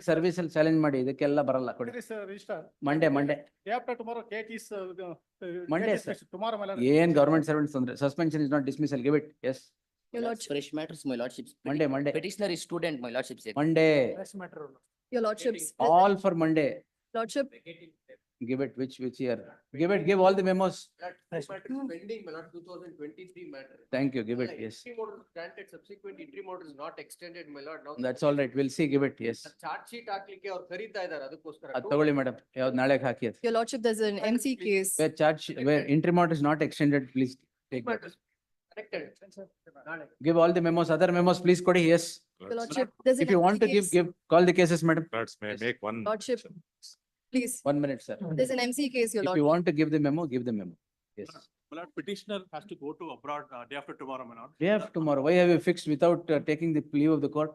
Service ಅಲ್ಲಿ challenge ಮಾಡಿ ಇದಕ್ಕೆಲ್ಲ ಬರಲ್ಲ ಕೊಡಿ. Monday After tomorrow, Kate is Monday, Kate is sir. tomorrow, my lord. ಏನ್ ಗವರ್ಮೆಂಟ್ ಸರ್ವೆಂಟ್ಸ್ ಅಂದ್ರೆ suspension is not dismissal. Give it. Yes Your lordship, Fresh matters, my lordships. Monday. Petitioner is student, my lordships. Monday Fresh matter. your lordships, all for Monday. lordship, Give it. Which year? Give all the memos. Pending, my lord, 2023 matter. Thank you. Give it. Yes, Interim order granted, subsequent interim order is not extended, my lord. Now that's all right. We'll see. Give it. Yes, charge sheet ಹಾಕ್ಲಿಕ್ಕೆ ಅವ್ರು ಕರೀತಾ ಇದ್ದಾರೆ ಅದಕ್ಕೋಸ್ಕರ. ಅದು ತಗೊಳ್ಳಿ madam. ಯಾವ್ದು ನಾಳೆಗೆ ಹಾಕಿ ಅದು. your lordship, there's an MC case. Where charge, where interim order is not extended, please take that. Connected. Give all the memos. Other memos, please ಕೊಡಿ. Yes. Your lordship, there's an If you want MC to case. give, call the cases, madam. Lords, may I Yes. make one? Lordship, please, 1 minute, sir. there's an MC case, your If you lordship. want to give the memo, give the memo. Yes. My lord, petitioner has to go to abroad day after tomorrow, my lord. Day after tomorrow. Why have you fixed without taking the leave of the court?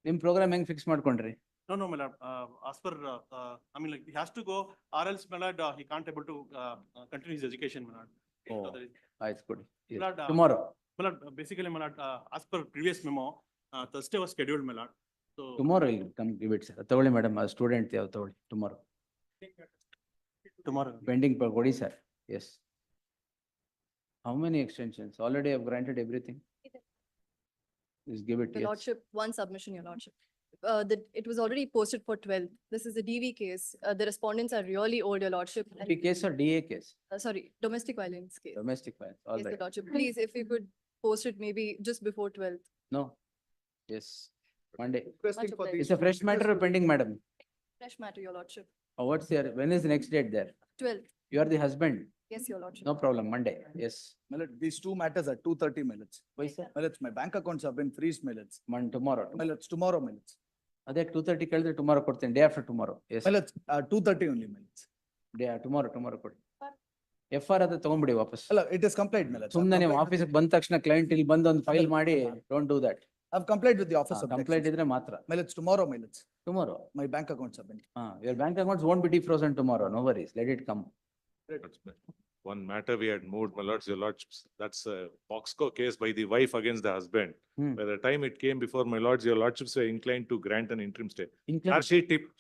ನಿಮ್ program ಹೆಂಗ್ fix ಮಾಡ್ಕೊಂಡ್ರಿ? No, my lord, as per, I mean, like, he has to go, or else, my lord, he can't able to continue his education, my lord. Oh. So that is- ಆಯ್ತು ಕೊಡಿ. Yes. Lord, Tomorrow. My lord, basically, my lord, as per previous memo, Thursday was scheduled, my lord. So. Tomorrow will come give it, sir. ತಗೊಳ್ಳಿ madam, student ಯಾವ ತಗೊಳ್ಳಿ. Tomorrow. Tomorrow. Pending ಕೊಡಿ sir. Yes. How many extensions? Already have granted everything. Just give it. Your Yes. lordship, one submission, your lordship. It was already posted for 12. This is a DV case. The respondents are really old, your lordship. D case or DA case? Sorry, domestic violence case. Domestic violence. All Yes, your right. lordship, please, if you could post it maybe just before 12. No. Yes. Monday. Much obliged. It's a fresh matter or pending, madam? Fresh matter, your lordship. Oh, what's your, when is the next date there? 12, You are the husband. yes, your lordship. No problem. Monday. Yes. Millet, these two matters are 2:30 minutes. Why sir? Millets, my bank accounts have been freeze millets. Tomorrow. Millets, tomorrow millets. ಅದೇ 2:30 ಕೇಳಿದ್ರೆ tomorrow ಕೊಡ್ತೇನೆ. Day after tomorrow. Yes. Millets, 2:30 only millets. Tomorrow ಕೊಡಿ. FR ಅದು ತಗೊಂಡ್ಬಿಡಿ ವಾಪಸ್. Hello, it is complied millets. ಸುಮ್ನೆ ನೀವು ಆಫೀಸಿಗೆ ಬಂದ ತಕ್ಷಣ ಕ್ಲೈಂಟ್ ಇಲ್ಲಿ ಬಂದು ಒಂದು ಫೈಲ್ ಮಾಡಿ, don't do that. I've complied with the office of complaint ಇದ್ರೆ ಮಾತ್ರ. millets, tomorrow millets. Tomorrow. My bank accounts have been. Your bank accounts won't be defrozen tomorrow. No worries. Let it come. One matter we had moved, my lords, your lordships, that's a Boxco case by the wife against the husband. By the time it came before my lords, your lordships were inclined to grant an interim stay.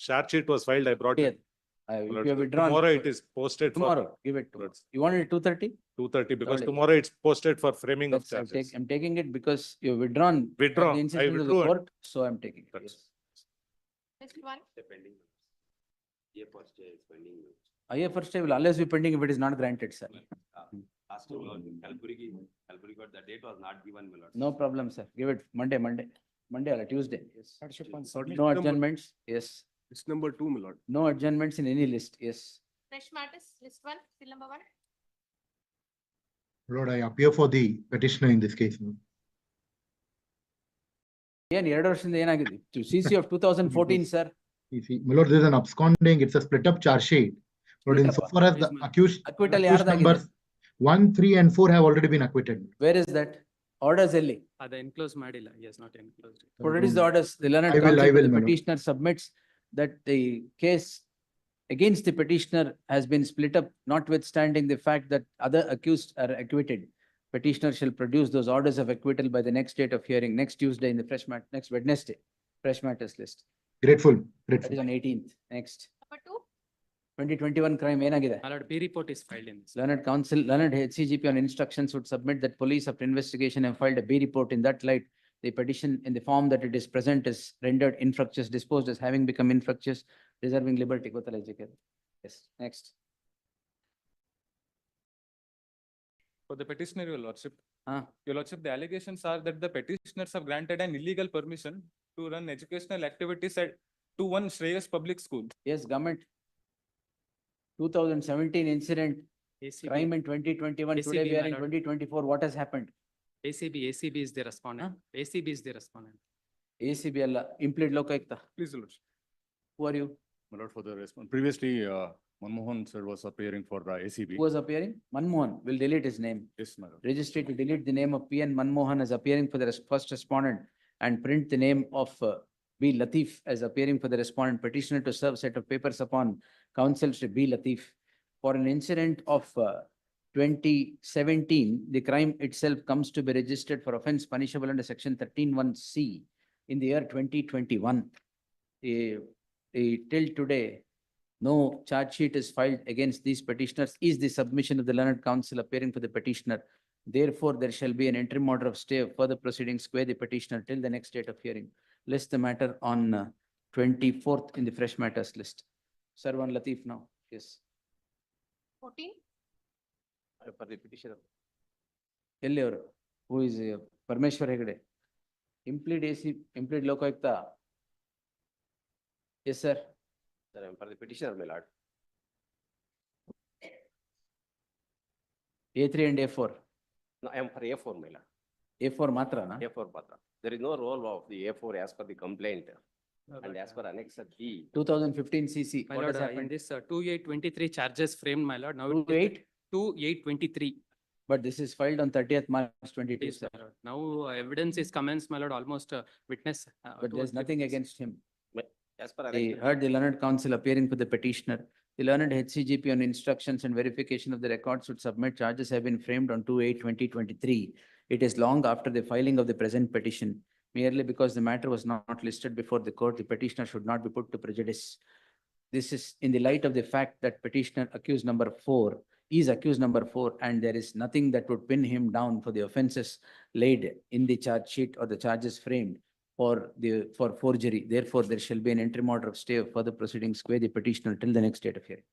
Charge sheet was filed, I brought it. If My lords, you have withdrawn. Tomorrow it is posted for Tomorrow, give it to us. You wanted it 2:30? 2:30 because Sorry. tomorrow it's posted for framing of That's, charges. I'm taking it because you withdrawn. Withdrawn. the I insistence of the withdrew it. court, so I'm taking it. That's- Yes. Next one. Pending. Yeah, first day is pending. IFR stay will always be pending if it is not granted, sir. Last time, Kalburgi got the date was not given, my lord. No problem, sir. Give it Monday or Tuesday. Yes. Lordship, on No adjournments. Yes. It's number 2, my lord. No adjournments in any list. Yes. Fresh matters, list one, still number 1. Lord, I appear for the petitioner in this case. ಏನ್ 2 ವರ್ಷದಿಂದ ಏನಾಗಿದೆ? CC of 2014, sir. You see, my lord, there is an absconding, it's a split up charge sheet. But Split in up, so far as the accused Acquittal accused ಯಾರ್ದಾಗಿದೆ? numbers 1, 3 and 4 have already been acquitted. Where is that? Orders ಎಲ್ಲಿ? ಅದು enclose ಮಾಡಿಲ್ಲ. Yes, not enclosed. What is the orders? The learned I will, counsel to my the lord. petitioner submits that the case against the petitioner has been split up, notwithstanding the fact that other accused are acquitted. Petitioner shall produce those orders of acquittal by the next date of hearing, next Tuesday in the next Wednesday, fresh matters list. Grateful, That is grateful. on 18th. Next. Number 2, 2021 crime ಏನಾಗಿದೆ? My lord, B report is filed in this. Learned HCGP on instructions would submit that police after investigation have filed a B report. In that light, the petition in the form that it is present is rendered infructuous, disposed as having become infructuous, reserving liberty. ಗೊತ್ತಲ್ಲ ಇದಕ್ಕೆ? Yes, next. For the petitioner, your lordship. Ah. Your lordship, the allegations are that the petitioners have granted an illegal permission to run educational activities to one Shreyas public school. Yes, government. 2017 incident, ACB, crime in 2021, today ACB, we are my in lord. 2024. What has happened? ACB is the respondent. ACB is the respondent. ACB ಅಲ್ಲ, implead Lokayukta. Please, your lordship. Who are you? My lord, for the response. Previously, Manmohan sir was appearing for ACB. Who was appearing? Manmohan. We'll delete his name. Yes, my lord. Registry to delete the name of PN Manmohan as appearing for the first respondent and print the name of B Latif as appearing for the respondent. Petitioner to serve set of papers upon counsel Shri B Latif for an incident of 2017. The crime itself comes to be registered for offence punishable under section 13(1)(c) in the year 2021. till today, no charge sheet is filed against these petitioners is the submission of the learned counsel appearing for the petitioner. Therefore, there shall be an interim order of stay of further proceedings square the petitioner till the next date of hearing. List the matter on 24th in the fresh matters list. Sarwan Latif now, yes. 14. For the petitioner. ಎಲ್ಲಿ ಅವರು? Who is Parmeshwar Hegde? Implead AC, implead Lokayukta. Yes, sir. Sir, I am for the petitioner, my lord. A3 and A4. No, I am for A4, my lord. A4 matra, na? A4 patra. There is no role of the A4 as per the complaint and as per Annex B. 2015 CC. My What lord, has in happened? this 2823 charges framed, my lord, now it is 28? 2823. But this is filed on 30th March It 22, is, sir. my lord. Now evidence is commenced, my lord, almost witness. But there's nothing against him. As per They Annex. heard the learned counsel appearing for the petitioner. The learned HCGP on instructions and verification of the records would submit charges have been framed on 2/8/2023. It is long after the filing of the present petition. Merely because the matter was not listed before the court, the petitioner should not be put to prejudice. This is in the light of the fact that petitioner accused number 4 is accused number 4, and there is nothing that would pin him down for the offences laid in the charge sheet or the charges framed for forgery. Therefore, there shall be an interim order of stay of further proceedings square the petitioner till the next date of hearing.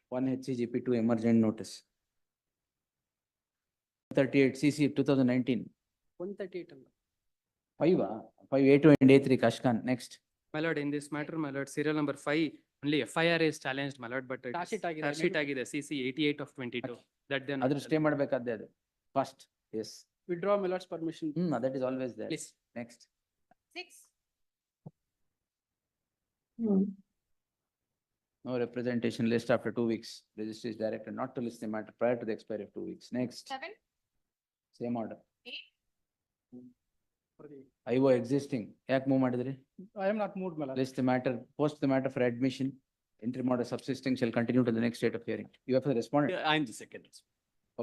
1 HCGP 2 emergent notice. 38 CC 2019. 138. 5 A2 and A3 Kashkan. Next. My lord, in this matter, my lord, serial number 5, only FIR is challenged, my lord, but it Charge is- sheet ಆಗಿದೆ, charge sheet ಆಗಿದೆ, CC 88 of 22. That then. Other stay ಮಾಡಬೇಕಾದ್ದೆ ಅದು. First, yes. Withdraw my lord's permission. That is always there. Please. Next. 6. No representation list after 2 weeks. Registry is directed not to list the matter prior to the expiry of 2 weeks. Next, 7. same order. 8. IO existing. ಯಾಕೆ move ಮಾಡಿದ್ರಿ? I am not moved, my lord. List the matter, post the matter for admission. Interim order subsisting shall continue to the next date of hearing. You have to respond. I am the second.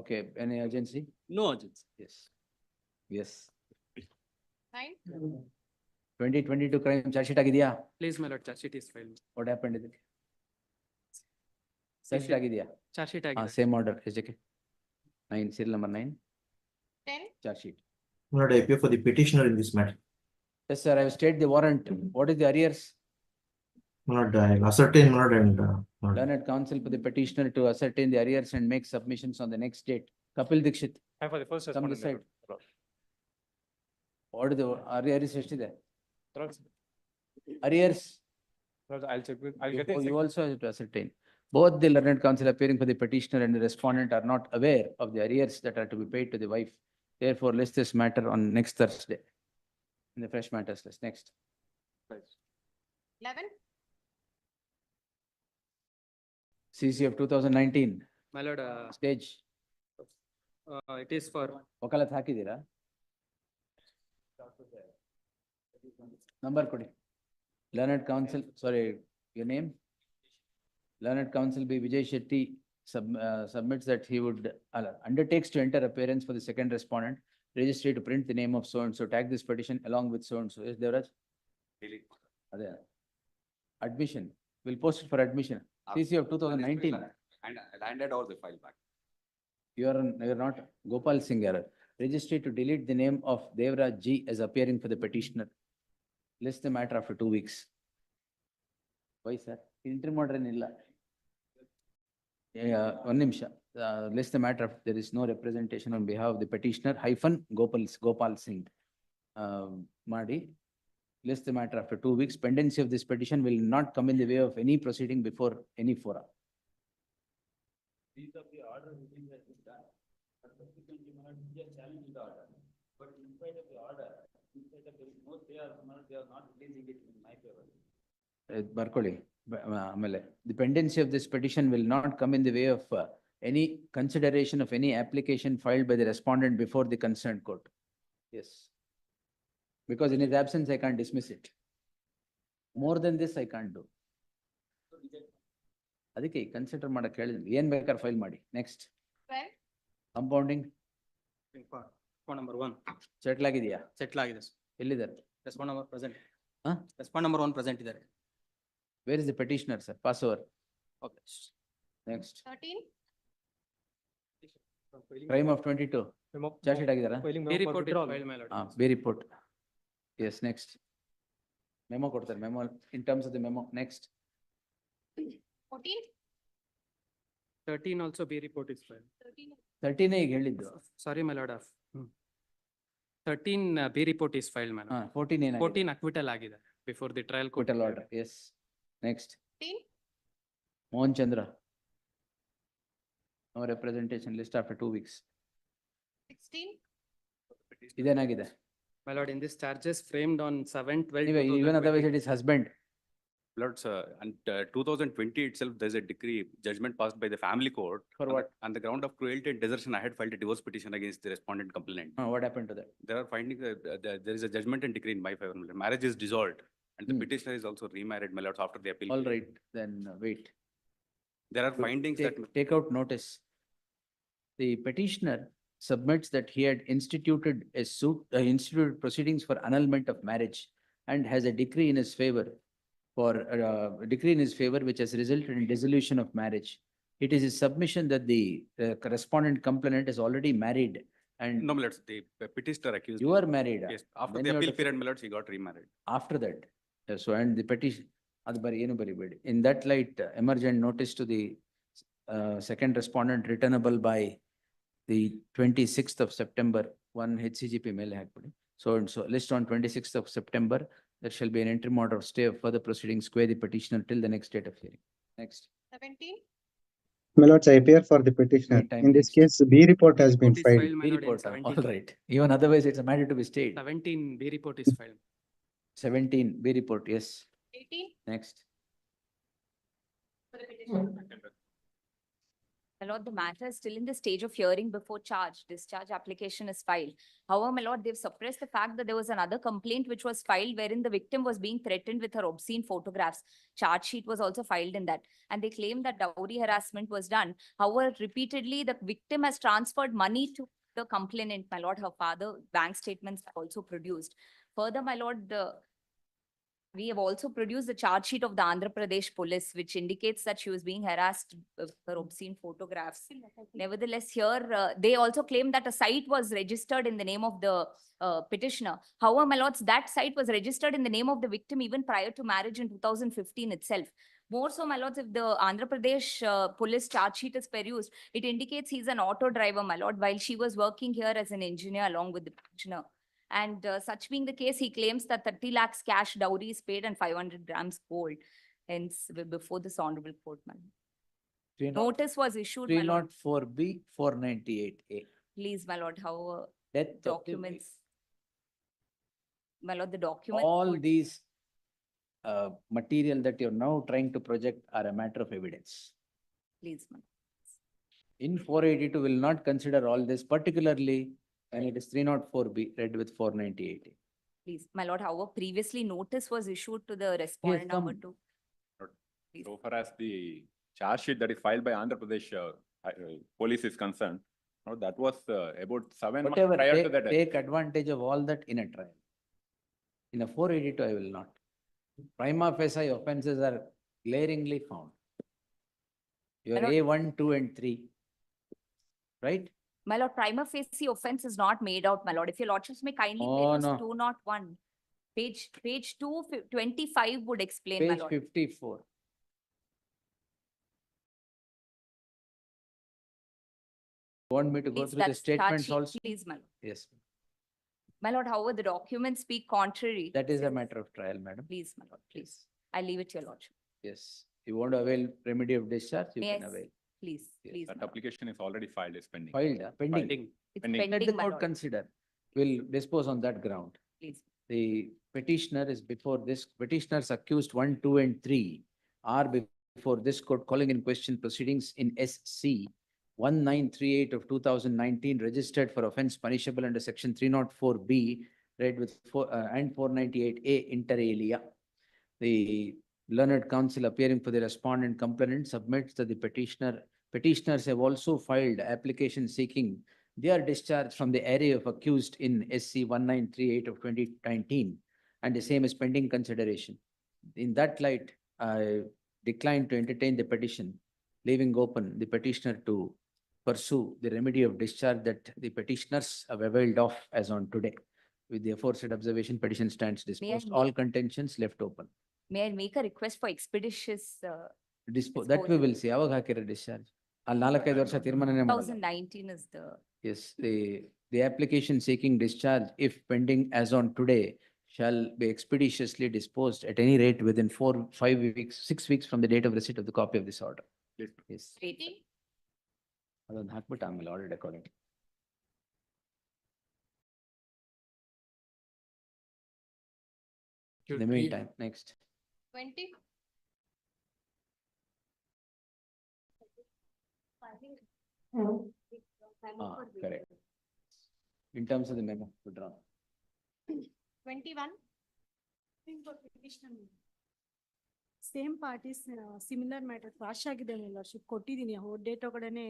Okay, any urgency? No urgency. Yes. Yes. 9. 2022 crime charge sheet ಆಗಿದೆಯಾ? Please, my lord, charge sheet is filed. What happened ಇದಕ್ಕೆ? Charge sheet ಆಗಿದೆಯಾ? Charge sheet ಆಗಿದೆ. Same order, SJK. 9, serial number 9, 10. charge sheet. Not I appear for the petitioner in this matter. Yes, sir, I have stayed the warrant. What is the arrears? Not I ascertain, not and. Learned counsel for the petitioner to ascertain the arrears and make submissions on the next date. Kapil Dikshit, I for the first come this respondent. side. What is the arrears ಎಷ್ಟಿದೆ? Arrears. I'll check with, I'll get You it. you also have to ascertain. Both the learned counsel appearing for the petitioner and the respondent are not aware of the arrears that are to be paid to the wife. Therefore, list this matter on next Thursday in the fresh matters list. Next. 11. CC of 2019, My lord, stage. it is for ವಕಾಲತ್ ಹಾಕಿದ್ದೀರಾ? Number ಕೊಡಿ. Learned counsel, sorry, your name? Learned counsel B. Vijay Shetty submits that he would, undertakes to enter appearance for the second respondent, registry to print the name of so and so, tag this petition along with so and so. Yes, Devraj? Adhe. Admission, we'll post it for admission. CC of 2019. And I handed over the file back. You are not Gopal Singh error. Registry to delete the name of Devraj G as appearing for the petitioner. List the matter after 2 weeks. Why, sir? Interim order ಏನಿಲ್ಲ. One ನಿಮಿಷ. List the matter. There is no representation on behalf of the petitioner - Gopal Singh. ಮಾಡಿ. List the matter after 2 weeks. Pendency of this petition will not come in the way of any proceeding before any fora. These are the order within the system. But subsequently, we are challenging the order. But in spite of the order, in spite of there is no stay or they are not releasing it in my favor. ಬರ್ಕೊಳ್ಳಿ. ಆಮೇಲೆ the pendency of this petition will not come in the way of any consideration of any application filed by the respondent before the concerned court. Yes. Because in his absence, I can't dismiss it. More than this, I can't do. ಅದಕ್ಕೆ consider ಮಾಡಕ್ಕೆ ಹೇಳಿದ್ವಿ. ಏನ್ ಬೇಕಾದ್ರೆ file ಮಾಡಿ. Next. 12. Compounding for number 1. Settle ಆಗಿದೆಯಾ? Settle ಆಗಿದೆ. ಎಲ್ಲಿದ್ದಾರೆ? Respondent number present. Respond number 1 present there. Where is the petitioner, sir? Pass over. Okay. Next. 13, Crime of 22. Charge sheet ಆಗಿದಾರಾ? B report is filed, my lord. B report. Yes, next. Memo ಕೊಡ್ತಾರೆ, memo in terms of the memo. Next. 14, 13 also B report is filed. 13, 13 ಈಗ ಹೇಳಿದ್ದು. Sorry, my lord. 13 B report is filed, my lord. 14 ಏನಾಗಿದೆ? 14 acquittal ಆಗಿದೆ before the trial court. Acquittal order, yes. Next. 15, Mohan Chandra. No representation list after 2 weeks. 16, ಇದೇನಾಗಿದೆ? My lord, in this charges framed on 7/12. Even otherwise it is husband. Lords, and 2020 itself, there's a decree judgment passed by the family court. For on the- what? On the ground of cruelty and desertion, I had filed a divorce petition against the respondent complainant. What happened to that? There are findings, there is a judgment and decree in my favor. Marriage is dissolved and the Hmm. petitioner is also remarried, my lords, after the appeal. All period. right, then wait. There are findings that. Take out notice. The petitioner submits that he had instituted a suit, instituted proceedings for annulment of marriage and has a decree in his favor which has resulted in dissolution of marriage. It is his submission that the correspondent complainant is already married and No, my lords, the petitioner accused. you are married. Yes, after Then the you have appeal to- period, my lords, he got remarried. After that. So, and the petition, ಅದು ಬರಿ ಏನು ಬರಿಬೇಡಿ. In that light, emergent notice to the second respondent returnable by the 26th of September, one HCGP ಮೇಲೆ ಹಾಕ್ಬಿಡಿ. So and so list on 26th of September, there shall be an interim order of stay of further proceedings, square the petitioner till the next date of hearing. Next. 17, My lords, I appear for the petitioner. Any time, In this please. case, B report has been Report is filed. my B lord, in report, all 17. right. Even otherwise, it's a matter to be stayed. 17 B report is filed. 17 B report, yes. 18, Next. for the petitioner. My lord, the matter is still in the stage of hearing before charge. Discharge application is filed. However, my lord, they've suppressed the fact that there was another complaint which was filed wherein the victim was being threatened with her obscene photographs. Charge sheet was also filed in that. And they claim that dowry harassment was done. However, repeatedly, the victim has transferred money to the complainant, my lord. Her father, bank statements are also produced. Further, my lord, we have also produced the charge sheet of the Andhra Pradesh police, which indicates that she was being harassed with her obscene photographs. Nevertheless, here, they also claim that a site was registered in the name of the petitioner. However, my lords, that site was registered in the name of the victim even prior to marriage in 2015 itself. More so, my lords, if the Andhra Pradesh police charge sheet is perused, it indicates he's an auto driver, my lord, while she was working here as an engineer along with the petitioner. And such being the case, he claims that 30 lakhs cash dowry is paid and 500 grams gold. Hence, before this honorable court, man. Notice was issued, my lord. 304B, 498A. Please, my lord, how Death of the documents. My lord, the document. All these material that you're now trying to project are a matter of evidence. Please, my In 482 will not consider all this, particularly when it is 304B read with 498A. please, my lord, however, previously notice was issued to the respondent number come. 2. Please. So far as the charge sheet that is filed by Andhra Pradesh police is concerned, no, that was about 7 months Whatever, prior to that. take advantage of all that in a trial. In a 482, I will not. Prima facie offences are glaringly found. Your My lord- A1, 2 and 3. Right? My lord, prima facie offense is not made out, my lord. If your lordships may kindly Oh, peruse no. 201. Page 225 would explain, my Page lord. 54. Want me to go Please, through the that's charge statements sheet, also? please, my lord. Yes, My lord, however, the documents speak contrary. that is a matter of trial, madam. Please, my lord, please. I leave it to your lordship. Yes, you want to avail remedy of discharge, you May I can s- avail. Please, Yes. please. That my lord. application is already filed, is pending. Filed, pending. Pending. It's pending. Let the pending, my court lord. consider. We'll dispose on that ground. Please. The petitioner is before this, petitioners accused 1, 2 and 3 are before this court calling in question proceedings in SC 1938 of 2019 registered for offense punishable under section 304B read with 498A inter alia. The learned counsel appearing for the respondent complainant submits that the petitioners have also filed application seeking their discharge from the array of accused in SC 1938 of 2019 and the same is pending consideration. In that light, I decline to entertain the petition, leaving open the petitioner to pursue the remedy of discharge that the petitioners have availed of as on today. With the aforesaid observation, petition stands disposed. All contentions left open. May I make a request for expeditious, That we will see. ಯಾವಾಗ ಹಾಕಿರೋ discharge? ಅಲ್ಲಿ 4-5 ವರ್ಷ ತೀರ್ಮಾನನೇ ಮಾಡಲ್ಲ. 2019 is the, Yes, the application seeking discharge, if pending as on today, shall be expeditiously disposed at any rate within 4-5 weeks, 6 weeks from the date of receipt of the copy of this order. Yes. 18, ಅದೊಂದು ಹಾಕ್ಬಿಟ್ಟು ಆಮೇಲೆ order according. In the meantime, next. 20, Correct. In terms of the memo, withdrawn. 21, same parties similar matter crash ಆಗಿದೆ ಮೆಲರ್ಶಿಪ್ ಕೊಟ್ಟಿದ್ದೀನಿ date ಒಳಗಡೆನೆ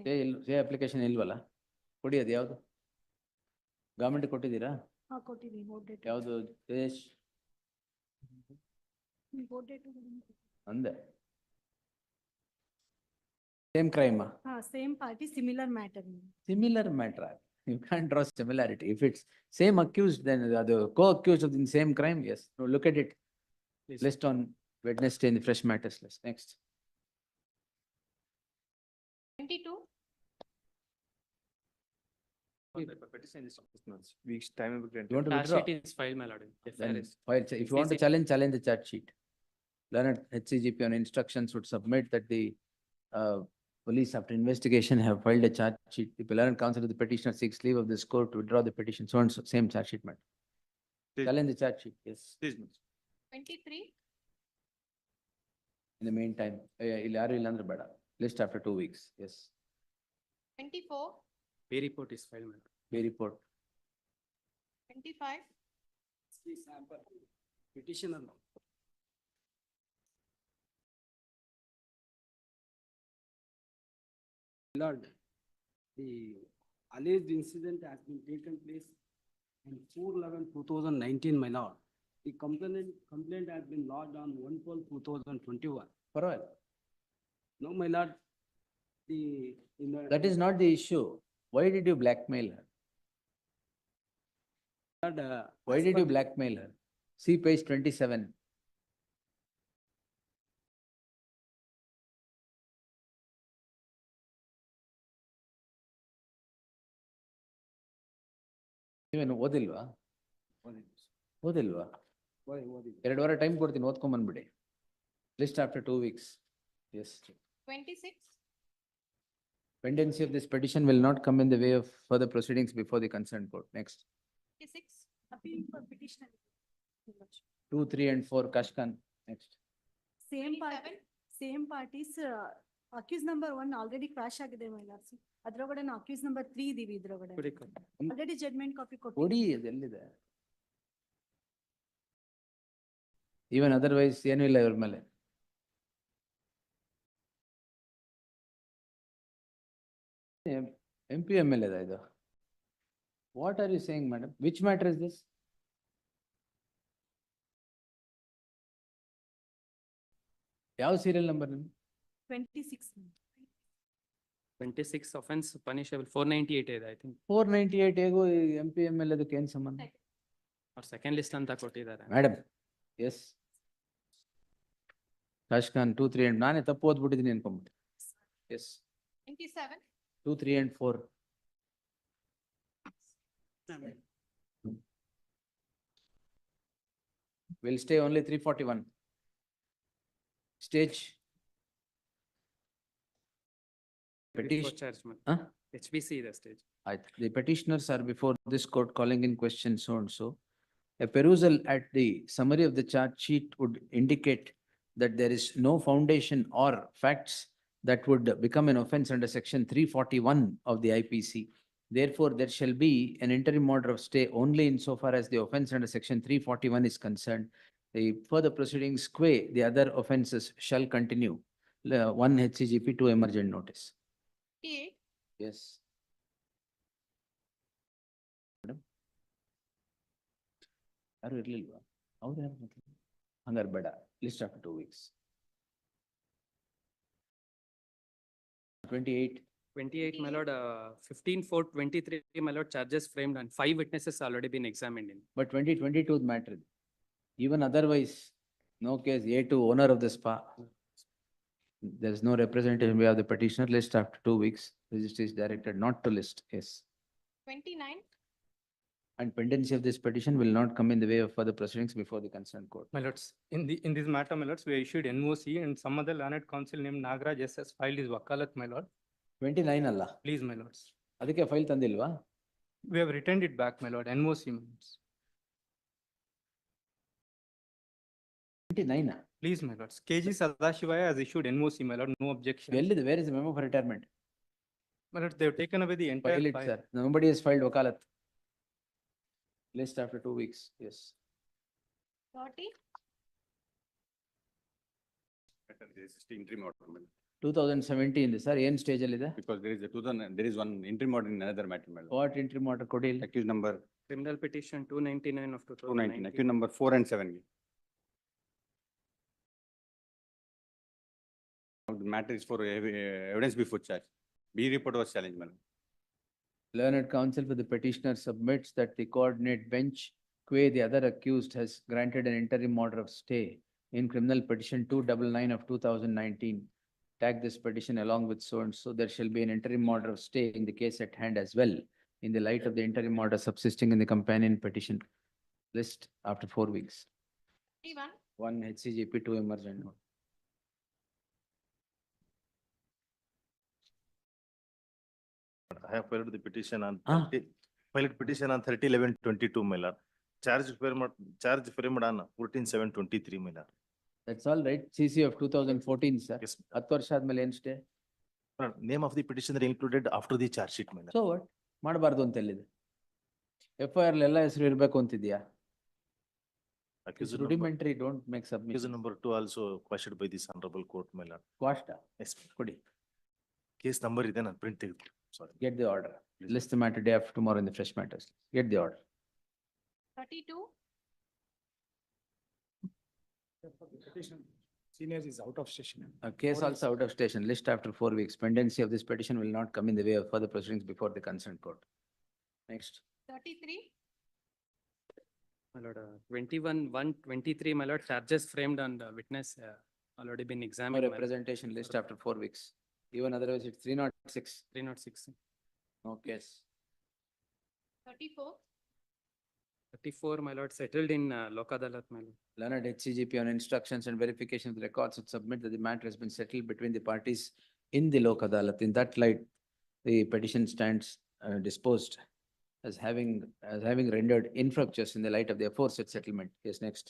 Say application ಇಲ್ವಲ್ಲ? ಕೊಡಿ ಅದು ಯಾವುದು? ಗವರ್ಮೆಂಟ್ ಕೊಟ್ಟಿದ್ದೀರಾ? ಕೊಟ್ಟಿದ್ದೀನಿ ಡೇಟ್ ಯಾವುದು ದೇಶ್ ಡೇಟ್ ಅಂದೆ? Same crime. Same party similar matter Similar matter. You can't draw similarity. If it's same accused, then the co-accused of the same crime, yes. No, look at it. Please. List on Wednesday in the fresh matters list. Next. 22, Weeks time. You want to Charge withdraw? sheet is filed, my lord. FIR Then is. if you want to challenge the charge sheet. Learned HCGP on instructions would submit that the police after investigation have filed a charge sheet. The Learned Counsel of the petitioner seeks leave of this court to withdraw the petition, so and so, same charge sheet matter. Challenge the charge sheet, yes. 23, In the meantime, ಇಲ್ಲಿ ಯಾರು ಇಲ್ಲ ಅಂದ್ರೆ ಬೇಡ. List after 2 weeks, yes. 24, Pay report is filed, my lord. Pay report. 25, Petitioner. Lord, the alleged incident has been taken place on 4/11/2019, my lord. The complaint has been lodged on 1/12/2021. ಪರವಾಗಿಲ್ಲ. No, my lord, in the. That is not the issue. Why did you blackmail her? Lord, Why as did per you blackmail her? See page 27. ನೀವೇನು ಓದಿಲ್ವಾ? ಓದಿಲ್ವಾ? ಓದಿ. 2 ವಾರ time ಕೊಡ್ತೀನಿ, ಓದ್ಕೊಂಡ್ ಬಂದ್ಬಿಡಿ. List after 2 weeks. Yes. 26, Pendency of this petition will not come in the way of further proceedings before the concerned court. Next. 26, appeal for petitioner 2, 3 and 4 Kashkan. Next. Same parties accuse number 1 already crash ಆಗಿದೆ my lords. ಅದ್ರೊಳಗಡೆ accused number 3 ಇದೀವಿ ಇದ್ರೊಳಗಡೆ ಕೊಡಿ, ಕೊಡಿ. Already judgement copy ಕೊಟ್ಟು ಕೊಡಿ, ಅದೆಲ್ಲಿದೆ? Even otherwise ಏನೂ ಇಲ್ಲ ಇವ್ರ ಮೇಲೆ. MPML ಇದು. What are you saying, madam? Which matter is this? ಯಾವ ಸೀರಿಯಲ್ ನಂಬರ್ ನಿಮ್ದು? 26 26 offense punishable, 498 ಇದೆ, I think. 498 ಹೇಗೂ MPML ಅದಕ್ಕೆ ಏನ್ ಸಂಬಂಧ? ಅವ್ರು ಸೆಕೆಂಡ್ ಲಿಸ್ಟ್ ಅಂತ ಕೊಟ್ಟಿದ್ದಾರೆ. Madam, S. ಕಾಶ್ಖಾನ್ 2, 3 and ನಾನೇ ತಪ್ಪು ಓದ್ಬಿಟ್ಟಿದ್ದೀನಿ ಅನ್ಕೊಂಬಿಟ್ಟೆ. S. 27, 2, 3 and 4. Will stay only 341. Stage. Before charge, my- Huh? HBC ಇದೆ stage. The petitioners are before this court calling in question so and so. A perusal at the summary of the charge sheet would indicate that there is no foundation or facts that would become an offense under section 341 of the IPC. Therefore, there shall be an interim order of stay only insofar as the offense under section 341 is concerned. The further proceedings qua the other offenses shall continue. 1 HCGP, 2 emergent notice. 28, Yes. Madam? ಯಾರು ಇರ್ಲಿಲ್ವಾ? ಹಂಗಾರೆ ಬೇಡ, list after 2 weeks. 28. 28, my lord, 15/4/23, my lord, charges framed and 5 witnesses already been examined in. But 2022 matter. Even otherwise, no case, A2 owner of the spa. There is no representative. We have the petitioner list after 2 weeks. Registry is directed not to list, yes. 29, And pendency of this petition will not come in the way of further proceedings before the concerned court. My lords, in this matter, my lords, we issued NOC and some other learned counsel named Nagaraj has filed his wakalat, my lord. 29 ಅಲ್ಲ, Please, my lords. ಅದಕ್ಕೆ file ತಂದಿಲ್ವಾ? We have returned it back, my lord, NOC, my lords. 29. Please, my lords. KG Sadashivaya has issued NOC, my lord, no objection. ಎಲ್ಲಿದೆ? Where is the memo for retirement? My lord, they have taken away the entire File it, file. sir. Nobody has filed wakalat. List after 2 weeks, yes. 30, This is the interim order, my lord. 2017, sir, ಏನ್ stage ಅಲ್ಲಿ ಇದೆ? Because there is one interim order in another matter, my lord. What interim order ಕೊಡಿ ಇಲ್ಲಿ? Accused number Criminal petition 299 of 219, 2019. accused number 4 and 7. The matter is for evidence before charge. B report was challenged, my lord. Learned counsel for the petitioner submits that the coordinate bench, qua the other accused, has granted an interim order of stay in criminal petition 299 of 2019. Tag this petition along with so and so. There shall be an interim order of stay in the case at hand as well, in the light of the interim order subsisting in the companion petition list after 4 weeks. 31, 1 HCGP, 2 emergent note. I have filed the petition on Ah. filed petition on 30/11/22, my lord. Charge framed on 14/7/23, my lord. That's all right. CC of 2014, sir. Yes, 10 ವರ್ಷ ಆದ್ಮೇಲೆ ಏನ್ stay? name of the petitioner included after the charge sheet, my lord. So what? ಮಾಡಬಾರ್ದು ಅಂತ ಎಲ್ಲಿದೆ? FIR ಎಲ್ಲ ಹೆಸರು ಇರ್ಬೇಕು ಅಂತಿದ್ಯಾ? It's Accused number, rudimentary, don't make accused submission. number 2 also questioned by this honorable court, my lord. Quashed, Yes, ಕೊಡಿ. case number ಇದೆ ನಾನು print ತೆಗೆದು, sorry. Get the order. List the matter day after tomorrow in the fresh matters. Get the order. 32, Senior is out of session. A case also out of station, list after 4 weeks. Pendency of this petition will not come in the way of further proceedings before the concerned court. Next. 33, My lord, 21/1/23, my lord, charges framed and witness already been No examined. my lord. representation list after 4 weeks. Even otherwise it's 306. 306. No case. 34, 34, my lord, settled in Lok Adalat, my lord. Learned HCGP on instructions and verification of the records would submit that the matter has been settled between the parties in the Lok Adalat. In that light, the petition stands disposed as having rendered infructuous in the light of the aforesaid settlement. Yes, next.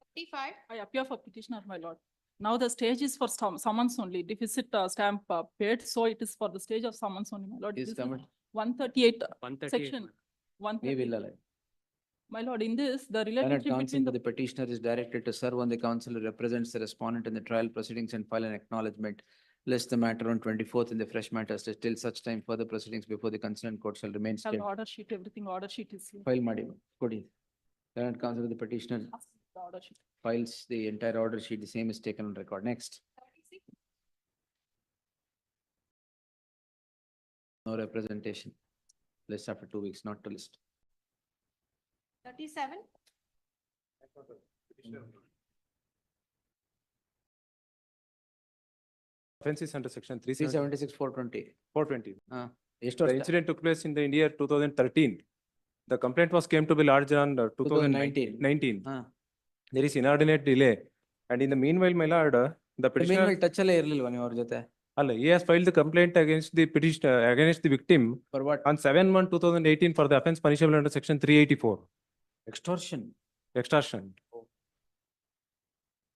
35, I appear for petitioner, my lord. Now the stage is for summons only. Deficit stamp paid, so it is for the stage of summons only, my lord. Is This is comment. 138 138, section. my lord. 138. Leave it. My lord, in this, the Learned relationship counsel between for the the petitioner is directed to serve on the counsel who represents the respondent in the trial proceedings and file an acknowledgement. List the matter on 24th in the fresh matters list till such time further proceedings before the concerned court shall remain shall stayed. order sheet, everything order sheet is here. File ಮಾಡಿ ಕೊಡಿ. Learned counsel for the petitioner The order sheet. files the entire order sheet. The same is taken on record. Next. 36, No representation. List after 2 weeks, not to list. 37, Offenses under section 376, 420. 420. ಎಷ್ಟು The ವರ್ಷ? incident took place in the year 2013. The complaint was came to be lodged on 2019. 2019. ಹಾ. There is inordinate delay. And in the meanwhile, my lord, the petitioner, Meanwhile, touch ಅಲ್ಲೇ ಇರ್ಲಿಲ್ವಾ ನೀವು ಅವ್ರ ಜೊತೆ? he has filed the complaint against the petitioner, against the victim For what? on 7/1/2018 for the offense punishable under section 384, Extortion. extortion.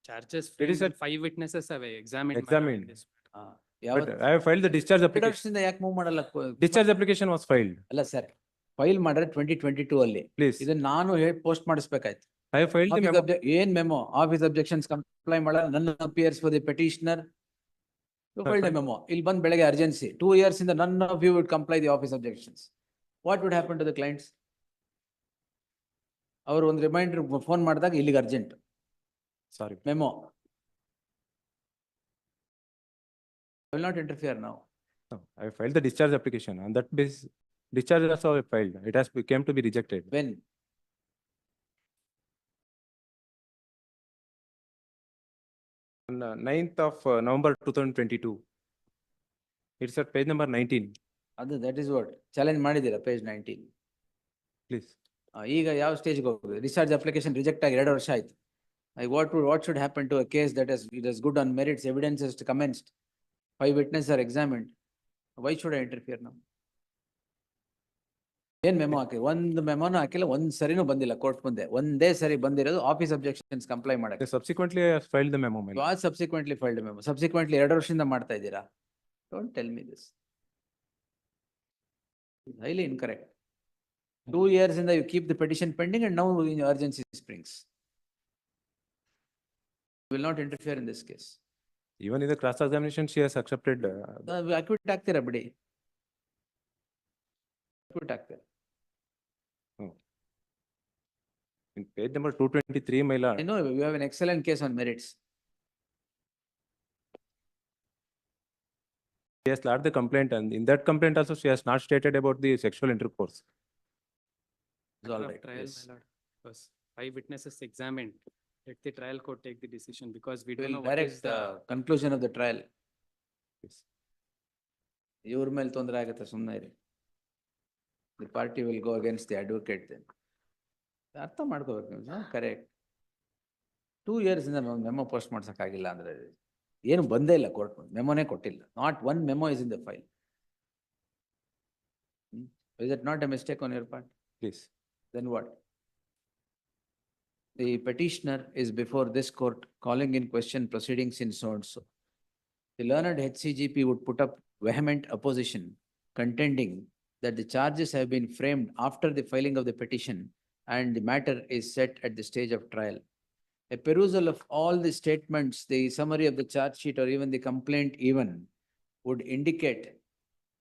Charges It framed is and 5 witnesses have examined. my lord, in Examined. this. But I have filed the discharge application. Reduction ಇಂದ ಯಾಕೆ move ಮಾಡಲ್ಲ? Discharge application was filed. ಅಲ್ಲ sir, file ಮಾಡ್ರೆ 2022 ಅಲ್ಲಿ. Please, ಇದನ್ನ ನಾನು post ಮಾಡಿಸ್ಬೇಕಾಯ್ತು. I have filed the memo. ಏನ್ ಮೆಮೋ? ಆಫೀಸ್ ಅಬ್ಜೆಕ್ಷನ್ಸ್ ಕಂಪ್ಲೈ ಮಾಡಲ್ಲ. ನನ್ appears for the petitioner. You filed a memo. ಇಲ್ಲಿ ಬಂದ್ ಬೆಳಗ್ಗೆ urgency. 2 years in the none of you would comply the office objections. What would happen to the clients? ಅವ್ರು ಒಂದು reminder phone ಮಾಡಿದಾಗ ಇಲ್ಲಿಗೆ urgent Sorry. Memo. I will not interfere now. No, I filed the discharge application. On that basis, discharge also I filed. It has came to be rejected. When? On 9th of November 2022. It's at page number 19. That is what challenge ಮಾಡಿದ್ದೀರಾ page 19. Please. ಈಗ ಯಾವ ಸ್ಟೇಜ್ಗೆ ಹೋಗ್ಬೇಕು? Discharge application reject ಆಗಿ 2 ವರ್ಷ ಆಯ್ತು. What should happen to a case that is good on merits, evidence is commenced, 5 witnesses are examined? Why should I interfere now? ಏನ್ memo ಹಾಕಿ? ಒಂದು ಮೆಮೊನು ಹಾಕಿಲ್ಲ, ಒಂದ್ ಸರಿನೂ ಬಂದಿಲ್ಲ ಕೋರ್ಟ್ ಮುಂದೆ. ಒಂದೇ ಸರಿ ಬಂದಿರೋದು ಆಫೀಸ್ ಅಬ್ಜೆಕ್ಷನ್ಸ್ ಕಂಪ್ಲೈ ಮಾಡಕ್ಕೆ. Subsequently, I filed the memo. Subsequently filed memo. Subsequently 2 ವರ್ಷದಿಂದ ಮಾಡ್ತಾ ಇದ್ದೀರಾ? Don't tell me this. It's highly incorrect. 2 years in you keep the petition pending and now in urgency springs. Will not interfere in this case. Even in the cross examination, she has accepted. Acquit ಆಗ್ತೀರಾ ಬಿಡಿ. Acquit ಆಗ್ತೀರಾ. In page number 223, my lord. I know you have an excellent case on merits. She has lodged the complaint, and in that complaint also she has not stated about the sexual intercourse. It's all Of right. trial, Yes. my lord. Because 5 witnesses examined. Let the trial court take the decision because we don't Will know what direct is the conclusion of the trial. ಇವ್ರ ಮೇಲೆ ತೊಂದರೆ ಆಗುತ್ತೆ, ಸುಮ್ಮನೆ ಇರಿ. The party will go against the advocate then. ಅರ್ಥ ಮಾಡ್ಕೋಬೇಕು ನೀವು. Correct. 2 years ಇಂದ ಮೆಮೊ ಪೋಸ್ಟ್ ಮಾಡ್ಸಕ್ಕಾಗಿಲ್ಲ ಅಂದ್ರೆ ಏನು ಬಂದೇ ಇಲ್ಲ ಕೋರ್ಟ್, ಮೆಮೊನೇ ಕೊಟ್ಟಿಲ್ಲ. Not one memo is in the file. Is it not a mistake on your part? Please. Then what? The petitioner is before this court calling in question proceedings in so and so. The learned HCGP would put up vehement opposition, contending that the charges have been framed after the filing of the petition and the matter is set at the stage of trial. A perusal of all the statements, the summary of the charge sheet or even the complaint even would indicate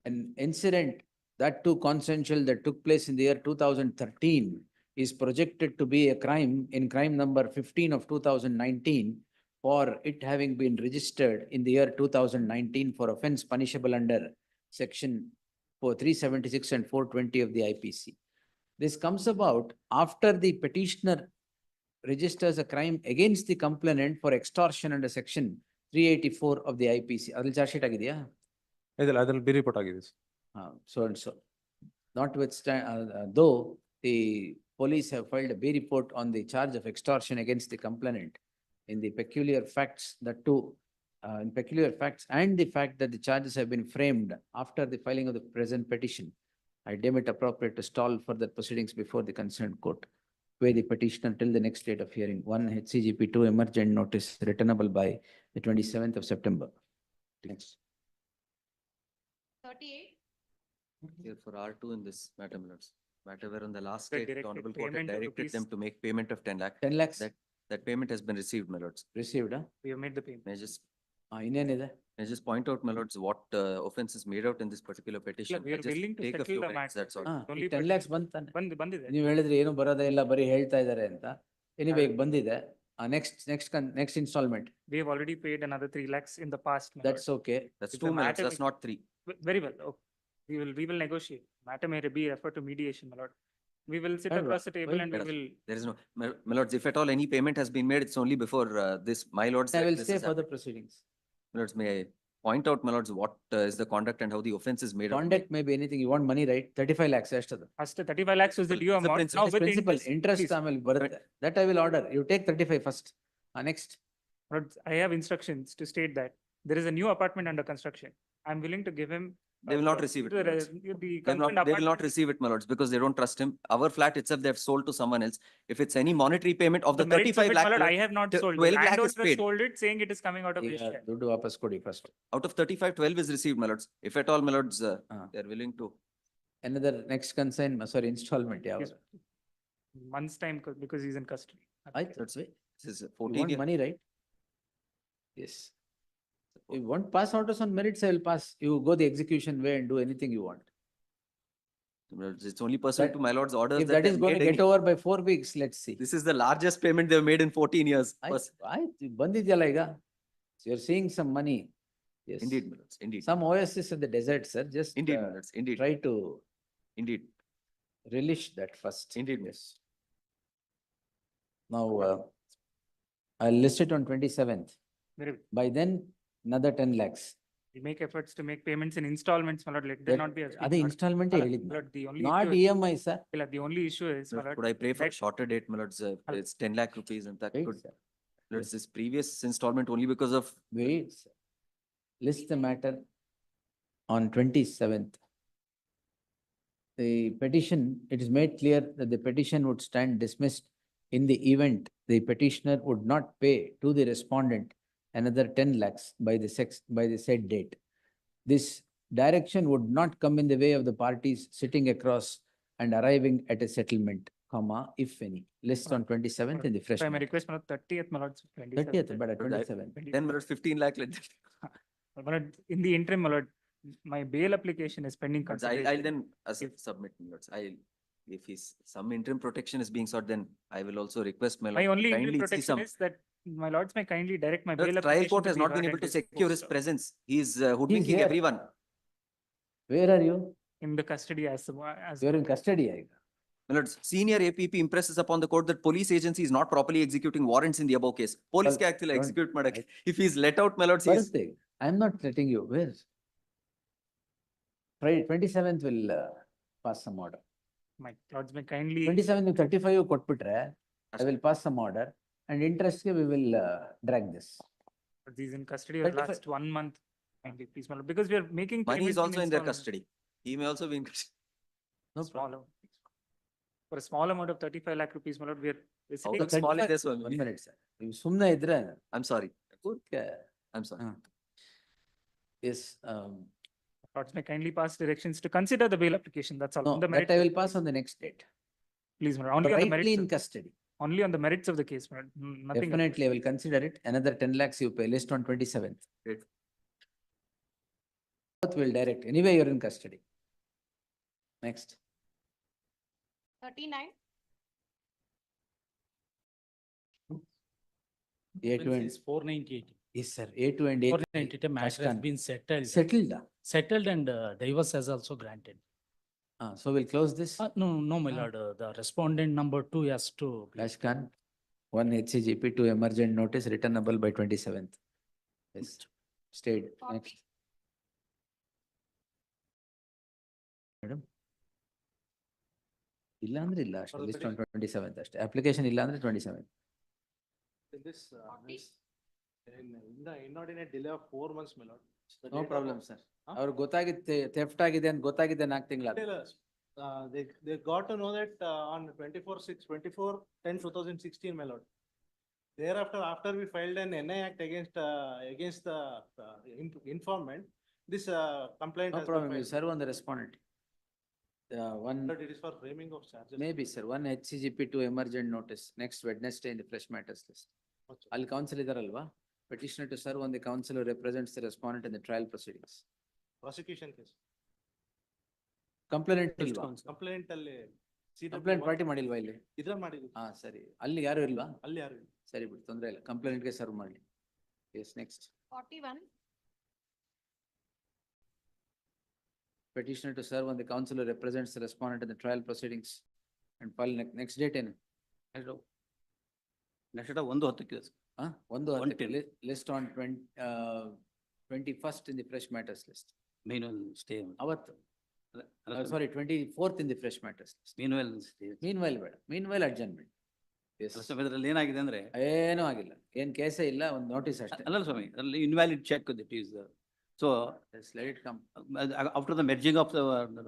an incident, that too consensual, that took place in the year 2013 is projected to be a crime in crime number 15 of 2019 for it having been registered in the year 2019 for offense punishable under section 376 and 420 of the IPC. This comes about after the petitioner registers a crime against the complainant for extortion under section 384 of the IPC. Adil charge sheet ಆಗಿದೆಯಾ? Adil be report ಆಗಿದೆ. So and so. Notwithstanding, though the police have filed a B report on the charge of extortion against the complainant in the peculiar facts, in peculiar facts and the fact that the charges have been framed after the filing of the present petition, I deem it appropriate to stall further proceedings before the concerned court. Pay the petitioner till the next date of hearing. 1 HCGP 2 emergent notice returnable by the 27th of September. Next. 38. Here for R2 in this matter, my lords. Matter where on the last The date, the directed honorable court had payment of directed rupees- them to make payment of 10 lakh. 10 lakhs That payment has been received, my lords. received, huh? We have made the payment. May I just, ಇನ್ನೇನಿದೆ? may I just point out, my lords, what offense is made out in this particular petition? we I are just willing to take a settle few the minutes, matter. that's all. Only 10 for- lakhs ಬಂತಾನೆ. ಬಂದಿದೆ. ನೀವು ಹೇಳಿದ್ರೆ ಏನು ಬರೋದೇ ಇಲ್ಲ, ಬರೀ ಹೇಳ್ತಾ ಇದ್ದಾರೆ ಅಂತ. Anyway, ಈಗ ಬಂದಿದೆ. Next installment. We have already paid another 3 lakhs in the past. my That's lord. okay. That's If the 2 minutes, matter that's may- not 3. Very well. Okay. We will negotiate. Matter may be referred to mediation, my lord. We will sit Alright, across the table well, and we Let us- will. There is no, my lords, if at all any payment has been made, it's only before this, my lords. I that will this stay is for the happening. proceedings. My lords, may I point out, my lords, what is the conduct and how the offense is made out? Conduct may be anything. You want money, right? 35 lakhs ಎಷ್ಟದು? First 35 lakhs was the due It's the amount. principal. Now with Principal, interest. interest please. ಆಮೇಲೆ ಬರುತ್ತೆ. That I will order. You take 35 first. Next. Lords, I have instructions to state that there is a new apartment under construction. I'm willing to give him. They will not receive it, my lords. The They will concerned not apartment. receive it, my lords, because they don't trust him. Our flat itself, they have sold to someone else. If it's any monetary payment of the The merits of 35 it, my lakh, lord, I have not sold. 12 lakh is Landowner has paid. sold it, saying it is coming out of his ಈಗ share. ದುಡ್ಡು ವಾಪಸ್ ಕೊಡಿ first. Out of 35, 12 is received, my lords. If at all, my lords, they are willing to. Another next installment ಯಾವ? Yes. Month's time because he's in custody. ಆಯ್ತು. That's why. This is You 14 want year. money, right? Yes. You want pass orders on merits, I will pass. You go the execution way and do anything you want. My lords, it's only pursuant That- to my lord's orders If that that is they've going to made get any- over by 4 weeks, let's see. This is the largest payment they've made in 14 years. ಆಯ್ತು ಬಂದಿದ್ಯಲ್ಲ ಈಗ. So you're seeing some money. Yes. Indeed, my lords, indeed. Some oasis in the desert, sir, just Indeed, my lords, indeed. try to Indeed. relish that first. Indeed. Yes. Now, I'll list it on 27th. Very, By then, another 10 lakhs. we make efforts to make payments in installments, my lord, let there That- not be a. ಅದೇ installment ಅಲ್ಲ, ಹೇಳಿದ್ದು. my lord, the only Not issue, EMI, sir. ಇಲ್ಲ, the only issue is, my lord, Could I pray for that- shorter date, my lords? It's 10 lakh rupees and that Wait, could, sir. lords, this previous installment only because of, Wait, sir. List the matter on 27th. The petition, it is made clear that the petition would stand dismissed in the event the petitioner would not pay to the respondent another 10 lakhs by the said date. This direction would not come in the way of the parties sitting across and arriving at a settlement, comma, if any. List on 27th in the fresh. if I may matter. request, my lord, 30th, my lords, 30th, but at 27th. then my lords, 15 lakh like that. My lord, in the interim, my lord, my bail application is pending Lords, I'll consideration. then submit, my lords. If some interim protection is being sought, then I will also request my lord. My to only interim kindly see protection some. is that my lords may kindly direct my The bail trial application. court to has be not been heard able and to secure his disposed of presence. He's hoodwinking here. everyone. Where are you? in the custody as. You are in custody, I guess. My lords, senior APP impresses upon the court that police agency is not properly executing warrants in the above case. Police Well, can actually don't- execute madam. If he's let out, my lords, he is. Birthday. I'm not letting you. Where? Friday, 27th will pass some order. My lords may kindly. 27th, 35 ಕೊಟ್ಬಿಟ್ರೆ, I will pass some order and interest we will drag this. These in custody will 35 last 1 month. Kindly, please, my lord, because we are making. Money is payments also in their installments. custody. He may also be in custody. No Small amount. For a small amount of 35 lakh rupees, my lord, we are. we're How sitting- much small is this one? 1 minute, sir. ನೀವು ಸುಮ್ನೆ ಇದ್ರೆ I'm sorry. ಊರ್ಕೆ. I'm sorry. Yes, Lords may kindly pass directions to consider the bail application, that's all. no, On the that merits I of will the pass case. on the next date. Please, my lord, only on the Rightly merits, in of- custody. only on the merits of the case, my lord, nothing. else. Definitely, I will consider it. Another 10 lakhs you pay, list on 27th. Great. Will direct. Anyway, you're in custody. Next. 39, A2 and, 498. yes, sir, A2 and A. 498 matter has Ashkan. been settled. Settled. Settled and divorce has also granted. So we'll close this. No, my Ah. lord, the respondent number 2 has to. be- Ashkan, 1 HCGP, 2 emergent notice returnable by 27th. Yes, stayed. Next. Madam. ಇಲ್ಲ ಅಂದ್ರೆ ಇಲ್ಲ ಅಷ್ಟೇ, list on 27th ಅಷ್ಟೇ. Application ಇಲ್ಲ ಅಂದ್ರೆ 27th. This, in the inordinate delay of 4 months, my lord. The no date of- problem sir. Huh? ಅವ್ರಿಗೆ ಗೊತ್ತಾಗಿತ್ತೆ theft ಆಗಿದೆ ಅಂತ ಗೊತ್ತಾಗಿದೆ 4 ತಿಂಗಳ. They got to know that on 24/10/2016, my lord. Thereafter, after we filed an NI act against the informant, this complaint no has been problem, you filed. Serve on the respondent. One, But it is for framing of charges. maybe sir, 1 HCGP, 2 emergent notice, next Wednesday in the fresh matters list. Okay. ಅಲ್ಲಿ counsel ಇದಾರಲ್ವಾ? Petitioner to serve on the counsel who represents the respondent in the trial proceedings. Prosecution case. Complainant ಇಲ್ವಾ? Complaint ಅಲ್ಲಿ. Complaint party ಮಾಡಿಲ್ವಾ ಇಲ್ಲಿ? ಇದ್ರಲ್ಲಿ ಮಾಡಿದ್ವಿ. ಹಾ ಸರಿ, ಅಲ್ಲಿ ಯಾರು ಇಲ್ವಾ? ಅಲ್ಲಿ ಯಾರು? ಸರಿ ಬಿಡಿ, ತೊಂದ್ರೆ ಇಲ್ಲ, complainant ಗೆ ಸರ್ವ್ ಮಾಡಿ. Yes, next. 41, Petitioner to serve on the counsel who represents the respondent in the trial proceedings and file next date ಏನು? Next date 1/10. ಹಾ, 1 list on 21st in the fresh matters list. Meanwhile, stay. ಅವತ್ತು. Sorry, 24th in the fresh matters list. Meanwhile, stay. Meanwhile ಬೇಡ, meanwhile adjournment. Yes. ಇದ್ರಲ್ಲಿ ಏನಾಗಿದೆ ಅಂದ್ರೆ ಏನೂ ಆಗಿಲ್ಲ, ಏನ್ ಕೇಸೇ ಇಲ್ಲ, ಒಂದು ನೋಟಿಸ್ ಅಷ್ಟೇ. ಅಲ್ಲ ಸ್ವಾಮಿ, ಅದರಲ್ಲಿ invalid check that is. So Yes, let it come. after the merging of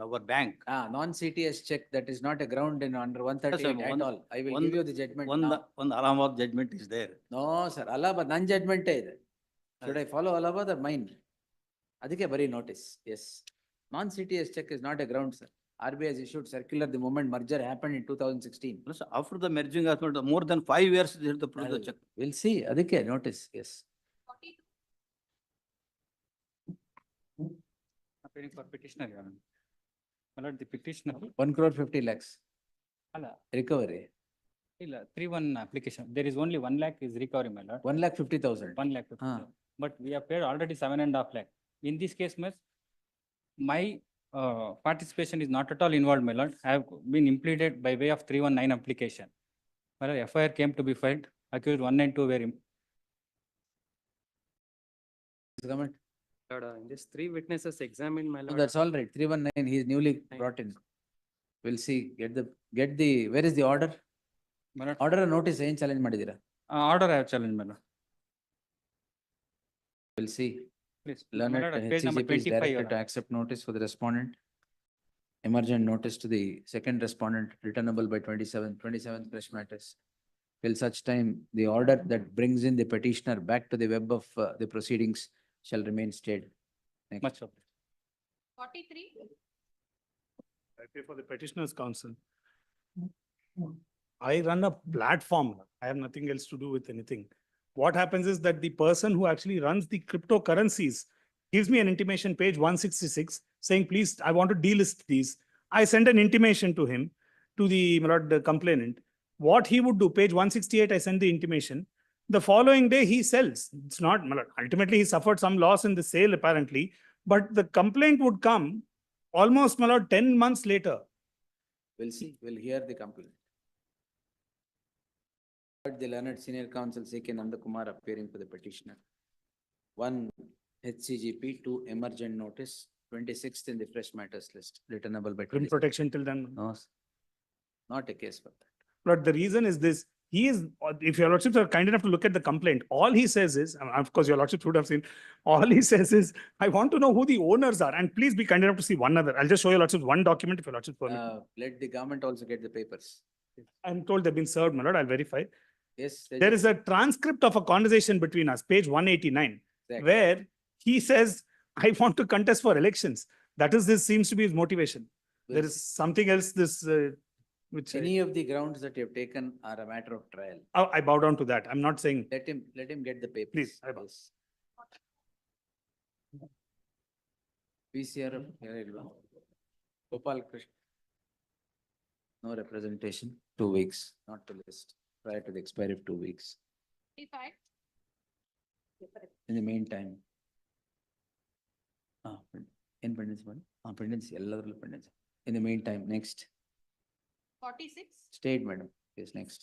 our bank. Non-CTS check, that is not a ground in under 138 at all. I will give you the judgment now. One Allahabad judgment is there. No, sir, Allahabad, ನನ್ನ judgment ಇದೆ. Should I follow Allahabad or mine? ಅದಕ್ಕೆ ಬರೀ notice, yes. Non-CTS check is not a ground, sir. RBI has issued circular the moment merger happened in 2016. Plus, after the merging, more than 5 years, they have to prove the check. We'll see, ಅದಕ್ಕೆ notice, yes. 42, Appearing for petitioner, Your Honor. My lord, the petitioner, 1 crore 50 lakhs ಅಲ್ಲ, recovery. ಇಲ್ಲ, 3-1 application. There is only 1 lakh is recovery, my lord. 1,50,000. 1 lakh. But we have paid already 7.5 lakh. In this case, my participation is not at all involved, my lord. I have been implemented by way of 319 application. My lord, FIR came to be filed, accused 1 and 2 were Government. Lord, in this 3 witnesses examined, my No, lord. that's all right. 319, he is newly brought in. We'll see, get the, where is the order? My lord, Order or notice, ಏನ್ challenge ಮಾಡಿದೀರಾ? order I have challenged, my lord. We'll see. Please, Learned my lord, page number HCGP is 25. directed to accept notice for the respondent. Emergent notice to the second respondent returnable by 27th fresh matters. Till such time, the order that brings in the petitioner back to the web of the proceedings shall remain stayed. Next. Much of 43, I pay for the petitioner's counsel. I run a platform. I have nothing else to do with anything. What happens is that the person who actually runs the cryptocurrencies gives me an intimation, page 166, saying, please, I want to delist these. I send an intimation to him, to the, my lord, the complainant. What he would do, page 168, I send the intimation. The following day, he sells. It's not, my lord, ultimately, he suffered some loss in the sale, apparently, but the complaint would come almost, my lord, 10 months later. We'll see, we'll hear the complaint. The learned senior counsel C.K. Nandakumar appearing for the petitioner. 1 HCGP, 2 emergent notice, 26th in the fresh matters list, returnable by. Crim protection till then. No, not a case for that. But the reason is this, he is, if your lordships are kind enough to look at the complaint, all he says is, and of course, your lordships would have seen, all he says is, I want to know who the owners are, and please be kind enough to see one other. I'll just show your lordships one document if your lordships permit. Let the government also get the papers. I'm told they've been served, my lord, I'll verify. Yes. There is a transcript of a conversation between us, page 189, Exactly. where he says, I want to contest for elections. That is, this seems to be his motivation. There is something else, this, which Any of the grounds that you have taken are a matter of trial. I bow down to that. I'm not saying. Let him get the papers. Please, I bow. Yes. PCR of Kerala. Gopal Krishna. No representation, 2 weeks, not to list, prior to the expiry of 2 weeks. 55, In the meantime. Independence one, pendants, ಎಲ್ಲದರಲ್ಲೂ pendants. In the meantime, next, 46, state madam, yes, next.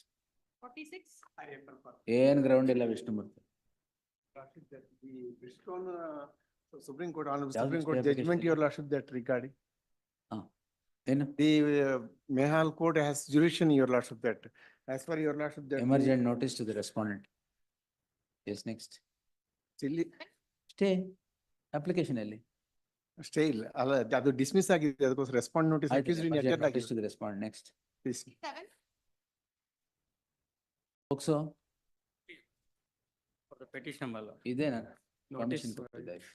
46, ಏನ್ ground ಇಲ್ಲ Vishnumurthy. Supreme Court, Honorable ಯಾವ್ದು Supreme Court stay judgment, application? your lordship, that regarding. ಏನು? The Mehal Court has jurisdiction, your lordship, that as per your lordship, that. Emergent notice to the respondent. Yes, next. Stay, application ಅಲ್ಲಿ. Stay ಇಲ್ಲ, ಅಲ್ಲ, ಅದು dismiss ಆಗಿದೆ, ಅದಕ್ಕೋಸ್ಕರ respond notice. accused in Emergent adjourned notice ಆಗಿದೆ. to the respondent, next. Please. 7, ಹೋಗ್ಸೋ, for the petitioner, my lord. ಇದೇನಾ? Notice. Permission ಕೊಟ್ಟಿದ್ದಾರೆ.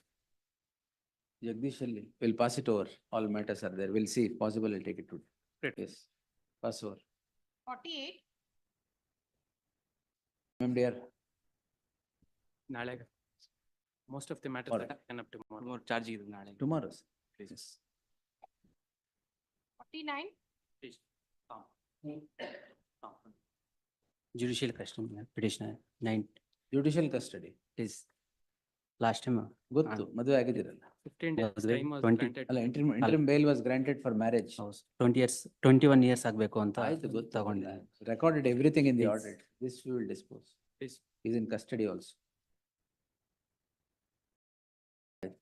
Jagdish ಅಲ್ಲಿ, we'll pass it over, all matters are there, we'll see, if possible, we'll take it to. Great. Yes, pass over. 48, MMDR, ನಾಳೆ most of the matters Alright. that can up tomorrow. More charge ಇದು ನಾಳೆ. tomorrow, please. 49, Judicial custody, petitioner, 9, Judicial custody, is last time. ಗೊತ್ತು, ಮದುವೆ ಆಗಿದ್ದೀರಲ್ಲ. 15 days Was there time was 20 granted. ಅಲ್ಲ, interim bail was granted for marriage. 20 years, 21 years ಆಗ್ಬೇಕು ಅಂತ ಆಯ್ತು, ಗೊತ್ತು, ತಗೊಂಡಿದ್ದೀನಿ. recorded everything in the Please. audit, this we will dispose. Please. Is in custody also.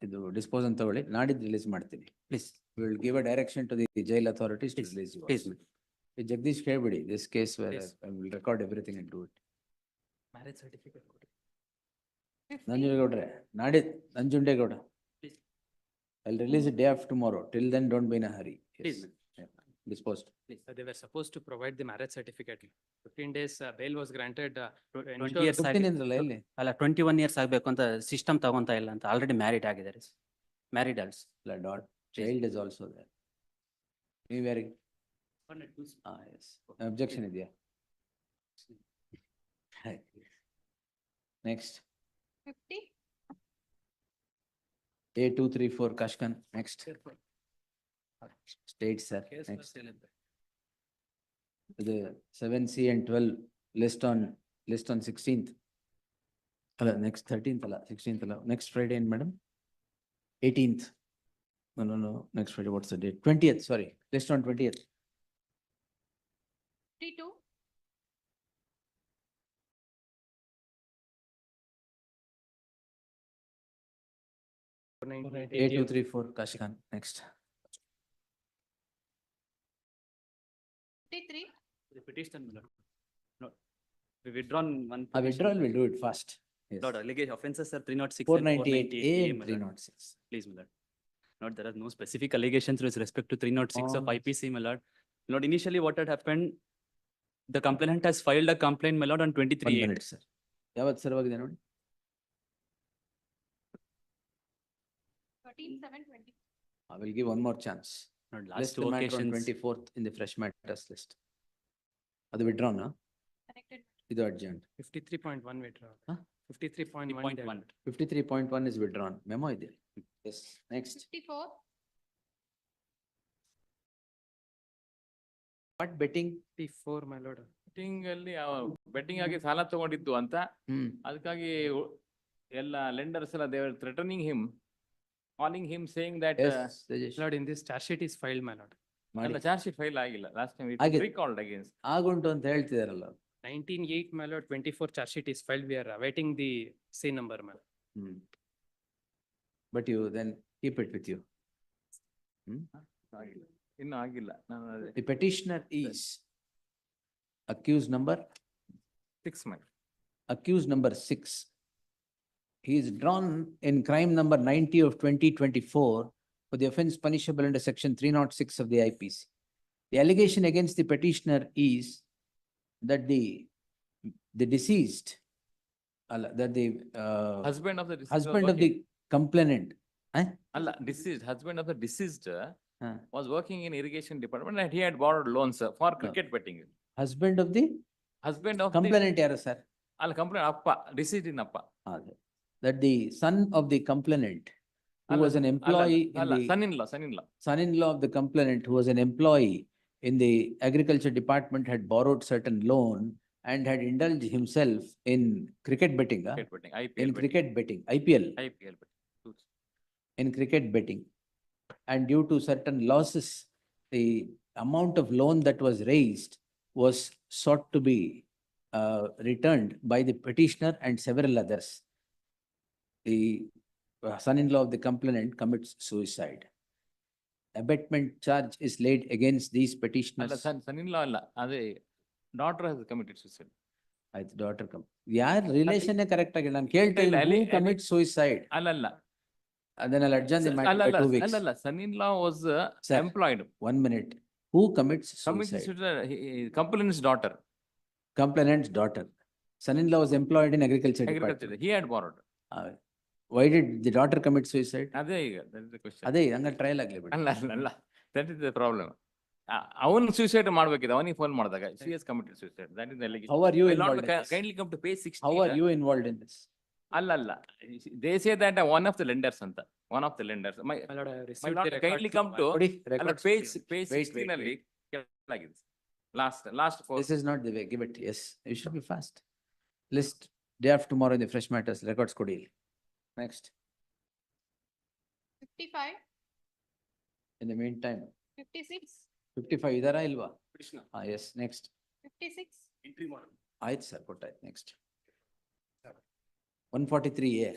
ಇದು dispose ಅಂತ ತಗೊಳ್ಳಿ, ನಾಡಿದ್ದು ರಿಲೀಸ್ ಮಾಡ್ತೀನಿ. Please, We will give a direction to the jail authorities to Please, release you. please. ಈ Jagadish ಕೇಳ್ಬಿಡಿ, this case where Please. I will record everything and do it. Marriage certificate ಕೊಡಿ. 50, ನಂಜುಂಡೇಗೌಡ್ರೆ, Nanjundegowda. Please. I'll release it day after tomorrow. Till then, don't be in a hurry. Yes. Please. Yeah. Disposed. Please, they were supposed to provide the marriage certificate. 15 days bail was granted. To 20 ensure- years ಆಗಿ- ಅಂದ್ರಲ್ಲ ಎಲ್ಲಿ? ಅಲ್ಲ 21 years ಆಗ್ಬೇಕು ಅಂತ system ತಗೊಂತಾ ಇಲ್ಲ ಅಂತ already married ಆಗಿದ್ದಾರೆ. Married ಆಲ್ಸ್. Dot, child is also there. ನೀವು ಯಾರಿಗೆ? Yes. Objection ಇದೆಯಾ? Next, 50, A 234 Kashkan, next. State, sir. Case Next. was still in there. The 7C and 12 list on 16th. Next 13th, 16th, next Friday, madam? 18th. No, next Friday, what's the date? 20th, sorry, list on 20th. 52, 8234, Kashkan, next. 53, The petitioner, my lord. No, we withdrawn one. A petition. withdrawal, we'll do it fast. Yes. Lord, allegation offenses are 306 and 498A and my lord. 306. Please, my lord. Lord, there are no specific allegations with respect to 306 of Oh. IPC, my lord. Lord, initially what had happened, the complainant has filed a complaint, my lord, on 1 23/8. minute, sir. Yavat sarvagide nodi. 13/7/20. I will give one more chance. Lord, List last the two matter on occasions. 24th in the fresh matters list. Adu withdrawn, na? Connected. Idu adjourned. 53.1 withdraw. Huh? 53.1. 53.1 is withdrawn. Memo ಇದೆ. Yes, next. 54, What betting? 54, my lord. Betting ಅಲ್ಲಿ betting ಆಗಿ ಸಾಲ ತಗೊಂಡಿದ್ದು ಅಂತ ಅದಕ್ಕಾಗಿ ಎಲ್ಲ lenders ಎಲ್ಲ they threatening him calling him saying that Lord, in this charge sheet is filed, my lord. ಅಲ್ಲ ಚಾರ್ಜ್ ಶೀಟ್ ಫೈಲ್ ಆಗಿಲ್ಲ ಲಾಸ್ಟ್ ಟೈಮ್ ಆಗಿದೆ. ರೀಕಾಲ್ಡ್ ಅಗೇನ್ಸ್ಟ್ ಆಗುಂಟು ಅಂತ ಹೇಳ್ತಿದಾರಲ್ಲ. 19/8, my lord, 24 charge sheet is filed. We are awaiting the C number, my lord. But you then keep it with you. ಇನ್ನು ಆಗಿಲ್ಲ ನಾನು The petitioner is accused number 6 months. Accused number 6. He is drawn in crime number 90 of 2024 for the offense punishable under section 306 of the IPC. The allegation against the petitioner is that the deceased, that the Husband of the deceased husband was of the complainant. ಅಲ್ಲ deceased husband of the deceased was working in irrigation department and he had borrowed loans for cricket betting. Husband of the complainant yaru sir? ಅಲ್ಲ complaint ಅಪ್ಪ deceased ಇನ್ ಅಪ್ಪ. That the son of the complainant who was an employee in the son-in-law of the complainant who was an employee in the agriculture department had borrowed certain loan and had indulged himself in cricket betting. Cricket betting, IPL In betting. cricket betting, IPL. IPL betting. In cricket betting. And due to certain losses, the amount of loan that was raised was sought to be returned by the petitioner and several others. The son-in-law of the complainant commits suicide. Abetment charge is laid against these ಅಲ್ಲ petitioners. son-in-law ಅಲ್ಲ ಅದೇ daughter has committed suicide. ಆಯ್ತು, daughter ಯಾರ್ relation correct ಆಗಿ ನಾನು ಕೇಳ್ತಾ ಇಲ್ಲ, ಇದ್ದೀನಿ, ಅಲ್ಲಿ- who commits suicide? ಅಲ್ಲ Then I'll adjourn the matter by 2 weeks. ಅಲ್ಲ son-in-law was Sir, employed. 1 minute. Who commits Committed suicide? suicide, complainant's daughter. Complainant's daughter. Son-in-law was employed in agriculture Agriculture, department. he had borrowed. Why did the daughter commit suicide? ಅದೇ ಈಗ that is the question. ಅದೇ ಹಂಗ trial ಆಗ್ಲಿ ಬಿಡಿ. ಅಲ್ಲ that is the problem. ಅವನು suicide ಮಾಡ್ಬೇಕಿದೆ, ಅವನಿಗೆ phone ಮಾಡಿದಾಗ she has committed suicide. That is the allegation. How are you My lord, involved in this? kindly come to page 16. How are you involved in this? ಅಲ್ಲ they say that one of the lenders ಅಂತ one of the lenders my My lord, I have my received lord, the kindly records. come to ಕೊಡಿ, ಅಲ್ಲ records page ಕೊಡಿ. page Wait, 16 ಅಲ್ಲಿ ಕೆಳಗಿದೆ last four. This is not the way. Give it. Yes, you should be fast. List day after tomorrow in the fresh matters. Records ಕೊಡಿ. Next. 55, In the meantime, 56, 55 ಇದರಾ ಇಲ್ವಾ? Yes, next. 56, ಆಯ್ತು sir, ಕೊಟ್ಟಾಯ್ತು. Next. 143A.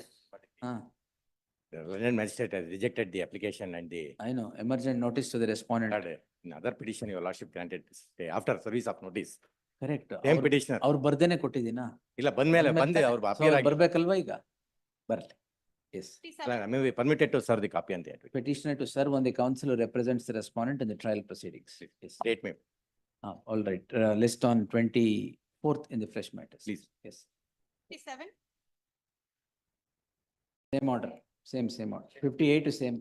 The London magistrate has rejected the application and the I know, emergent notice to the respondent. in other petition, your lordship granted stay after service of notice. Correct. Same petitioner. ಅವ್ರು ಬರ್ದೇನೆ ಕೊಟ್ಟಿದ್ದೀನಾ? ಇಲ್ಲ ಬಂದ್ಮೇಲೆ ಬಂದು ಅವ್ರು appear ಆಗಿ ಬರ್ಬೇಕಲ್ವಾ ಈಗ? ಬರ್ಲಿ. Yes. 57, may be permitted to serve the copy and the advocate. Petitioner to serve on the counsel who represents the respondent in the trial proceedings. Yes. Date may. All right. List on 24th in the fresh matters. Please. Yes. 57, Same order. Same order. 58 to same.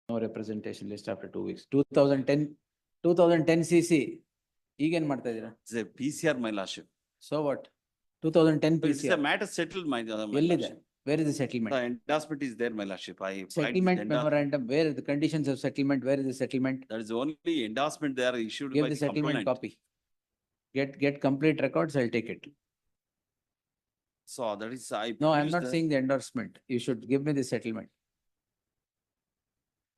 No representation list after 2 weeks. 2010 CC. ಈಗೇನ್ ಮಾಡ್ತಾ ಇದೀರಾ? It's a PCR, my lordship. So what? 2010 It's a PCR. matter settled, my ಎಲ್ಲಿದೆ? lordship. Where is the settlement? The endorsement is there, my lordship. I. filed this Settlement endors- memorandum, where are the conditions of settlement? Where is the settlement? That is only endorsement they are issued Give by the the settlement complainant. copy. Get complete records, I'll take it. So that is, I. No, I'm produced not the- saying the endorsement. You should give me the settlement.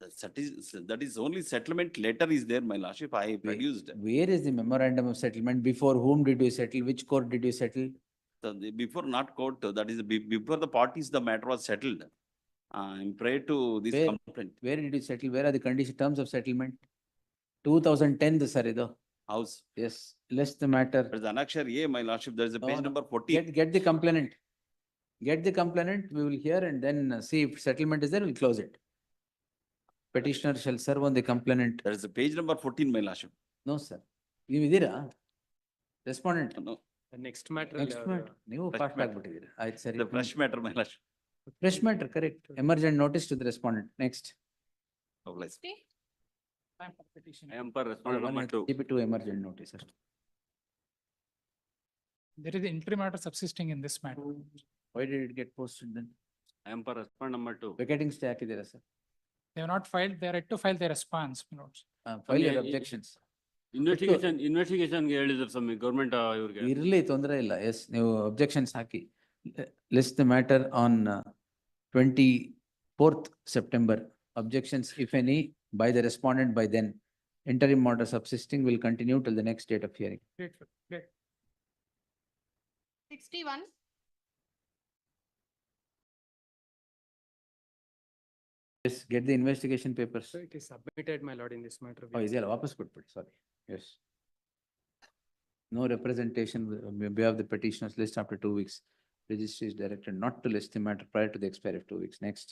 That is only settlement letter is there, my lordship. I produced. Where is the memorandum of settlement? Before whom did you settle? Which court did you settle? Before not court, that is before the parties, the matter was settled. In prior to this Where? complaint, Where did you settle? Where are the condition, terms of settlement? 2010, the sarido. house. Yes, list the matter. There is annexure A, my lordship. There is a No, page no. number 14. Get the complainant. Get the complainant, we will hear and then see if settlement is there, we'll close it. Petitioner shall serve on the complainant. There is a page number 14, my lordship. No, sir. ನೀವು ಇದೀರಾ? Respondent. No, The next matter. Next matter. ನೀವು fresh fast matter. ಆಗ್ಬಿಟ್ಟಿದ್ದೀರಾ. ಆಯ್ತು ಸರಿ. The fresh matter, my lordship. Fresh matter, correct. Emergent notice to the respondent. Next. Obliged. Time for petition. I am per respondent number 2. Keep it to emergent notice. ಅಷ್ಟೇ. There is interim matter subsisting in this matter. Why did it get posted then? I am per respondent number 2. Vacating stay ಹಾಕಿದ್ದೀರಾ sir? They have not filed, they are yet to file their response, my lords. File your Yeah, objections. Investigation ಗೆ ಹೇಳಿದ್ರು ಸ್ವಾಮಿ government ಇವ್ರಿಗೆ. ಇರ್ಲಿ ತೊಂದರೆ ಇಲ್ಲ. S ನೀವು objections hockey. List the matter on 24th September. Objections, if any, by the respondent by then. Interim order subsisting will continue till the next date of hearing. Great, great. 61, Yes, get the investigation papers. So it is submitted, my lord, in this matter. Oh, ಇದೆಯಲ್ಲ ವಾಪಸ್ ಕೊಟ್ಬಿಡಿ, sorry. Yes. No representation on behalf of the petitioners list after 2 weeks. Registry is directed not to list the matter prior to the expiry of 2 weeks. Next.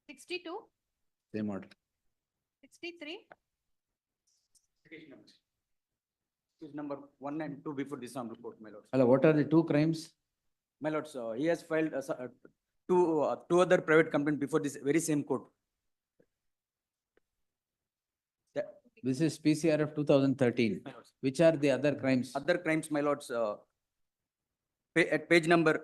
62, Same order. 63, Case number 1 and 2 before this on report, my lords. Hello, what are the two crimes? My lords, he has filed two other private complaint before this very same court. This is PCR of 2013. My lords. Which are the other crimes? Other crimes, my lords, at page number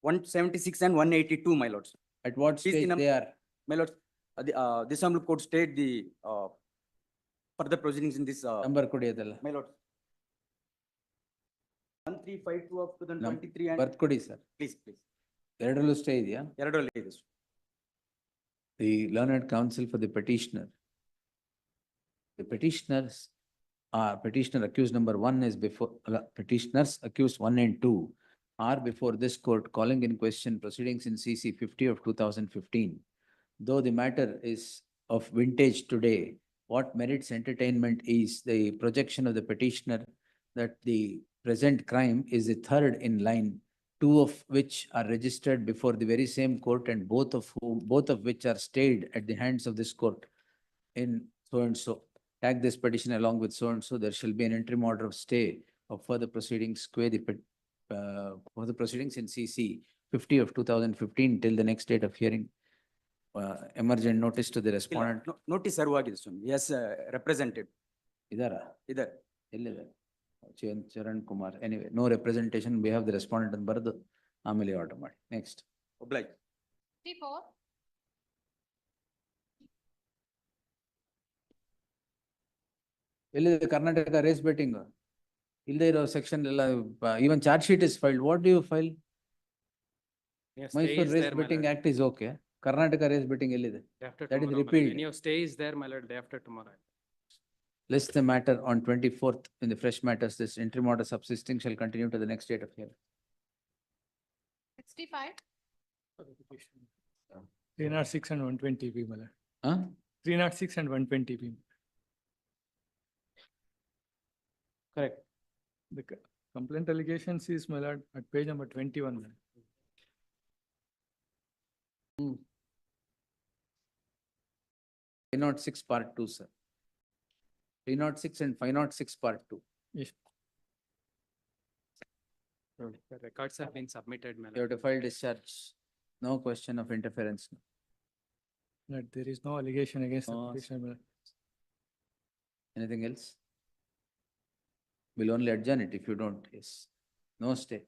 176 and 182, my lords. At what Please, stage they are? My lords, this honorable court stayed the further proceedings in this. Number ಕೊಡಿ ಅದೆಲ್ಲ. My lords. 1352 of 2023 and. ಬರ್ತ್ ಕೊಡಿ sir. Please, please. ಎರಡರಲ್ಲೂ stay ಇದೆಯಾ? ಎರಡರಲ್ಲಿ ಇದೆ. The learned counsel for the petitioner. The petitioner accused number 1 is before, petitioners accused 1 and 2 are before this court calling in question proceedings in CC 50 of 2015. Though the matter is of vintage today, what merits entertainment is the projection of the petitioner that the present crime is the third in line, 2 of which are registered before the very same court and both of which are stayed at the hands of this court in so and so. Tag this petition along with so and so, there shall be an interim order of stay of further proceedings, for the proceedings in CC 50 of 2015 till the next date of hearing. Emergent notice to the respondent. Notice serve ಆಗಿದೆ ಸ್ವಾಮಿ. Yes, represented. ಇದಾರಾ? ಇದ್ದಾರೆ. ಎಲ್ಲಿದ್ದಾರೆ? Charan Kumar. Anyway, no representation, we have the respondent ಅಂತ ಬರೆದು ಆಮೇಲೆ order ಮಾಡಿ. Next. Obliged. 64, ಎಲ್ಲಿದೆ Karnataka race betting? ಇಲ್ಲದೆ ಇರೋ ಸೆಕ್ಷನ್ ಎಲ್ಲ even charge sheet is filed. What do you file? Yeah, stay Mysore is Race there, my Betting lord. Act is okay. Karnataka Race Betting ಎಲ್ಲಿದೆ? Day after That is tomorrow, my lord. repealed. Any of stay is there, my lord, day after tomorrow. List the matter on 24th in the fresh matters. This interim order subsisting shall continue to the next date of hearing. 65, 306 and 120 B, my lord. Huh? 306 and 120 B. Correct. The complaint allegations is, my lord, at page number 21. my lord. 506 part 2, sir. 306 and 506 part 2. Yes. The records have been submitted, my You have lord. to file discharge. No question of interference. That there is no allegation against the No, petitioner, my lord. Anything else? We'll only adjourn it if you don't, yes. No stay.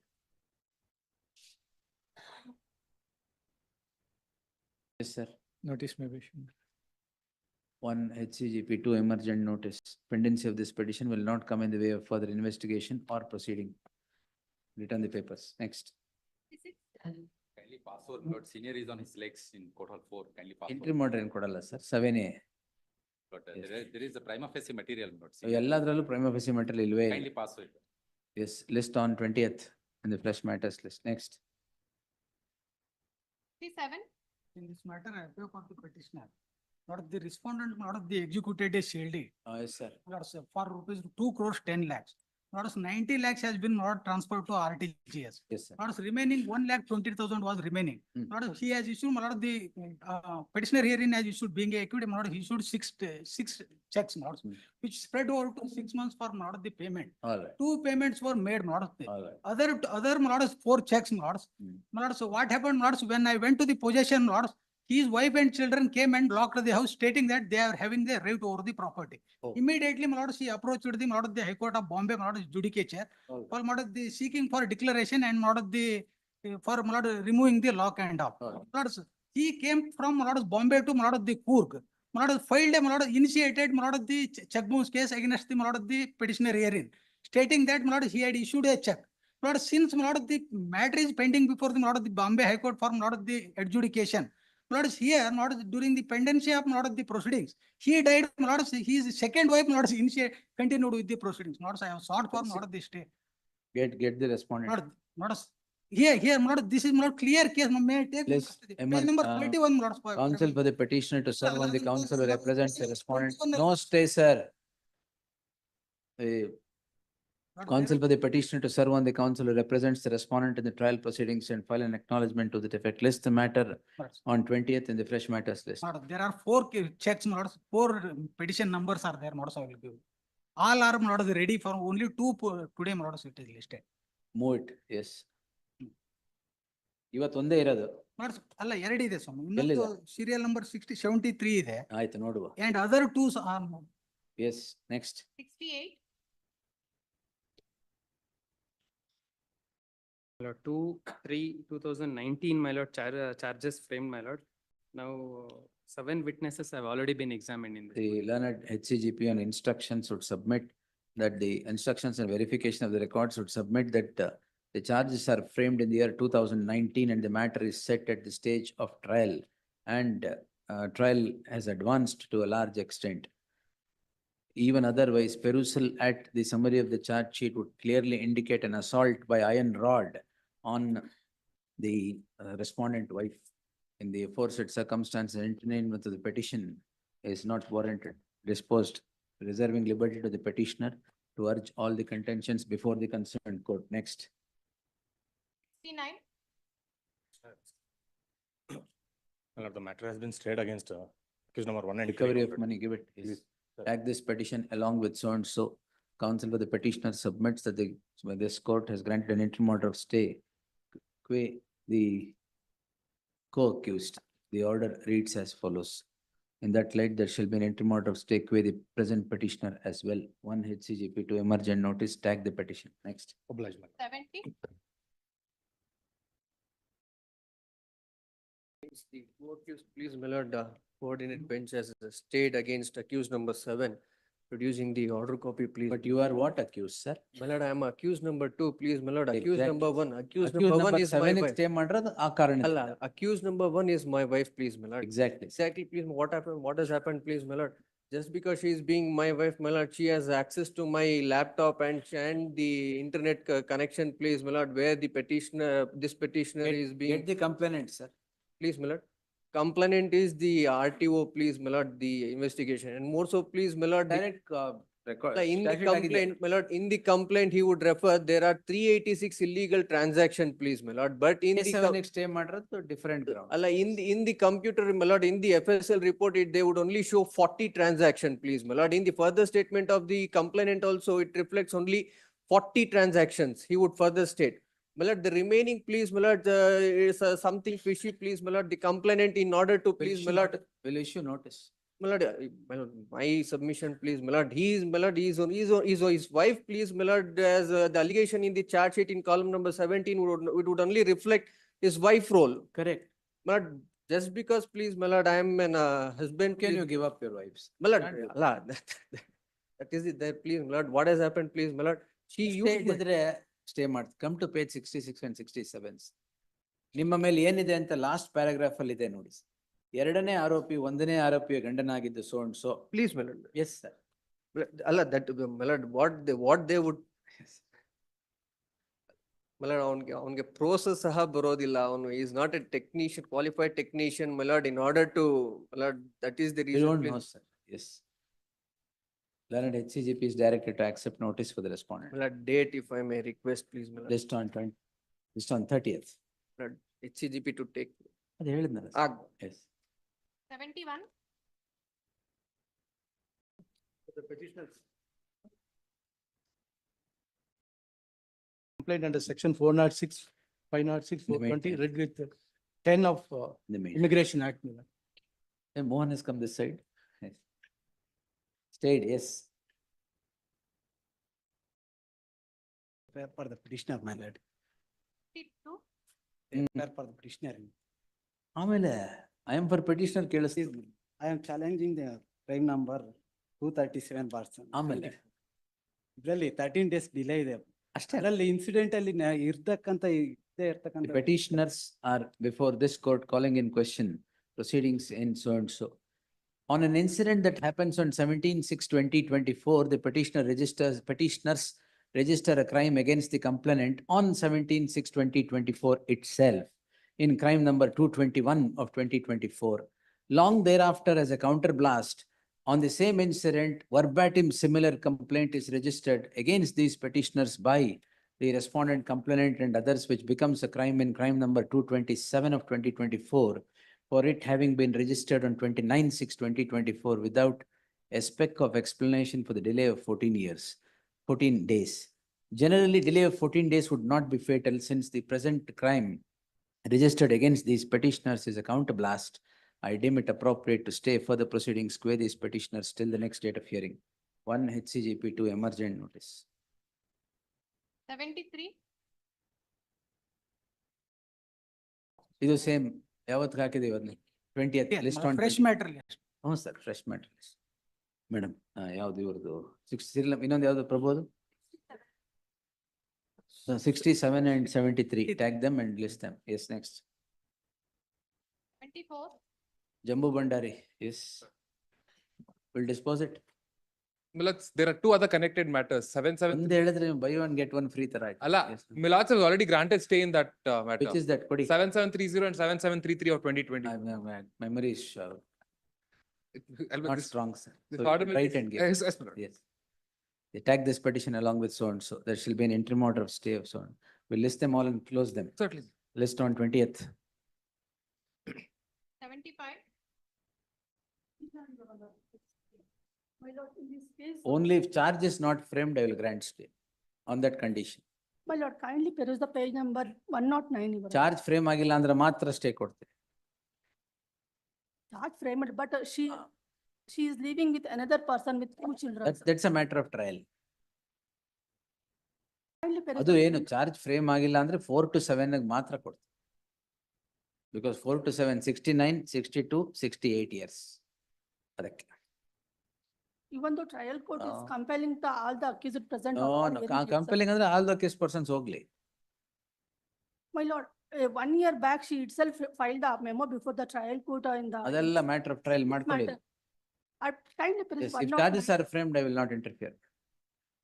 Yes, sir. Notice may be issued. One HCGP, two emergent notice. Pendency of this petition will not come in the way of further investigation or proceeding. Return the papers. Next. Kindly pass over, my lord. Senior is on his legs in Court Hall 4. Kindly pass Entry over. order in Kodala, sir, 7A. But there is a prima facie material, my lord. So ಎಲ್ಲದ್ರಲ್ಲೂ prima facie material ಇಲ್ವೇ ಇಲ್ಲ. Kindly pass over. Yes, list on 20th in the fresh matters list. Next. 67. In this matter, I appeal for the petitioner. Not the respondent, not the executed a CLD. Yes, sir. For rupees 2 crores 10 lakhs. Not 90 lakhs has been not transferred to RTGS. Yes, sir. Not remaining 1,20,000 was remaining. Hmm. Not he has issued, not the petitioner herein has issued being a equity, not he issued six checks, not which spread over to 6 months for not the payment. All right. 2 payments were made, not All right. other not 4 checks, not. Not so what happened, not when I went to the possession, not his wife and children came and locked the house stating that they are having the right over the property. Oh. Immediately, my lord, she approached the High Court of Bombay, my lord, judicature, Oh. for my lord, the seeking for declaration and my lord, the for my lord, removing the lock and all. Oh. My lord, he came from my lord, Bombay to my lord, the Coorg. My lord, filed a my lord, initiated my lord, the check bounce case against the my lord, the petitioner herein, stating that my lord, he had issued a check. My lord, since my lord, the matter is pending before the my lord, the Bombay High Court for my lord, the adjudication. Lord is here, not during the pendency of not the proceedings. He died, Lord, his second wife, Lord, continued with the proceedings. Not I have sought for not the stay. Get the respondent. Not here, not this is not clear case. May I take Please, page number 31, Lord. Counsel for the petitioner to serve on the counsel who represents the respondent. No stay, sir. Counsel for the petitioner to serve on the counsel who represents the respondent in the trial proceedings and file an acknowledgement to that effect. List the matter on 20th in the fresh matters list. There are 4 checks, not 4 petition numbers are there, not so I will give. All are not ready for only 2 today, not it is listed. Move it, yes. ಇವತ್ತು ಒಂದೇ ಇರೋದು. ಅಲ್ಲ 2 ಇದೆ ಸ್ವಾಮಿ. ಎಲ್ಲಿದೆ? ಇನ್ನೊಂದು serial number 73 ಇದೆ. ಆಯ್ತು ನೋಡುವ. And other 2 are. Yes, next. 68. 2/3/2019, my lord, charges framed, my lord. Now, 7 witnesses have already been examined in this. The learned HCGP on instructions would submit that the instructions and verification of the records would submit that the charges are framed in the year 2019 and the matter is set at the stage of trial and trial has advanced to a large extent. Even otherwise, perusal at the summary of the charge sheet would clearly indicate an assault by iron rod on the respondent wife. In the aforesaid circumstances, entertainment of the petition is not warranted. Disposed, reserving liberty to the petitioner to urge all the contentions before the concerned court. Next. 69. The matter has been stayed against accused number 1 and 3. Recovery of money, give it. Yes. Take this petition along with so and so. Counsel for the petitioner submits that this court has granted an interim order of stay. The co-accused, the order reads as follows. In that light, there shall be an interim order of stay qua the present petitioner as well. 1 HCGP to emergent notice, tag the petition. Next. 70. The co-accused, please, my lord, coordinate bench has stayed against accused number 7, producing the order copy, please. But you are what accused, sir? My lord, I am accused number 2, please, my lord. Accused Exactly. number 1. Accused Accused number 1 number is my 7 wife. stay ಮಾಡಿರೋದು ಆ ಕಾರಣ. Allah, accused number 1 is my wife, please, my lord. Exactly. Exactly, please. What happened? What has happened, please, my lord? Just because she is being my wife, my lord, she has access to my laptop and the internet connection, please, my lord, where the petitioner, this petitioner is being. Get the complainant, sir. Please, my lord. Complainant is the RTO, please, my lord, the investigation. And more so, please, my lord. Direct record. In the statute ಆಗಿದೆ. complaint, my lord, in the complaint, he would refer, there are 386 illegal transaction, please, my lord, but in the. A7 stay ಮಾಡಿರೋದು different ground. Allah, in the computer, my lord, in the FSL report, they would only show 40 transaction, please, my lord. In the further statement of the complainant also, it reflects only 40 transactions, he would further state. My lord, the remaining, please, my lord, is something fishy, please, my lord, the complainant in order to, please, my lord. Will issue notice. My lord, my submission, please, my lord, his wife, please, my lord, as the allegation in the charge sheet in column number 17, it would only reflect his wife role. Correct. My lord, just because, please, my lord, I am an husband. Can please- you give up your wives? My lord, Can't you? Allah, that is it there, please, my lord, what has happened, please, my lord? She used. Stay ಮಾಡ್ತು. Come to page 66 and 67. ನಿಮ್ಮ ಮೇಲೆ ಏನಿದೆ ಅಂತ last paragraph ಅಲ್ಲಿ ಇದೆ ನೋಡಿ. ಎರಡನೇ ಆರೋಪಿ ಒಂದನೇ ಆರೋಪಿಯ ಗಂಡನಾಗಿದ್ದು so and so. Please, my lord. Yes sir. Allah, that, my lord, what they would. My lord, ಅವನಿಗೆ process ಸಹ ಬರೋದಿಲ್ಲ. ಅವನು is not a technician, qualified technician, my lord, in order to, my lord, that is the You reason. don't please. know, sir. Yes. Learned HCGP is directed to accept notice for the respondent. My lord, date, if I may request, please, my lord. List on 30th. My lord, HCGP to take. ಅದು ಹೇಳಿದ್ನಲ್ಲ. Yes. 71. The petitioners. Complaint under section 406, 506, 420, read with 10 of The main. Immigration Act. my lord. Hey, Mohan has come this side. Yes. Stayed, yes. For the petitioner, my lord. 52. For the petitioner. ಆಮೇಲೆ I am for petitioner ಕೇಳಿಸ್ತೀನಿ. I am challenging the crime number 237 ಆಮೇಲೆ ಇದರಲ್ಲಿ 13 days delay ಇದೆ. ಅಷ್ಟೇ. ಅದರಲ್ಲಿ incident ಅಲ್ಲಿ ಇರ್ತಕ್ಕಂಥ ಇದ್ದೇ ಇರ್ತಕ್ಕಂಥ. The petitioners are before this court calling in question proceedings in so and so. On an incident that happens on 17/6/2024, the petitioners register a crime against the complainant on 17/6/2024 itself in crime number 221 of 2024. Long thereafter, as a counterblast, on the same incident, verbatim similar complaint is registered against these petitioners by the respondent, complainant and others, which becomes a crime in crime number 227 of 2024 for it having been registered on 29/6/2024 without a speck of explanation for the delay of 14 days. Generally, delay of 14 days would not be fatal since the present crime registered against these petitioners is a counterblast. I deem it appropriate to stay further proceedings quay these petitioners till the next date of hearing. 1 HCGP 2 emergent notice. 73. ಇದು same ಯಾವತ್ತು ಹಾಕಿದೀವಿ ಅದನ್ನ 20th list on Fresh matter. ಹ್ಞೂ sir fresh matter list. Madam ಯಾವ್ದು ಇವ್ರದ್ದು 6 ಇನ್ನೊಂದು ಯಾವ್ದು ಪ್ರಭೋದು 67 and 73 tag them and list them. Yes, next. 24. Jambu Bandari, yes. We'll dispose it. Milords, there are two other connected matters, 77. ಒಂದೇ ಹೇಳಿದ್ರೆ buy one get one free ತರ ಆಯ್ತು. Allah, Yes. Milords has already granted stay in that matter. Which is that? Kodi. 7730 and 7733 of 2020. My memory is not strong, sir. this So order will write be- and give. Yes, yes, my lord. Yes. They tag this petition along with so and so. There shall be an interim order of stay of so on. We'll list them all and close them. Certainly. List on 20th. 75. My lord, in this case. Only if charge is not framed, I will grant stay on that condition. My lord, kindly peruse the page number 109. Your Honor. Charge frame ಆಗಿಲ್ಲ ಅಂದ್ರೆ ಮಾತ್ರ stay ಕೊಡ್ತೀವಿ. Charge framed, but she is living with another person with 2 children. That's a matter of trial. Kindly peruse ಅದು the ಏನು charge frame ಆಗಿಲ್ಲ ಅಂದ್ರೆ 4 to 7 ಮಾತ್ರ ಕೊಡ್ತೀವಿ. Because 4 to 7, 69, 62, 68 years. ಅದಕ್ಕೆ. Even though trial court is No. compelling all the accused present. No, upon no, hearing itself. compelling ಅಂದ್ರೆ all the accused persons ಹೋಗ್ಲಿ. My lord, 1 year back, she itself filed a memo before the trial court in the. ಅದೆಲ್ಲ matter of trial this ಮಾಡ್ಕೊಳ್ಳಿ. matter. I kindly peruse Yes, if 109. charges are framed, I will not interfere.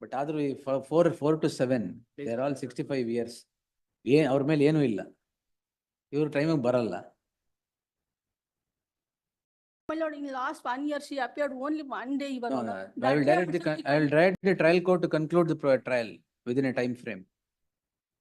But ಆದ್ರೂ ಈ 4 to 7, they are all 65 years. ಅವ್ರ ಮೇಲೆ ಏನೂ ಇಲ್ಲ. ಇವ್ರ ಟೈಮಿಗೆ ಬರಲ್ಲ. My lord, in last 1 year, she appeared only 1 day. Your No, Honor. I That will day direct itself she I will direct the trial court to conclude the trial within a time frame.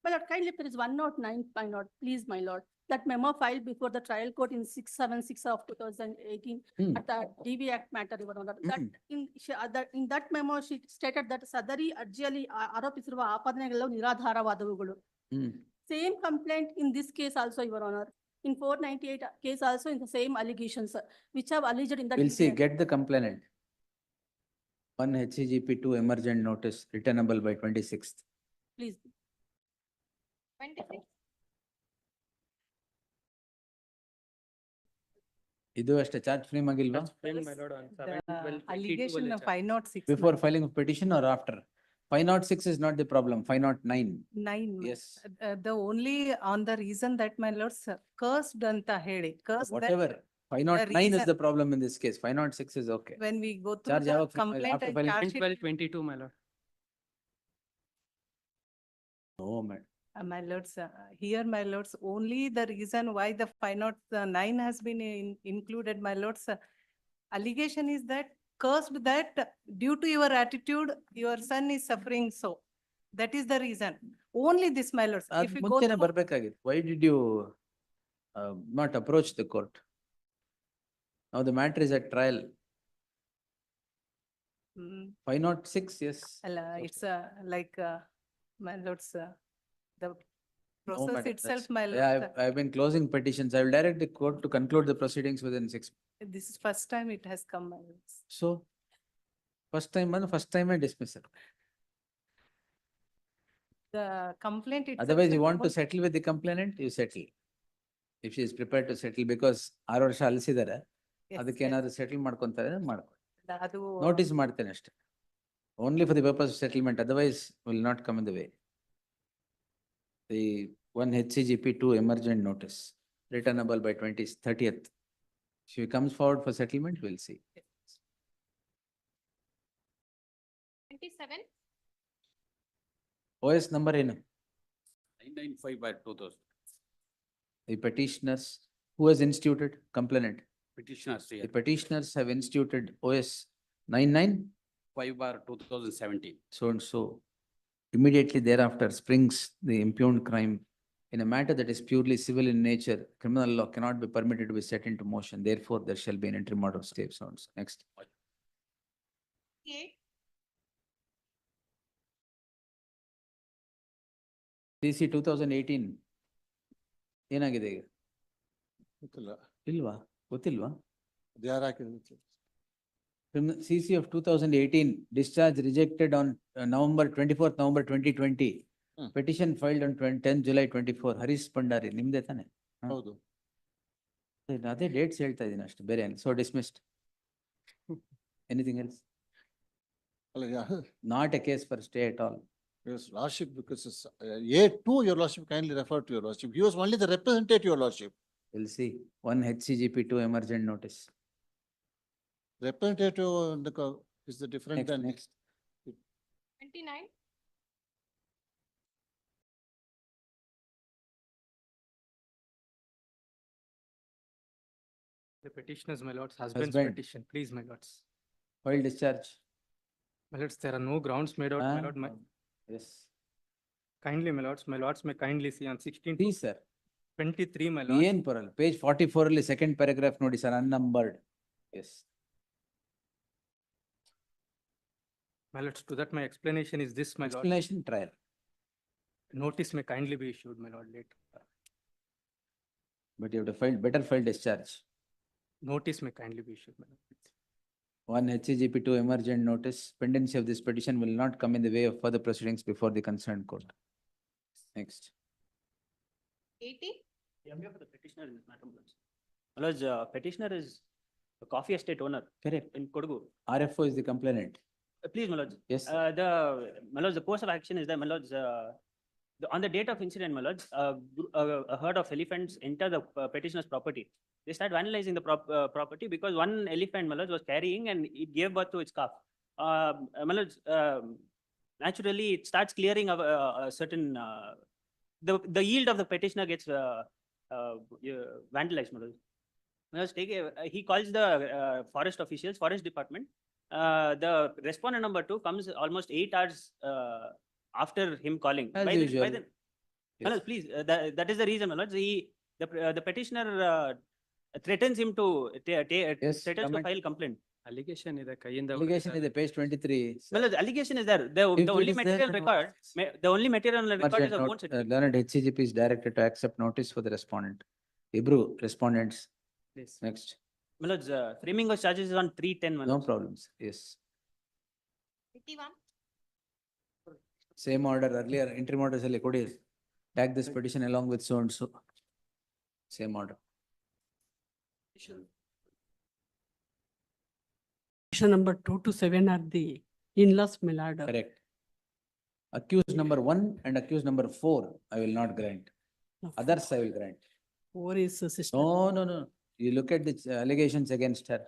My lord, kindly peruse 109, my lord, please, my lord. That memo filed before the trial court in 676 of 2018 at the DV Act matter, Your Honor. That in that memo, she stated that ಸದರಿ ಅರ್ಜಿಯಲ್ಲಿ ಆರೋಪಿಸಿರುವ ಆಪಾದನೆಗಳು ನಿರಾಧಾರವಾದವುಗಳು. ಹ್ಮ್. Same complaint in this case also, Your Honor. In 498 case also in the same allegations, which have alleged in that. We'll see, incident. get the complainant. One HCGP two emergent notice returnable by 26th. Please. 26. ಇದು ಅಷ್ಟೇ charge frame ಆಗಿಲ್ವಾ? Framed, my lord, on 7/12/22 Allegation ಅಲ್ಲೇ of charge. 506. Before filing of petition or after? 506 is not the problem, 509. 9. Yes. The only on the reason that my lords cursed anta heli, cursed that Whatever, 509 is reason- the problem in this case, 506 is okay. when we go through Charge the ಯಾವಾಗ complaint after and filing? charge sheet, 12/22, my lord. No, madam. my lords, here, my lords, only the reason why the 509 has been included, my lords, allegation is that cursed that due to your attitude, your son is suffering so. That is the reason. Only this, my lords. ಅದ್ If you go ಮುಂಚೆನೆ through, ಬರ್ಬೇಕಾಗಿತ್ತು. Why did you not approach the court? Now the matter is at trial. mm, 506, yes. it's like, my lords, the No, process madam, itself, that's- my Yeah, lords, I've been closing petitions. I will direct the court to conclude the proceedings within 6. this is first time it has come, my lords. So, first time I dismiss it. The complaint itself. Otherwise, you will want to go- settle with the complainant, you settle. If she is prepared to settle because 6 ವರ್ಷ ಅಲಿಸಿದಾರೆ, Yes, ಅದಕ್ಕೆ yes. ಏನಾದ್ರು settle ಮಾಡ್ಕೊಂತಾರೆ ಮಾಡ್ಕೊ. ಅದು Notice ಮಾಡ್ತೇನೆ ಅಷ್ಟೇ. Only for the purpose of settlement, otherwise will not come in the way. The one HCGP two emergent notice returnable by 30th. If she comes forward for settlement, we'll see. 27. OS number ಏನು? 995/2000. The petitioners, who has instituted complainant? Petitioners The here, petitioners have instituted OS 99, 5/2017. so and so. Immediately thereafter springs the impugned crime. In a matter that is purely civil in nature, criminal law cannot be permitted to be set into motion. Therefore, there shall be an interim order of stay of sounds. Next. 8. CC 2018. ಏನಾಗಿದೆ ಈಗ? ಗೊತ್ತಿಲ್ಲ. ಇಲ್ವಾ? ಗೊತ್ತಿಲ್ವಾ? ಅದು ಯಾರು ಹಾಕಿದ್ರು? CC of 2018, discharge rejected on November 24th, November 2020. Petition filed on 10th July 24. Harish Bhandari, ನಿಮ್ದೇ ತಾನೆ? ಹೌದು. ಅದೇ ಡೇಟ್ಸ್ ಹೇಳ್ತಾ ಇದೀನಿ ಅಷ್ಟೇ, ಬೇರೆ ಏನು. So dismissed. Anything else? ಅಲ್ಲ, Not a case for stay at all. Yes, lordship, because it's, A2, your lordship kindly refer to your lordship. He was only the representative, your lordship. We'll see. One HCGP two emergent notice. Representative is the different Next, than. next. 29. The petitioners, my lords, husband's Husband. petition, please, my lords. File discharge. My lords, there are no grounds made out, my Ah, lord, Yes. kindly, my lords may kindly see on 16 Please, sir. 23, my lord. ಏನ್ ಬರಲ್ಲ. Page 44 ಅಲ್ಲಿ second paragraph ನೋಡಿ sir, unnumbered. Yes. My lords, to that my explanation is this, my lord. Explanation trial. Notice may kindly be issued, my lord, later. But you have to file, better file discharge. Notice may kindly be issued, my lord. One HCGP two emergent notice, pendency of this petition will not come in the way of further proceedings before the concerned court. Next. 80. MU for the petitioner in this matter, my lords. My lords, petitioner is a coffee estate owner. Correct. In Kodagu. RFO is the complainant. Please, my lords. Yes. My lords, the course of action is that, my lords, on the date of incident, my lords, a herd of elephants enter the petitioner's property. They start vandalizing the property because one elephant, my lords, was carrying and it gave birth to its calf. My lords, naturally, it starts clearing of a certain, the yield of the petitioner gets vandalized, my lords. My lords, he calls the forest officials, forest department. The respondent number 2 comes almost 8 hours after him calling. As By usual. then, my lords, please, that is the reason, my lords. The petitioner threatens him to threatens to comment. file complaint. Allegation ಇದೆ ಕೈಯಿಂದ Allegation is the page 23. My lords, allegation is there. The If it only is there, material then record, the only material on the record is Emergent a note, phone certificate. learned HCGP is directed to accept notice for the respondent. Ibru respondents. Please. Next. My lords, framing of charges is on 310, my No lords. problems. Yes. 81, Same order earlier, interim order sally kodi. Tag this petition along with so and so. Same order. Petition number 2 to 7 are the in-laws, my lord. Correct. Accused number 1 and accused number 4, I will not grant. Others I will grant. 4 is a sister. No, no, no. You look at the allegations against her.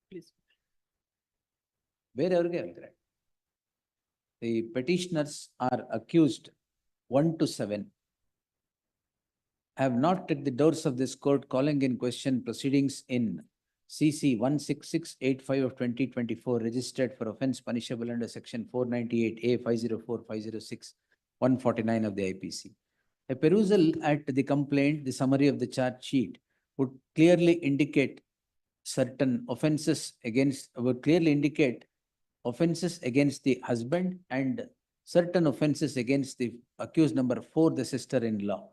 Please. Where I will grant. The petitioners are accused 1 to 7. Have knocked at the doors of this court calling in question proceedings in CC 16685 of 2024 registered for offence punishable under section 498A 504 506 149 of the IPC. A perusal at the complaint, the summary of the charge sheet would clearly indicate certain offences against, offences against the husband and certain offences against the accused number 4, the sister-in-law.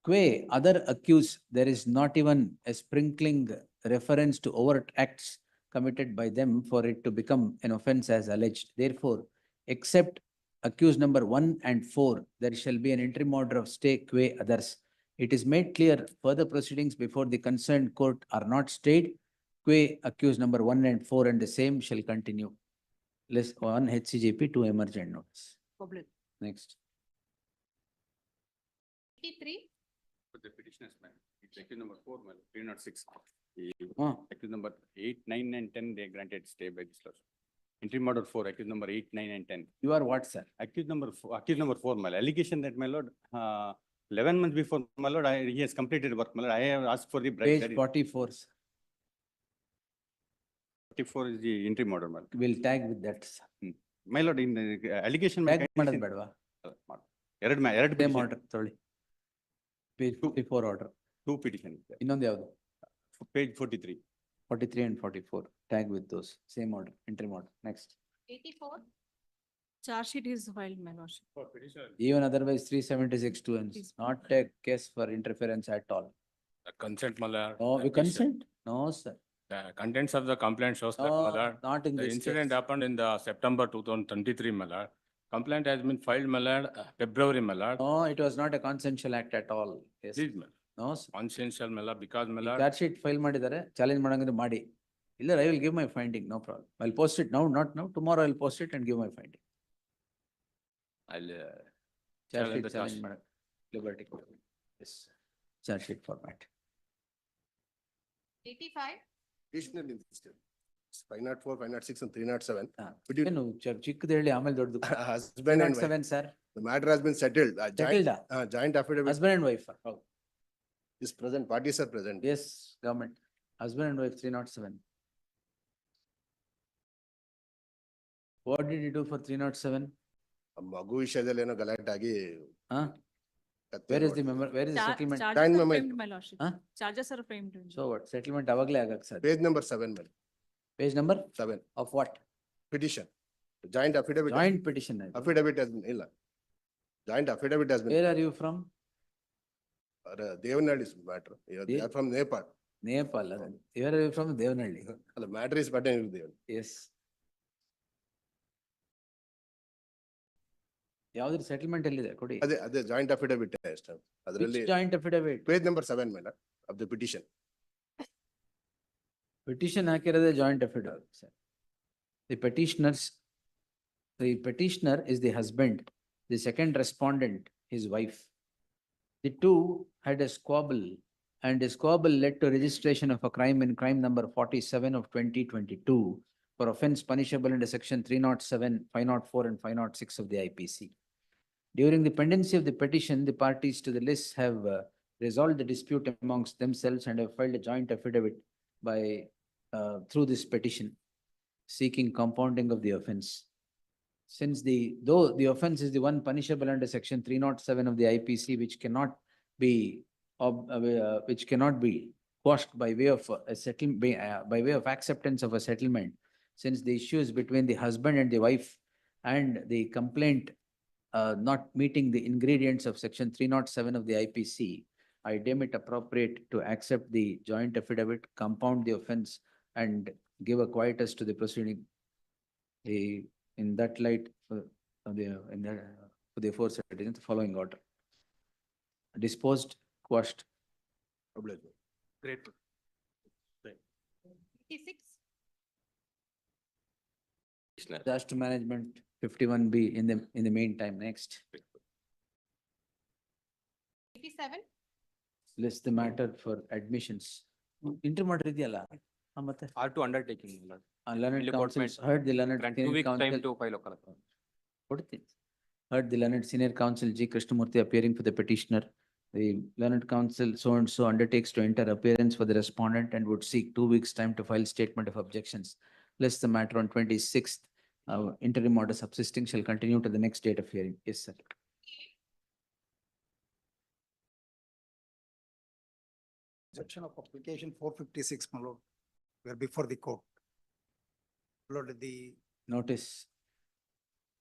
Que other accused, there is not even a sprinkling reference to overt acts committed by them for it to become an offense as alleged. Therefore, except accused number 1 and 4, there shall be an interim order of stay que others. It is made clear further proceedings before the concerned court are not stayed. Que accused number 1 and 4 and the same shall continue. List 1 HCJP 2 emergent notice. Public. Next. 83, The petitioners, man, it's accused number 4, man, 306. Ah. Accused number 8, 9 and 10, they granted stay by this lordship. Interim order 4, accused number 8, 9 and 10. You are what, sir? Accused number 4, my lord. Allegation that, my lord, 11 months before, my lord, he has completed work, my lord. I have asked for the bribe. Page That is 44, sir. 44 is the interim order, my lord. We'll tag with that, sir. My lord, in the allegation. Tag ಮಾಡದ್ ಬೇಡವಾ? ಎರಡು Same petition, order, ತೊಗೊಳ್ಳಿ. Page 44 order. 2 petitions. ಇನ್ನೊಂದು ಯಾವುದು? Page 43. 43 and 44. Tag with those. Same order, interim order. Next. 84, Charge sheet is filed, my lordship. For petitioner. Even otherwise 376 2 and not a case for interference at all. The consent, my lord. No, you consent? No, sir. The contents of the complaint shows that, No, my lord, not in the this incident case. happened in the September 2023, my lord. Complaint has been filed, my lord, February, my lord. No, it was not a consensual act at all. Yes. Please, my lord. No, sir. Consensual, my lord, because, my lord. Charge sheet file ಮಾಡಿದ್ದಾರೆ, challenge ಮಾಡಂಗಿದ್ರೆ ಮಾಡಿ. ಇಲ್ಲ, I will give my finding, no problem. I'll post it now, not now. Tomorrow I'll post it and give my finding. I'll Charge challenge sheet the challenge charge. ಮಾಡಕ್. Liberty. Yes. Charge sheet format. 85, Additional in this step. 504, 506 and 307. ಏನು ಚಿಕ್ಕದು ಹೇಳಿ ಆಮೇಲೆ ದೊಡ್ಡದು. Husband and wife. 7, sir. The matter has been settled. Settled, Joint affidavit Husband and wife. is present, parties are present. Yes, government. Husband and wife 307. What did you do for 307? ಆ ಮಗು ವಿಷಯದಲ್ಲಿ ಏನೋ ಗಲಾಟೆ ಆಗಿ Huh? ಕತ್ತೆ Where is the ನೋಡಿ. member, where is the settlement? Joint Charges are memo. framed, my lordship. Huh? Charges are framed. So what? Settlement ಅವಾಗ್ಲೇ ಆಗಕ್ sir. Page number 7, madam. Page number 7, of what? petition. Joint affidavit. Joint petition. Affidavit has been, ಇಲ್ಲ. Joint affidavit has been. Where are you from? Devanadi is matter. They are from Nepal. Nepal. Where are you from? Devanadi. The matter is pertaining to Devan. Yes. ಯಾವ್ದ್ರ settlement ಎಲ್ಲಿದೆ ಕೊಡಿ. ಅದೇ joint affidavit ಅಷ್ಟೇ. ಅದರಲ್ಲಿ joint affidavit page number 7 madam of the petition. Petition ಹಾಕಿರೋದೇ joint affidavit sir. The petitioner is the husband, the second respondent, his wife. The two had a squabble and the squabble led to registration of a crime in crime number 47 of 2022 for offense punishable under section 307, 504 and 506 of the IPC. During the pendency of the petition, the parties to the list have resolved the dispute amongst themselves and have filed a joint affidavit by through this petition, seeking compounding of the offense. Since though the offense is the one punishable under section 307 of the IPC, which cannot be quashed by way of a by way of acceptance of a settlement, since the issue is between the husband and the wife and the complaint not meeting the ingredients of section 307 of the IPC, I deem it appropriate to accept the joint affidavit, compound the offense, and give a quietus to the proceeding. In that light, for the aforesaid, it is the following order. Disposed, quashed. Great. 56, Disaster management, 51B in the meantime, next. 87, List the matter for admissions. Intermodal ಇದೆಯಲ್ಲ? ಮತ್ತೆ? R2 undertaking, my lord. Learned ಇಲ್ಲಿ counsel, court heard the learned grant senior 2 weeks time counsel. to file occur. ಕೊಡ್ತೀನಿ. Heard the learned senior counsel G. Krishnamurthy appearing for the petitioner. The learned counsel so and so undertakes to enter appearance for the respondent and would seek 2 weeks' time to file statement of objections. List the matter on 26th. Interim order subsisting shall continue to the next date of hearing. Yes, sir. Section of application 456, my lord, we are before the court. Lord, the Notice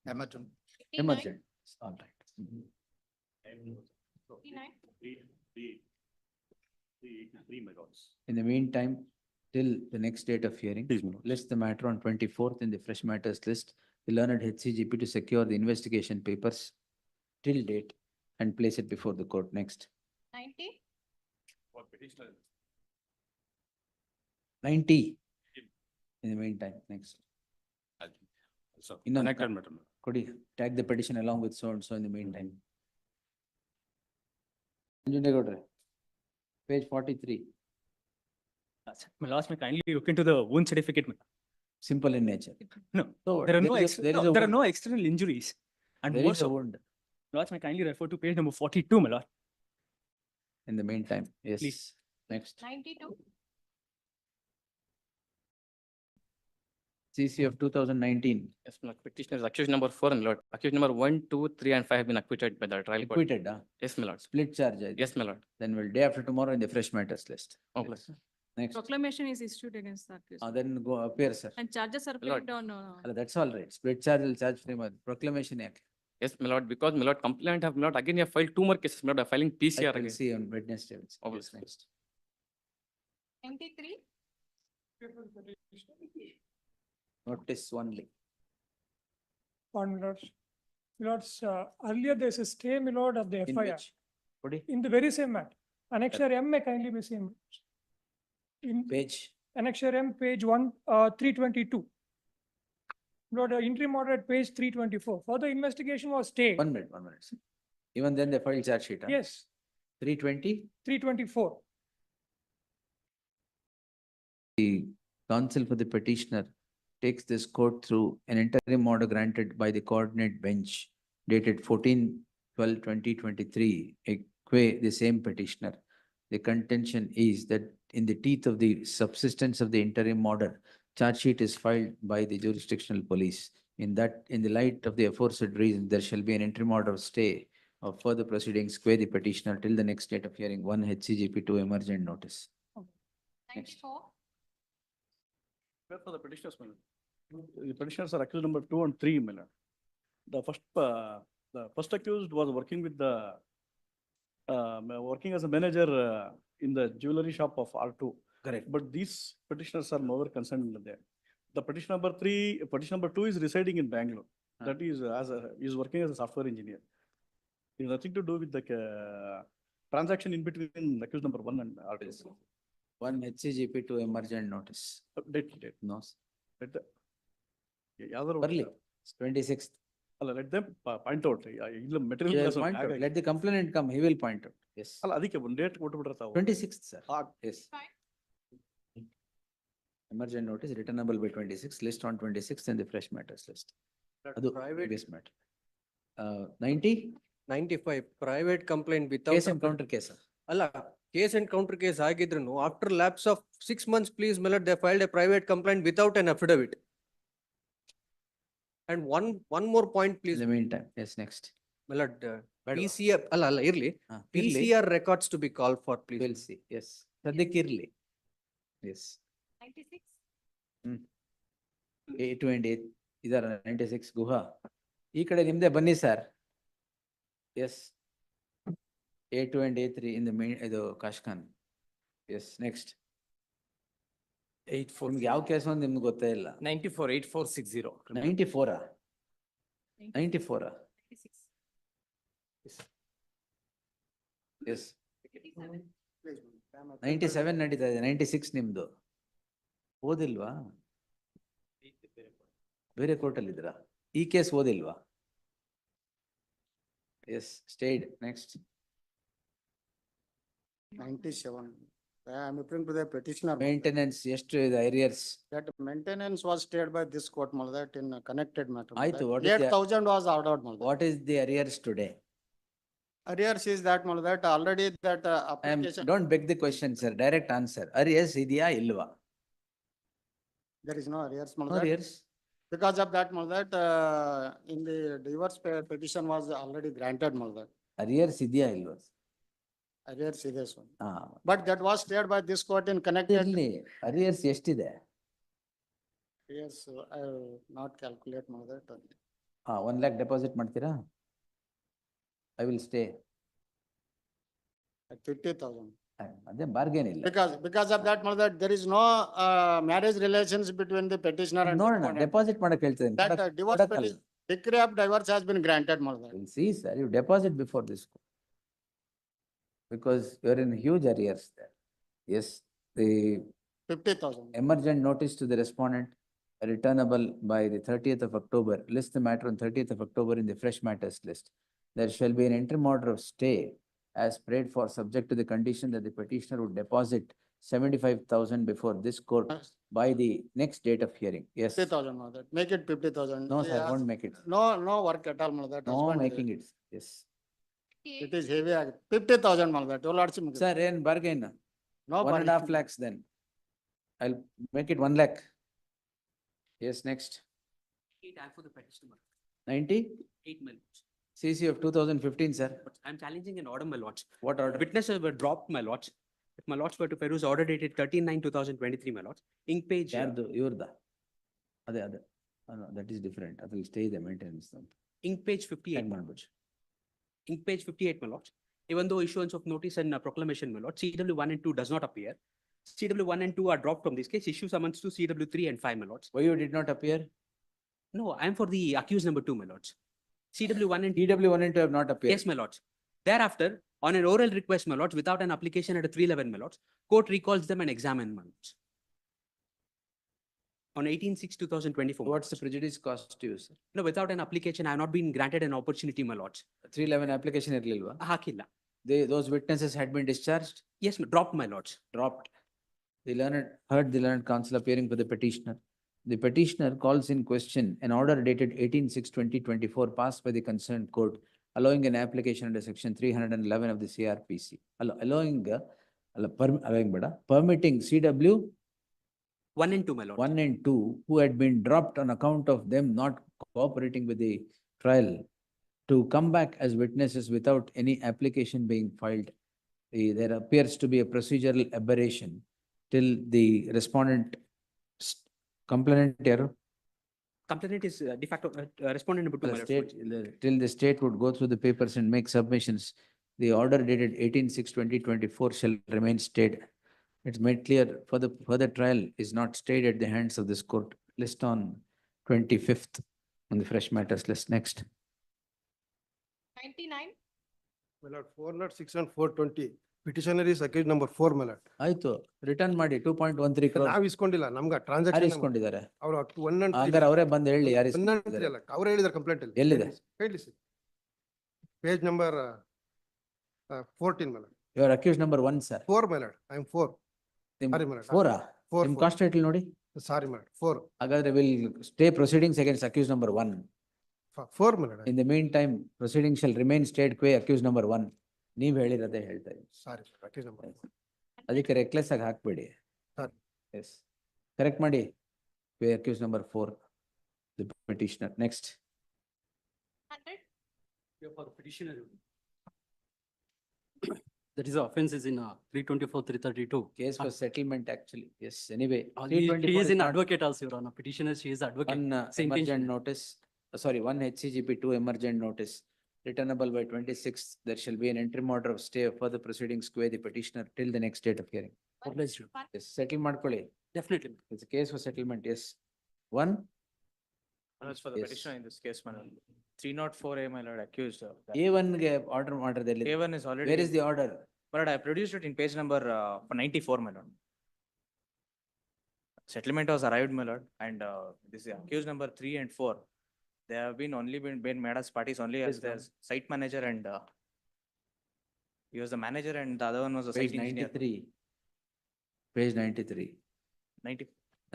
emergent. 59, emergent. All right. 59, my lords. In the meantime, till the next date of hearing, Please, my lords. list the matter on 24th in the fresh matters list. The learned HCGP to secure the investigation papers till date and place it before the court. Next. 90, For petitioner. 90. In the meantime, next. So, Innೊಂದು connected matter. ಕೊಡಿ, tag the petition along with so and so in the meantime. Anjunegowdre, page 43, My lord, may kindly look into the wound certificate. my lord. simple in nature. No, So there are no, there is a- there is a there are wound. no external injuries. And There more is a so, wound. lords, may kindly refer to page number 42, my lord. In the meantime, yes, Please. next. 92, CC of 2019, Yes, my lord. Petitioners accused number 4, my lord. Accused number 1, 2, 3, and 5 have been acquitted by the trial court. acquitted, Yes, my lord. split charge. Yes, my lord. Then we'll day after tomorrow in the fresh matters list. Oh, bless. Next, Proclamation is issued against the accused. then go appear, sir. And charges are Lord. paid on, That's all right. Split charge will charge free, proclamation yaಕೆ? Yes, my lord, because my lord complainant have not again have filed 2 more cases, my lord, are filing I PCR will again. see on Wednesday. Yes, Obviously. next. 93, Notice only. On Lords, earlier there's a stay, my lord, of the In FIR. which? Kodi, In the very same matter. Annexure M may kindly be seen. In page, Annexure M, page 322. Lord, interim order at page 324. Further investigation was stayed. 1 minute, 1 minute. Even then they filed charge sheet, huh? Yes, 320. 324. The counsel for the petitioner takes this court through an interim order granted by the coordinate bench dated 14/12/2023, eque the same petitioner. The contention is that in the teeth of the subsistence of the interim order, charge sheet is filed by the jurisdictional police. In the light of the aforesaid reason, there shall be an interim order of stay of further proceedings, que the petitioner till the next date of hearing, 1 HCGP 2 emergent notice. 94, For the petitioners, my lord. The petitioners are accused number 2 and 3, my lord. The first accused was working with working as a manager in the jewelry shop of R2. Correct. But these petitioners are nowhere concerned there. The petition number 2 is residing in Bangalore. That is is working as a software engineer. It has nothing to do with the transaction in between accused number 1 and R2. 1 HCGP 2 emergent notice. Date. No, Let the. ಯಾವ್ದಾದ್ರು early, 26th. ಅಲ್ಲ let them point out. ಇಲ್ಲ He will material. point out. Let the complainant come, he will point out. Yes. ಅಲ್ಲ ಅದಕ್ಕೆ ಒಂದು date ಕೊಟ್ಬಿಟ್ರೆ ತಾವು. 26th, sir. Yes. Emergent notice returnable by 26th, list on 26th and the fresh matters list. ಅದು Private, previous matter. 90, 95, private complaint without. case and counter case. ಅಲ್ಲ, case and counter case ಆಗಿದ್ರು after lapse of 6 months, please, my lord, they filed a private complaint without an affidavit. And one more point, In please, the meantime, yes, next. my lord, PCR, ಅಲ್ಲ ಇರ್ಲಿ, ಇರ್ಲಿ. PCR records to be called for, please. We'll see, yes. ಸದ್ಯಕ್ಕೆ ಇರ್ಲಿ. Yes. 96, 8 and 8, ಇದರ 96 ಗುಹಾ. ಈ ಕಡೆ ನಿಮ್ದೆ ಬನ್ನಿ sir. Yes. A2 and A3 in the main, ಇದು ಕಾಶ್ಖಾನ್. Yes, next. 84. ನಿಮ್ಗೆ ಯಾವ ಕೇಸ್ ಒಂದು ನಿಮ್ಗೆ ಗೊತ್ತೇ ಇಲ್ಲ. 94, 8460. 94 94 ಎಸ್ 97 ನಡೀತಾ ಇದೆ, 96 ನಿಮ್ದು ಓದಿಲ್ವಾ? ಬೇರೆ ಕೋರ್ಟಲ್ಲಿ ಇದ್ದೀರಾ? ಈ ಕೇಸ್ ಓದಿಲ್ವಾ? Yes, stayed. Next. 97. I am referring to the petitioner. Maintenance ಎಷ್ಟು ಇದೆ arrears? That maintenance was stayed by this court, that in a connected matter. ಆಯ್ತು, what is the- 8,000 was ordered. What is the arrears today? Arrears is that, that already that application, Don't beg the question, sir. Direct answer. Arrears ಇದೆಯಾ ಇಲ್ವಾ? there is no arrears. No arrears. Because of that, that in the divorce petition was already granted. Arrears ಇದೆಯಾ ಇಲ್ವಾ? Arrears is this one. ಹಾ, But that was stayed by this court in connected. ಇರ್ಲಿ. Arrears ಎಷ್ಟಿದೆ? Yes, I will not calculate that. 1 lakh deposit ಮಾಡ್ತೀರಾ? I will stay. At 50,000. ಅದೇ bargain ಇಲ್ಲ. Because of that, that there is no marriage relations between the petitioner and. ನೋಡೋಣ, respondent. Deposit ಮಾಡಕ್ ಹೇಳ್ತೀನಿ. That divorce decree of divorce has been granted. We'll see, sir. You deposit before this court. Because you are in huge arrears there. Yes, the 50,000. emergent notice to the respondent returnable by the 30th of October. List the matter on 30th of October in the fresh matters list. There shall be an interim order of stay as prayed for, subject to the condition that the petitioner would deposit 75,000 before this court by the next date of hearing. Yes. 50,000. That make it 50,000. No, sir, won't make it. No work at all. That No husband, making it. Yes. It is heavy. 50,000. That all are. Sir, in bargain. No 1.5 lakhs then. I'll make it 1 lakh. Yes, next. For the petitioner. 90? 8 my lords. CC of 2015, sir. But I'm challenging an order, my lords. What order? Witnesses were dropped, my lords. If my lords were to peruse order dated 13/9/2023, my lords. Ink page. ಯಾರ್ದು? ಇವ್ರದ್ದ? ಅದೇ. That is different. That will stay the maintenance. Ink page 58. ಮಾಡ್ಬೋದು. Ink page 58, my lords. Even though issuance of notice and proclamation, my lord, CW 1 and 2 does not appear. CW 1 and 2 are dropped from this case. Issue summons to CW 3 and 5, my lords. Why you did not appear? No, I am for the accused number 2, my lords. CW 1 and TW 1 and 2 have not appeared. Yes, my lords. Thereafter, on an oral request, my lords, without an application at a 311, my lords, court recalls them and examines, my lords. On 18/6/2024. What's the prejudice cost to you, sir? No, without an application, I have not been granted an opportunity, my lords. 311 application ಇರ್ಲಿಲ್ವಾ? Hakilla. Those witnesses had been discharged? Yes, dropped, my lords. Dropped. Heard the learned counsel appearing for the petitioner. The petitioner calls in question an order dated 18/6/2024 passed by the concerned court, allowing an application under section 311 of the CRPC. Permitting CW 1 and 2, my lords. 1 and 2, who had been dropped on account of them not cooperating with the trial, to come back as witnesses without any application being filed. There appears to be a procedural aberration till the respondent complainant error. Complainant is de facto respondent number 2, my lords. Till the state would go through the papers and make submissions, the order dated 18/6/2024 shall remain stayed. It's made clear further trial is not stayed at the hands of this court. List on 25th on the fresh matters list. Next. 99. My lord, 406 and 420. Petitioner is accused number 4, my lord. ಆಯ್ತು, return ಮಾಡಿ 2.13 crore. ನಾವ್ ಇಸ್ಕೊಂಡಿಲ್ಲ, ನಮ್ಗೆ ಯಾರು transaction ಇಸ್ಕೊಂಡಿದ್ದಾರೆ? ಅವ್ರು 1 and 3. ಹಂಗಾರೆ ಅವರೇ ಬಂದು ಹೇಳಿ ಯಾರು 1 and 3 ಅಲ್ಲ, ಅವ್ರು ಹೇಳಿದಾರೆ ಕಂಪ್ಲೇಂಟ್ ಅಲ್ಲಿ. ಎಲ್ಲಿದೆ? ಹೇಳಿ sir. Page number 14, my lord. You are accused number 1, sir. 4, my lord. I am 4. Sorry, my lord. 4? 4. ನಿಮ್ ಕಾಸ್ಟ್ ಟೈಟಲ್ ನೋಡಿ. Sorry, my lord. 4. ಹಾಗಾದ್ರೆ will stay proceedings against accused number 1. 4, my lord. In the meantime, proceedings shall remain stayed quay accused number 1. ನೀವ್ ಹೇಳಿರೋದೇ ಹೇಳ್ತಾ ಇದ್ದೀನಿ. Sorry, accused number 4. ಅದಕ್ಕೆ reckless ಆಗಿ ಹಾಕ್ಬೇಡಿ. Sorry. Yes. Correct ಮಾಡಿ. Quay accused number 4, the petitioner. Next. 100. For the petitioner. That is the offense is in 324, 332. Case for settlement actually. Yes, anyway. She 324 is is an not- advocate also, Your Honor. Petitioner, she is advocate. One Same thing. emergent notice, sorry, one HCGP, 2 emergent notice returnable by 26th, there shall be an interim order of stay of further proceedings qua the petitioner till the next date of hearing. Yes, settle ಮಾಡ್ಕೊಳ್ಳಿ. Definitely. It's a case for settlement, yes. One, As for the Yes. petitioner in this case, my lord, 304A, my lord, accused. A1 ಗೆ order ಮಾಡಿದಲ್ಲಿ. A1 is already. Where is the order? My lord, I produced it in page number 94, my lord. Settlement was arrived, my lord, and this is accused number 3 and 4. They have been made as parties only as Yes, their site manager and he was the manager and the other one was a Page site engineer. 93. Page 93.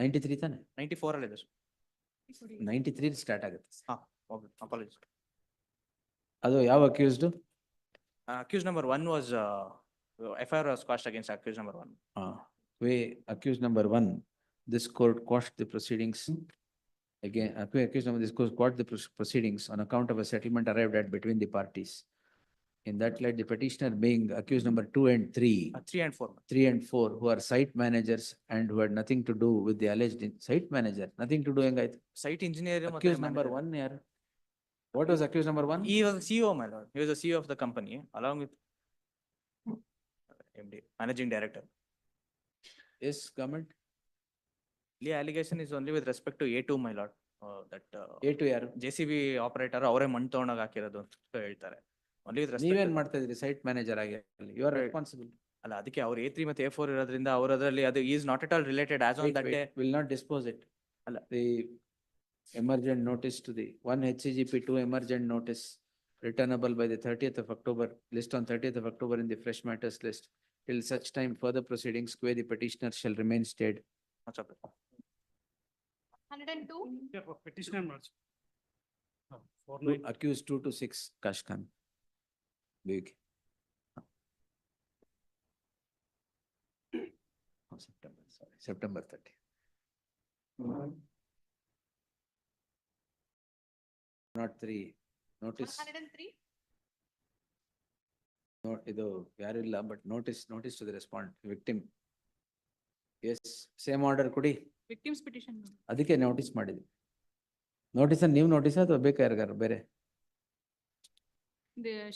93 ತಾನೆ? 94 ಅಲ್ಲಿ ಇದೆ. 93 start ಆಗುತ್ತೆ. Okay, apologies. ಅದು ಯಾವ accused? Accused number 1 was FIR was quashed against accused number 1. Way accused number 1, this court quashed the proceedings. Again, accused number this court quashed the proceedings on account of a settlement arrived at between the parties. In that light, the petitioner being accused number 2 and 3. 3 and 4. 3 and 4, who are site managers and who had nothing to do with the alleged site manager, nothing to do ಹೆಂಗಾಯ್ತು? Site engineer. Accused number 1 ಯಾರು? What was accused number 1? He was the CEO, my lord. He was the CEO of the company along with MD, managing director. Yes, government. The allegation is only with respect to A2, my lord. That A2 ಯಾರು? JCB operator ಅವರೇ ಮಣ್ಣು ತಗೊಂಡೋಗಿ ಹಾಕಿರೋದು ಅಂತ ಹೇಳ್ತಾರೆ. Only with respect. ನೀವೇನ್ ಮಾಡ್ತಾ ಇದ್ರಿ ಸೈಟ್ ಮ್ಯಾನೇಜರ್ ಆಗಿ? You are responsible. ಅಲ್ಲ ಅದಕ್ಕೆ ಅವ್ರು A3 ಮತ್ತೆ A4 ಇರೋದ್ರಿಂದ ಅವ್ರ ಅದರಲ್ಲಿ ಅದು is not at all related as on that day. Will not dispose it. ಅಲ್ಲ. The emergent notice to the 1 HCGP 2 emergent notice returnable by the 30th of October, list on 30th of October in the fresh matters list. Till such time further proceedings where the petitioner shall remain stayed. 102. Yeah, for petitioner merge. Accused 2 to 6, Kashkan. Big. September, sorry, September 30. Not 3, notice. 103. No, ಇದು ಯಾರಿಲ್ಲ, but notice to the respondent, victim. Yes, same order ಕೊಡಿ. Victim's petition. ಅದಕ್ಕೆ notice ಮಾಡಿದ್ವಿ. Notice ನೀವು notice ಅಥವಾ ಬೇಕಾ ಯಾರಿಗಾರು ಬೇರೆ?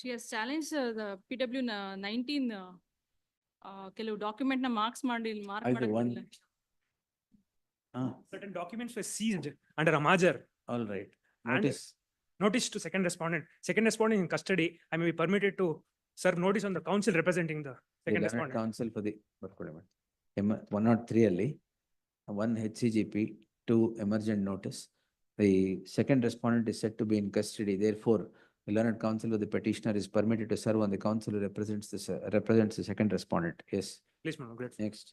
She has challenged the PW 19 ಕೆಲವು ಡಾಕ್ಯುಮೆಂಟ್ ನ ಮಾರ್ಕ್ಸ್ ಮಾಡಿ ಮಾರ್ಕ್ ಆಯ್ತು, one. Certain documents were seized under a major. All right, And- notice. Notice to second respondent. Second respondent in custody, I may be permitted to serve notice on the counsel representing the second respondent. Counsel for the, ಬರ್ಕೊಳ್ಳಿ madam. 103 ಅಲ್ಲಿ 1 HCGP 2 emergent notice. The second respondent is said to be in custody. Therefore, the learned counsel of the petitioner is permitted to serve on the counsel who represents the second respondent. Yes, Please, ma'am, great. next.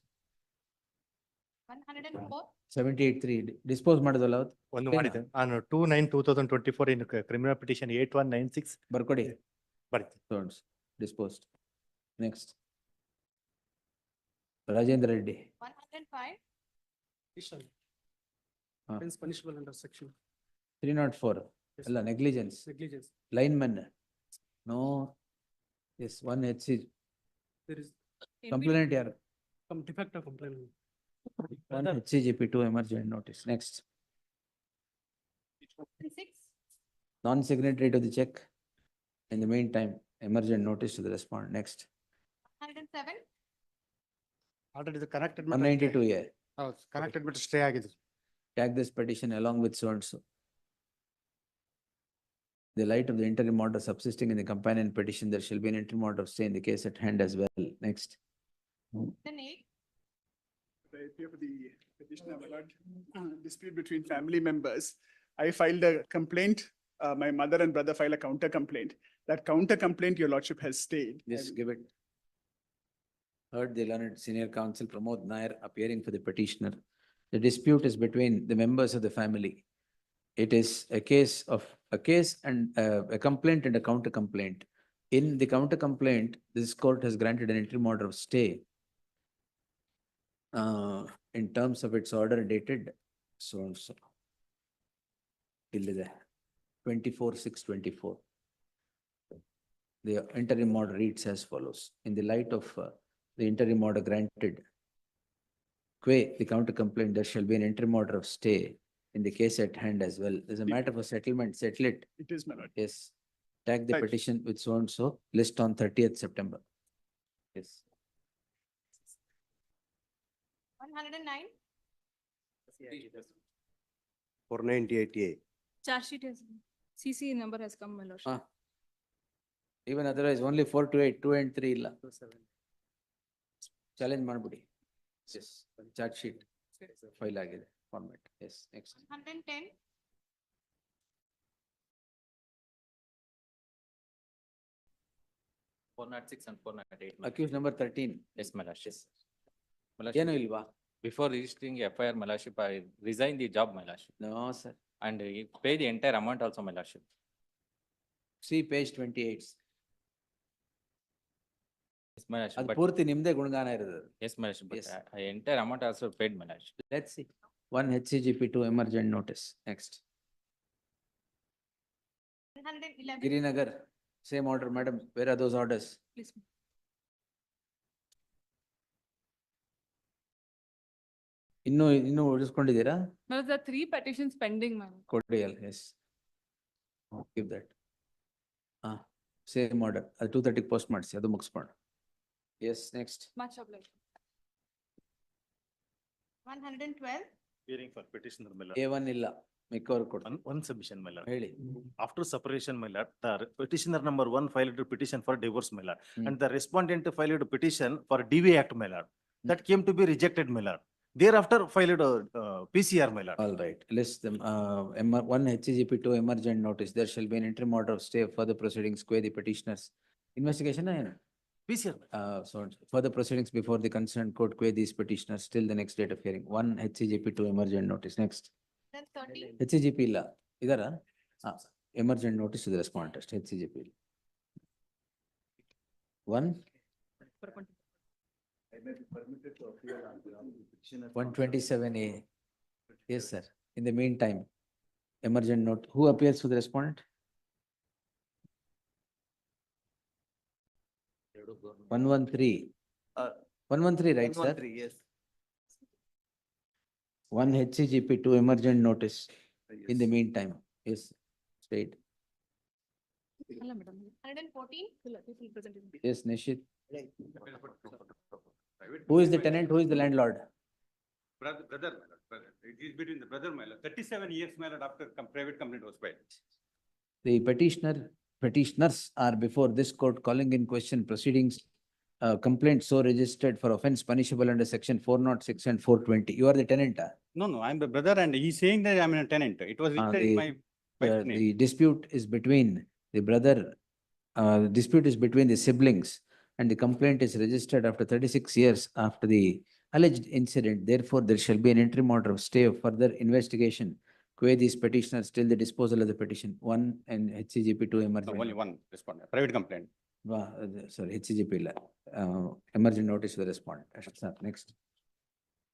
104. 78-3 dispose ಮಾಡಿದಲ್ಲ ಅವತ್ತು? ಒಂದು ಮಾಡಿದೆ. ನಾನು 2/9/2024 in criminal petition 8196 ಬರ್ಕೊಡಿ. ಬರೀತೀನಿ. Sounds disposed. Next. Rajendra Reddy. 105. Offense punishable under section 304. ಅಲ್ಲ, negligence. negligence. Lineman. No. Yes, 1 HC. There is Complainant ಯಾರು? some defect of complaint. 1 HCGP 2 emergent notice. Next. 106. Non-signatory to the check. In the meantime, emergent notice to the respondent. Next. 107. Already ಇದು connected 192 A. ಹೌದು, connected ಬಿಟ್ಟು stay ಆಗಿದೆ. Tag this petition along with so and so. The light of the interim order subsisting in the companion petition, there shall be an interim order of stay in the case at hand as well. Next. 108. For the petitioner, my lord, dispute between family members. I filed a complaint. My mother and brother filed a counter complaint. That counter complaint, your lordship has stayed. Yes, give it. Heard the learned senior counsel Pramod Nair appearing for the petitioner. The dispute is between the members of the family. It is a case and a complaint and a counter complaint. In the counter complaint, this court has granted an interim order of stay in terms of its order dated so and so. Illide 24/6/24. The interim order reads as follows. In the light of the interim order granted, qua the counter complaint, there shall be an interim order of stay in the case at hand as well. There's a matter for settlement, settle it. It is, my lord. Yes. tag the Right. petition with so and so, list on 30th September. Yes. 109. 498A. Charge sheet has, CC number has come, my lordship. Ah. Even otherwise, only 4 to 8, 2 and 3 ಇಲ್ಲ. Challenge ಮಾಡ್ಬಿಡಿ. Yes, charge sheet file ಆಗಿದೆ, format. Yes, next. 110. Four not six and 408. Accused number 13. Yes, my lordship. ಏನು ಇಲ್ವಾ? Before registering FIR, my lordship, I resigned the job, my lordship, No, sir. and pay the entire amount also, my lordship. See page 28. Yes, my lordship, ಅದು but, ಪೂರ್ತಿ ನಿಮ್ದೇ ಗುಣಗಾನ ಇರೋದು. yes, my lordship, but Yes. entire amount also paid, my lordship. Let's see. 1 HCGP 2 emergent notice. Next. 111. Girinagar, same order, madam. Where are those orders? Please. ಇನ್ನು ಉಳಿಸ್ಕೊಂಡಿದ್ದೀರಾ? Well, there are 3 petitions pending, ma'am. ಕೊಡಿ ಅಲ್ಲ, yes. Give that. Same order. ಅದು 2:30 post ಮಾಡಿಸಿ, ಅದು ಮುಗಿಸ್ಕೊಂಡು. Yes, next. Much obliged. 112. Hearing for petitioner, my lord. A1 ಇಲ್ಲ, ಮಿಕ್ಕವ್ರು ಕೊಡ್ತೀನಿ. One submission, my lord. ಹೇಳಿ. After separation, my lord, the petitioner number 1 filed a petition for divorce, my lord. And the respondent filed a petition for DV Act, my lord. That came to be rejected, my lord. Thereafter filed a PCR, my lord. All right, list them. 1 HCGP 2 emergent notice. There shall be an interim order of stay of further proceedings quay the petitioners. Investigation ಏನು? PCR. So further proceedings before the concerned court quay these petitioners till the next date of hearing. 1 HCGP 2 emergent notice. Next. 113. HCGP ಇಲ್ಲ. ಇದರ? Emergent notice to the respondent. HCGP. 1 I may be permitted to appear on behalf of the petitioner. 127A. Yes, sir. In the meantime, emergent note, who appears for the respondent? 113. 113, right, sir? 113, yes. 1 HCGP 2 emergent notice. In the Yes. meantime, yes, state. ಅಲ್ಲ madam. 114. ಇಲ್ಲ, people present in. Yes, Nishit. Who is the tenant? Who is the landlord? Brother, my lord, brother. It is between the brother, my lord. 37 years, my lord, after private complaint was filed. The petitioners are before this court calling in question proceedings, complaint so registered for offense punishable under section 406 and 420. You are the tenant. No, I'm the brother and he's saying that I'm a tenant. It was written in my wife's name. The dispute is between the brother, dispute is between the siblings, and the complaint is registered after 36 years after the alleged incident. Therefore, there shall be an interim order of stay of further investigation. Quay these petitioners till the disposal of the petition. 1 and HCGP 2 No, emergent. only one respondent, private complaint. Sorry, HCGP ಇಲ್ಲ. Emergent notice to the respondent. Sir, next.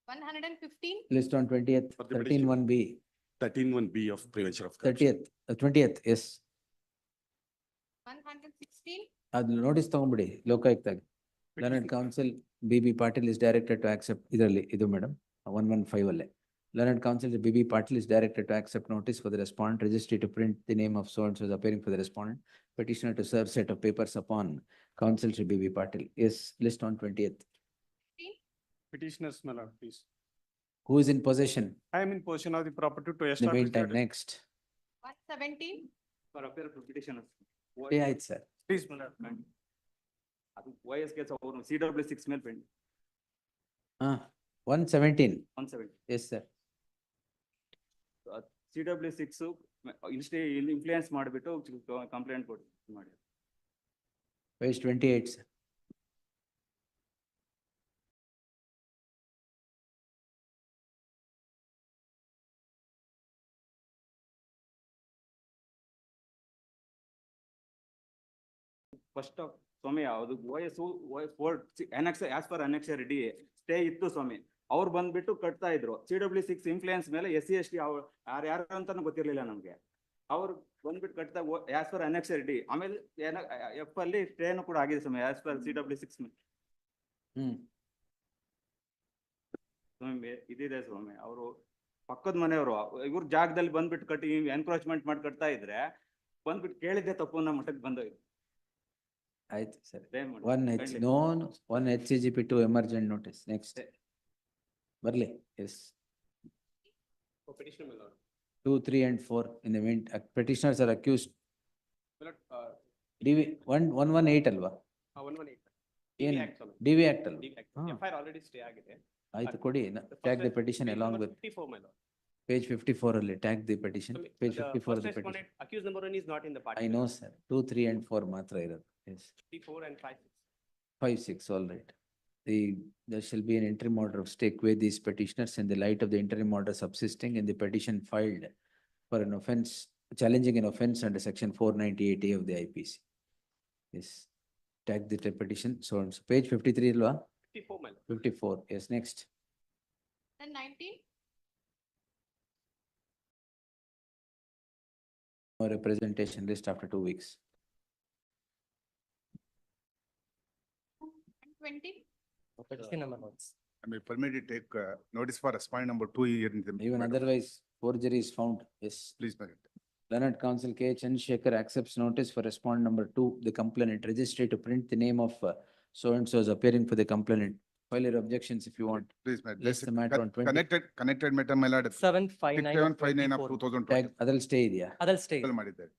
115. List on 20th, For the 13(1)B, 13(1)B of prevention of. 30th, 20th, yes. 116. ಅದು notice ತಗೊಂಡ್ಬಿಡಿ ಲೋಕಾಯುಕ್ತಾಗ. Learned counsel BB Patil is directed to accept ಇದರಲ್ಲಿ ಇದು madam 115 ಅಲ್ಲೇ. Learned counsel BB Patil is directed to accept notice for the respondent, registry to print the name of so and so is appearing for the respondent, petitioner to serve set of papers upon counsel to BB Patil. Yes, list on 20th. Petitioners, my lord, please. Who is in possession? I am in possession of the property to In the establish. meantime, that- next. 117. For appear for petitioners. ಆಯ್ತು sir. Please, my lord. ಅದು YS case ಅವರು CW6 ಮೇಲೆ ಪೆಂಡ್ 117. 170. Yes, sir. CW6 influence ಮಾಡಿಬಿಟ್ಟು complaint ಕೊಟ್ಟು ಮಾಡಿ. Page 28, sir. First ಸ್ವಾಮಿ ಅದು ವಯಸ್ಸು as per ಅನ್ನೆಕ್ಷರ್ D stay ಇತ್ತು ಸ್ವಾಮಿ. ಅವ್ರು ಬಂದ್ಬಿಟ್ಟು ಕಟ್ತಾ ಇದ್ರು CW6 ಇನ್ಫ್ಲೂಯೆನ್ಸ್ ಮೇಲೆ SC/ST ಯಾರು ಅಂತಾನು ಗೊತ್ತಿರ್ಲಿಲ್ಲ ನಮ್ಗೆ. ಅವ್ರು ಬಂದ್ಬಿಟ್ಟು ಕಟ್ತಾ ಆಸ್ ಪರ್ ಅನ್ನೆಕ್ಷರ್ ಡಿ. ಆಮೇಲೆ ಎಫ್ ಅಲ್ಲಿ ಸ್ಟೇನು ಕೂಡ ಆಗಿದೆ ಸ್ವಾಮಿ ಆಸ್ ಪರ್ CW6 ಮೇಲೆ. ಸ್ವಾಮಿ ಇದಿದೆ ಸ್ವಾಮಿ, ಅವರು ಪಕ್ಕದ ಮನೆಯವರು ಇವ್ರ ಜಾಗದಲ್ಲಿ ಬಂದ್ಬಿಟ್ಟು ಕಟ್ಟಿ ಎನ್ಕ್ರೋಚ್ಮೆಂಟ್ ಮಾಡಿ ಕಟ್ತಾ ಇದ್ರೆ ಬಂದ್ಬಿಟ್ಟು ಕೇಳಿದ್ದೆ ತಪ್ಪು ಅನ್ನೋ ಮಟ್ಟಕ್ಕೆ ಬಂದೋಯ್ತು. ಆಯ್ತು ಸರಿ. ಅದೇ ಮಾಡಿ. One H, kindly. no, one HCGP two emergent notice, next. Barley, yes. For petitioner, my lord. 2, 3 and 4 in the mean, petitioners are accused. My lord, DV, 118 alva? 118. ಏನ್ DV Act, Swami. DV Act ಅಲ್ವಾ? DV Act. ಹಾ. FIR already stay ಆಗಿದೆ. ಆಯ್ತು ಕೊಡಿ, tag the petition Page along number with 54, my lord. page 54 ಅಲ್ಲಿ tag the petition, Swami, page the 54 of first the petition. respondent, accused number 1 is not in the party. I my know lord. sir, 2, 3 and 4 ಮಾತ್ರ ಇರೋದು, yes. 54 and 5. 5, 6, all right. There shall be an interim order of stay with these petitioners in the light of the interim order subsisting in the petition filed for an offense, challenging an offense under section 498A of the IPC. Yes, tag the petition, so on, so page 53 alva? 54, my lord. 54, yes, next. Then 19, No representation list after 2 weeks. and 20, I may permit you take notice for respondent number 2 here in the. Even otherwise, forgery is found, yes. Please, Madam. Learned Counsel K. Chandrasekhar accepts notice for respondent number 2, the complainant, registry to print the name of so-and-so is appearing for the complainant. File your objections if you want. Please, Madam. List the matter on 20. Connected matter, my lord. 759 of 2020. Tag, ಅದಲ್ stay ಇದೆಯಾ? Adult stay. ಮಾಡಿದ್ದಾರೆ.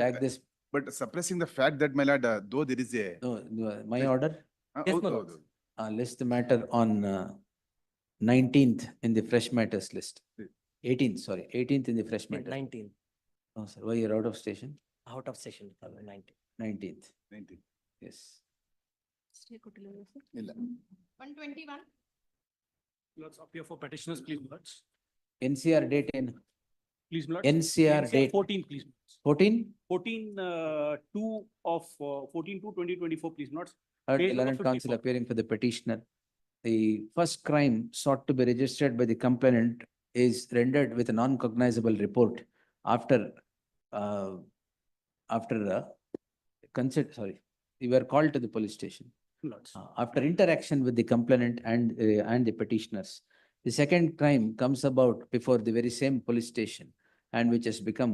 Tag this, But suppressing the fact that, my lord, though there is a. no, my order, Yes, my lord. list the matter on 19th in the fresh matters list. 18th, sorry, 18th in the fresh matters. 19, No, sir, why you're out of station? out of session, 19. 19th, 19. yes. stay ಕೊಟ್ಟಿಲ್ಲ sir. ಇಲ್ಲ. 121, Lords, appear for petitioners, please, lords. NCR date in, Please, lords. NCR date. 14, please. 14? 14, 2 of 14 to 2024, please, lords. Heard Page the number learned counsel 54. appearing for the petitioner. The first crime sought to be registered by the complainant is rendered with a non-cognizable report after, you were called to the police station. Lords. After interaction with the complainant and the petitioners. The second crime comes about before the very same police station and which has become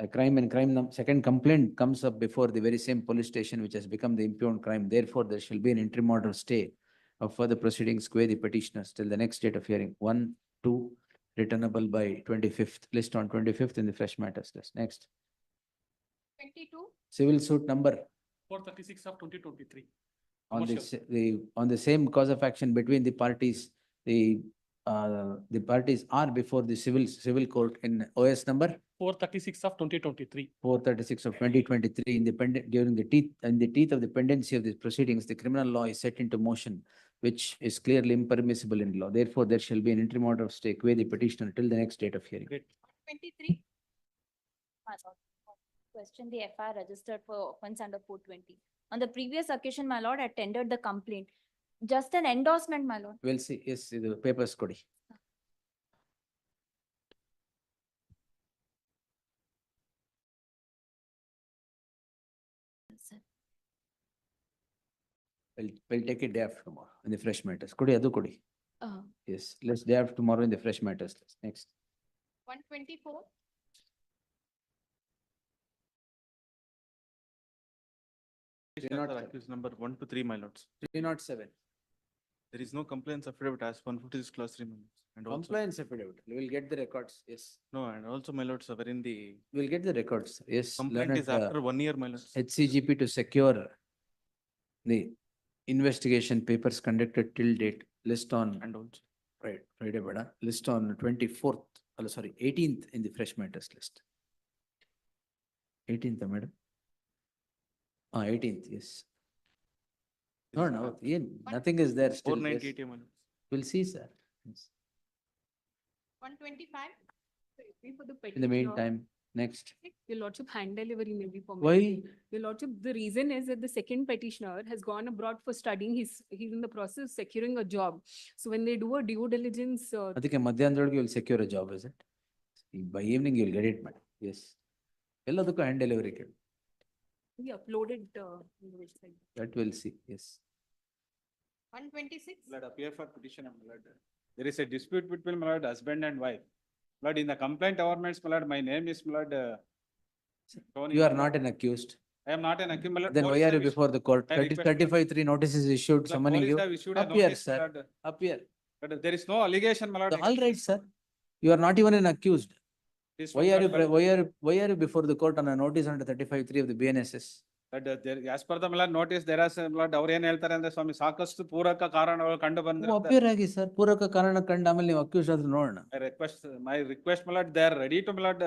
a crime, and second complaint comes up before the very same police station which has become the impugned crime. Therefore, there shall be an interim order of stay of further proceedings with the petitioners till the next date of hearing. 1, 2, returnable by 25th, list on 25th in the fresh matters list. Next, 22, civil suit number 436 of 2023. on Commercial. on the same cause of action between the parties. The parties are before the civil court in OS number 436 of 2023. 436 of 2023, independent, during the teeth of the pendency of these proceedings, the criminal law is set into motion, which is clearly impermissible in law. Therefore, there shall be an interim order of stay with the petitioner till the next date of hearing. 23, My lord, question the FIR registered for offense under 420. On the previous occasion, my lord, I tendered the complaint. Just an endorsement, my lord. We'll see, yes, the papers kodi. Sir. We'll take it day after tomorrow in the fresh matters. Kodi, adu kodi. Yes, let's day after tomorrow in the fresh matters list. Next. 124, Accused number 1 to 3, my lords. 307. There is no complaints affidavit as 156 clause 3, my lords. And also, Compliance affidavit, we will get the records, yes. no, and also, my lords, are in the We'll get the records, yes. complaint learned, is after 1 year, my lords. HCGP to secure the investigation papers conducted till date, list on, And also, right, Friday, bada, list on 24th, sorry, 18th in the fresh matters list. 18th, madam? 18th, yes. No, no, nothing is there still. yes. 498, my lords. We'll see, sir. Yes. 125, For the In the petitioner, meantime, next. Your lordship, hand delivery may be permitted. Why? Your lordship, the reason is that the second petitioner has gone abroad for studying. He's in the process of securing a job. So when they do a due diligence, ಅದಕ್ಕೆ ಮಧ್ಯಾಹ್ನದೊಳಗೆ you'll secure a job, is it? By evening you'll get it, madam. Yes. ಎಲ್ಲದಕ್ಕೂ hand delivery ಕೇಳಿ. we uploaded on the website. That we'll see, yes. 126, Lord, appear for petitioner, my lord. There is a dispute between my lord husband and wife. Lord, in the complaint governments, my lord, my name is my lord Tony, You are my not lord. an accused. I am not an accused, my lord. Then why Police are you have issued- before the court? I request, my lord. 35(3) notice is issued The summoning police you. have issued a Appear, notice, my sir. lord. Appear. But there is no allegation, my lord. All right, sir. You are not even an accused. This Why one, are you, my lord, why are you before the court on a notice under 35(3) of the BNSS? but there, as per the my lord notice, there are some, my lord, ಅವ್ರು ಏನ್ ಹೇಳ್ತಾರೆ ಅಂದ್ರೆ ಸ್ವಾಮಿ ಸಾಕಷ್ಟು ಪೂರಕ ಕಾರಣಗಳು ಕಂಡು ಬಂದ್ರೆ appear ಆಗಿ ಸರ್, ಪೂರಕ ಕಾರಣ ಕಂಡು ಆಮೇಲೆ ನೀವು ಅಕ್ಯೂಸ್ ಆದ್ರೂ ನೋಡೋಣ. my request, my lord, they are ready to, my lord,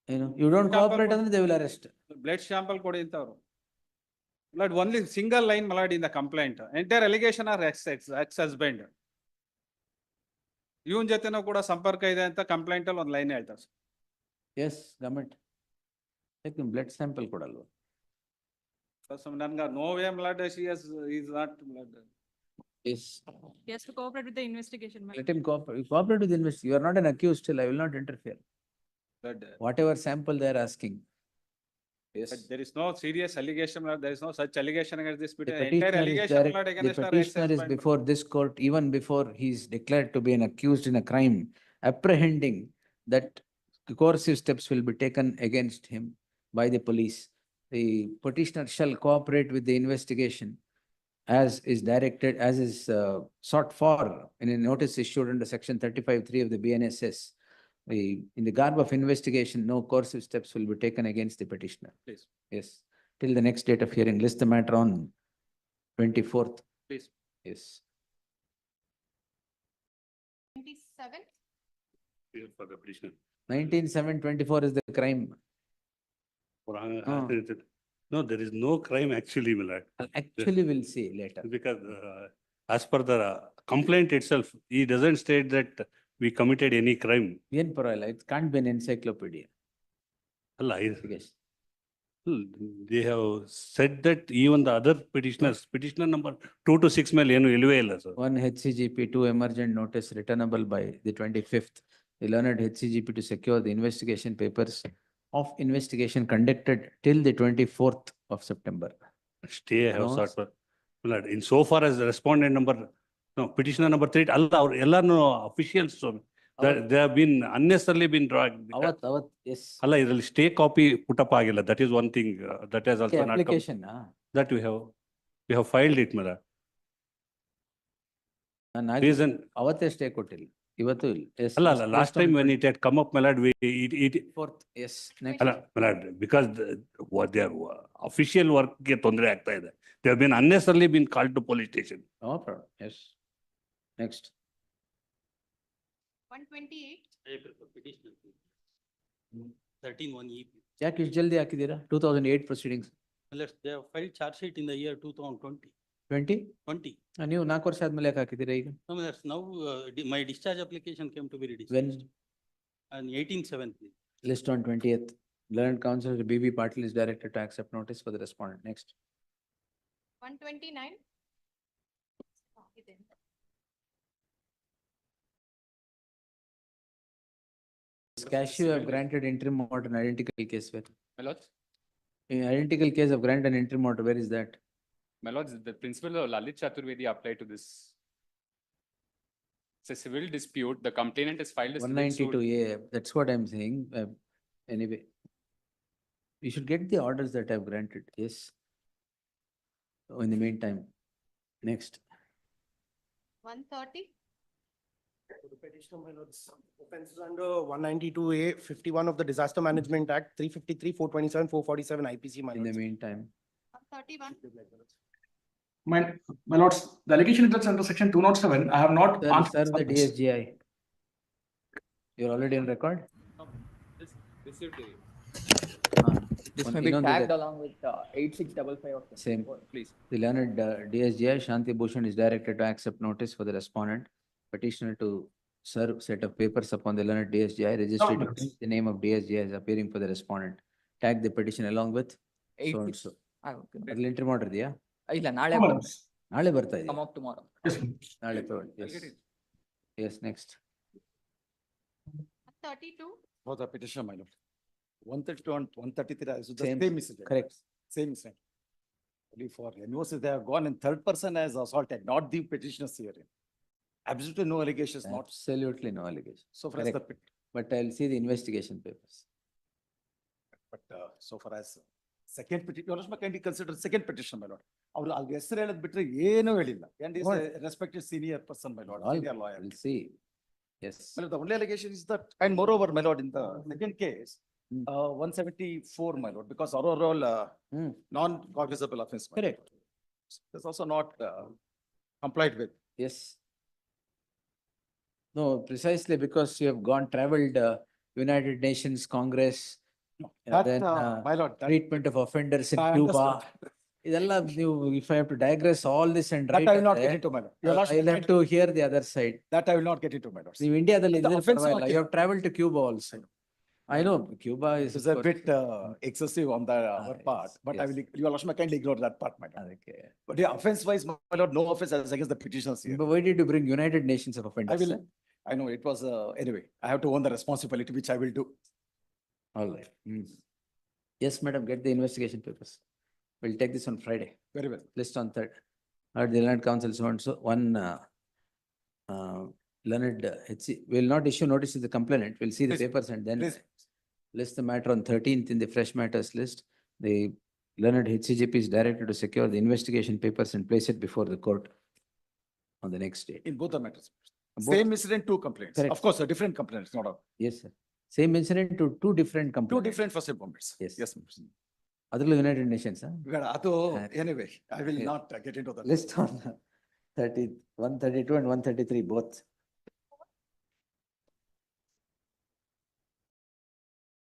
ಏನು, you don't cooperate ಅಂದ್ರೆ they will arrest. blood sample ಕೊಡಿ ಅಂತ ಅವರು. My lord, only single line, my lord, in the complaint. Entire allegation are ex-husband. ಇವನ್ ಜೊತೆನೂ ಕೂಡ ಸಂಪರ್ಕ ಇದೆ ಅಂತ ಕಂಪ್ಲೇಂಟ್ ಅಲ್ಲಿ ಒಂದು ಲೈನ್ ಹೇಳ್ತಾರೆ. Yes, government. ಯಾಕೆ ಬ್ಲಡ್ ಸ್ಯಾಂಪಲ್ ಕೊಡಲ್ವಾ? ನನ್ಗೆ no way, my lord, she is not, my lord. Yes. He has to cooperate with the investigation. Let him cooperate. Cooperate with the investigation. You are not an accused still. I will not interfere. But Whatever sample they are asking. Yes. but there is no serious allegation, my lord. There is no such allegation against this. The Entire petitioner is allegation, my direct, lord, the against her petitioner is ex-husband, my lord. before this court, even before he is declared to be an accused in a crime, apprehending that coercive steps will be taken against him by the police. The petitioner shall cooperate with the investigation as is directed, as is sought for in a notice issued under section 35(3) of the BNSS. In the garb of investigation, no coercive steps will be taken against the petitioner. Please, Yes, till the next date of hearing, list the matter on 24th. please. Yes. 27. For the petitioner. 19/7/24 is the crime. No, there is no crime actually, my lord. Actually, we'll see later. Because as per the complaint itself, he doesn't state that we committed any crime. Yen parayilla, it can't be an encyclopedia. Allah, Yes. they have said that even the other petitioners, petitioner number 2 to 6 ಮೇಲೆ ಏನು ಇಲ್ವೇ ಇಲ್ಲ sir. One HCGP, 2 emergent notice returnable by the 25th. The learned HCGP to secure the investigation papers of investigation conducted till the 24th of September. Stay have No, sought for. My lord, in so far as the respondent number, no, petitioner number 3, Allah, ಅವ್ರು ಎಲ್ಲಾನು officials, so that they have been unnecessarily been dragged. Avat, yes. ಅಲ್ಲ, ಇದರಲ್ಲಿ stay copy put up ಆಗಿಲ್ಲ. That is one thing that has also not come. Application, That we have filed it, my lord. Reason, ಅವತ್ತೇ stay ಕೊಟ್ಟಿಲ್ಲ, ಇವತ್ತು ಇಲ್ಲ. Yes. ಅಲ್ಲ, last time when it had come up, my lord, it 4th, yes. Next. ಅಲ್ಲ, my lord, because what their official work ಗೆ ತೊಂದರೆ ಆಗ್ತಾ ಇದೆ. They have been unnecessarily been called to police station. No problem, yes. Next. 128. 13(1) EP. ಯಾಕೆ ಇಷ್ಟು ಜಲ್ದಿ ಹಾಕಿದ್ದೀರಾ? 2008 proceedings. They have filed charge sheet in the year 2020. 20? 20. ನೀವು 4 ವರ್ಷ ಆದ್ಮೇಲೆ ಯಾಕೆ ಹಾಕಿದ್ದೀರಾ ಈಗ? No, that's now my discharge application came to be released. When? On 18/7. List on 20th. Learned counsel B.B. Patil is directed to accept notice for the respondent. Next. 129. Cashew have granted interim order in identical case where? My lords, In identical case of grant and interim order, where is that? my lords, the principle of Lalit Chaturvedi applied to this. It's a civil dispute. The complainant has filed a civil suit. 192A, that's what I'm saying. Anyway. We should get the orders that I've granted, yes. So in the meantime, next. 130. Petitioner, my lords, offenses under 192A, 51 of the Disaster Management Act, 353, 427, 447 IPC, my In the lords. meantime. 131. My lords, the allegation is that's under section 207. I have not answered. Sir, the DSGI. You're already on record? This should be. This may be tagged along with 8655 of the Same. report, please. The learned DSGI Shanti Bhushan is directed to accept notice for the respondent. Petitioner to serve set of papers upon the learned DSGI registered to Yes. the name of DSGI is appearing for the respondent. Tag the petition along with so and so. ಅದ್ರಲ್ಲಿ entry ಮಾಡಿದ್ಯಾ? ಇಲ್ಲ, ನಾಳೆ ನಾಳೆ ಬರ್ತಾ ಇದೆ. come up tomorrow. ನಾಳೆ ತಗೊಳ್ಳಿ. Yes. Yes, next. 132. For the petitioner, my lord. 132 and 133 is the Same, same incident. correct. Same incident. Only for NOC, they have gone and third person has assaulted, not the petitioner's hearing. Absolutely no allegations, not. Absolutely no allegation. So far as the Correct. But I'll see the investigation papers. But so far as second petition, your lordship can be considered second petition, my lord. ಅವ್ರು ಅಲ್ಲಿ ಹೆಸರು ಹೇಳದ್ ಬಿಟ್ರೆ ಏನೂ ಹೇಳಿಲ್ಲ. And is a respected senior person, my lord, All senior lawyer. we'll see. Yes. My lord, the only allegation is that, and moreover, my lord, in the second case, 174, my lord, because our role, non-cognizable offense. my lord. Correct. That's also not complied with. Yes. No, precisely because you have traveled United Nations Congress, That, then my lord, that, treatment of offenders in I Cuba. understand. Idella, if I have to digress all this and That write I will not there, get into, my lord. Your lordship I'll have to hear the other side. That I will not get into, my lord. ನೀವು ಇಂಡಿಯಾದಲ್ಲಿ The ಇದ್ರೆ offense ಪರವಾಗಿಲ್ಲ. not You have traveled to Cuba also. I know Cuba is. It's a bit excessive on the our part, but I will, your lordship kindly ignore that part, my lord. Okay. But yeah, offense wise, my lord, no offense as against the petitioners here. But why did you bring United Nations of Offenders? I will, I know it was, anyway, I have to own the responsibility, which I will do. All right. Yes, madam, get the investigation papers. We'll take this on Friday. Very well. List on third. The Learned Council, so and so, one learned, will not issue notice to the complainant. We'll see the Please. papers and then Please. list the matter on 13th in the fresh matters list. The learned HCGP is directed to secure the investigation papers and place it before the court on the next date. In both the matters. Both. Same incident, two complaints. Correct. Of course, a different complaints, not a, Yes, sir. Same incident to two different two complaints. different first aid bombers. Yes. Yes. Adrullo United Nations, huh? Anyway, I will Okay. not get into that. List on 132 and 133 both.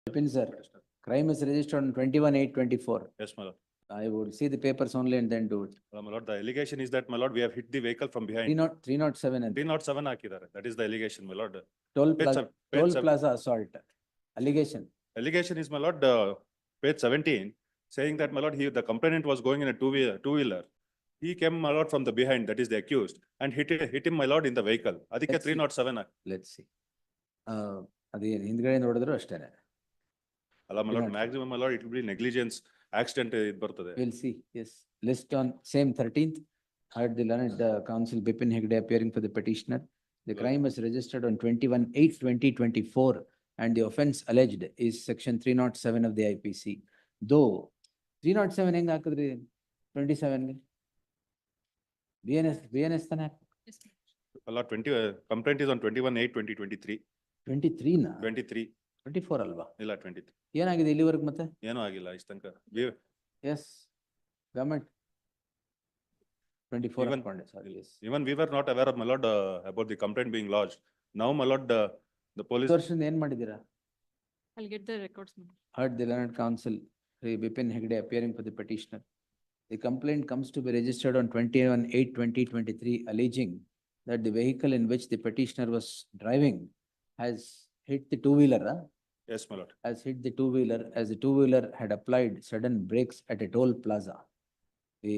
Vipin sir, crime is registered on 21/8/24. Yes, my lord. I would see the papers only and then do it. My lord, the allegation is that, my lord, we have hit the vehicle from behind. 307 and 307 ಹಾಕಿದ್ದಾರೆ. That is the allegation, my lord. toll Page plaza, sev- page toll sev- plaza assault. Allegation. Allegation is, my lord, page 17, saying that, my lord, the complainant was going in a two-wheeler. He came, my lord, from the behind, that is the accused, and hit him, my lord, in the vehicle. ಅದಕ್ಕೆ Let's see. 307 Let's see. ಅದೇನು ಹಿಂದ್ಗಡೆ ನೋಡಿದ್ರು ಅಷ್ಟೇನೆ. ಅಲ್ಲ, my lord, maximum, my lord, it will be negligence, accident ಇದು ಬರ್ತದೆ. We'll see, yes. List on same 13th, heard the learned counsel Bipin Hegde appearing for the petitioner. The crime was registered on 21/8/2024 and the offense alleged is section 307 of the IPC. Though 307 ಹೆಂಗ್ ಹಾಕಿದ್ರಿ 27 ಗೆ? BNS ತಾನೆ? ಅಲ್ಲ, complaint is on 21/8/2023. 23 ನಾ? 23, 24 ಅಲ್ವಾ? ಇಲ್ಲ 23. ಏನಾಗಿದೆ ಇಲ್ಲಿವರೆಗೂ ಮತ್ತೆ? ಏನೂ ಆಗಿಲ್ಲ ಇಷ್ಟ ತನಕ. Yes, government. 24 Even- ಅನ್ಕೊಂಡೆ, sorry, yes. Even we were not aware of, my lord, about the complaint being lodged. Now, my lord, the police. ವರ್ಷದಿಂದ ಏನ್ ಮಾಡಿದ್ದೀರಾ? I'll get the records. ma'am. Heard the learned counsel, Sri Bipin Hegde appearing for the petitioner. The complaint comes to be registered on 21/8/2023 alleging that the vehicle in which the petitioner was driving has hit the two-wheeler, Yes, my lord. has hit the two-wheeler as the two-wheeler had applied sudden brakes at a toll plaza. The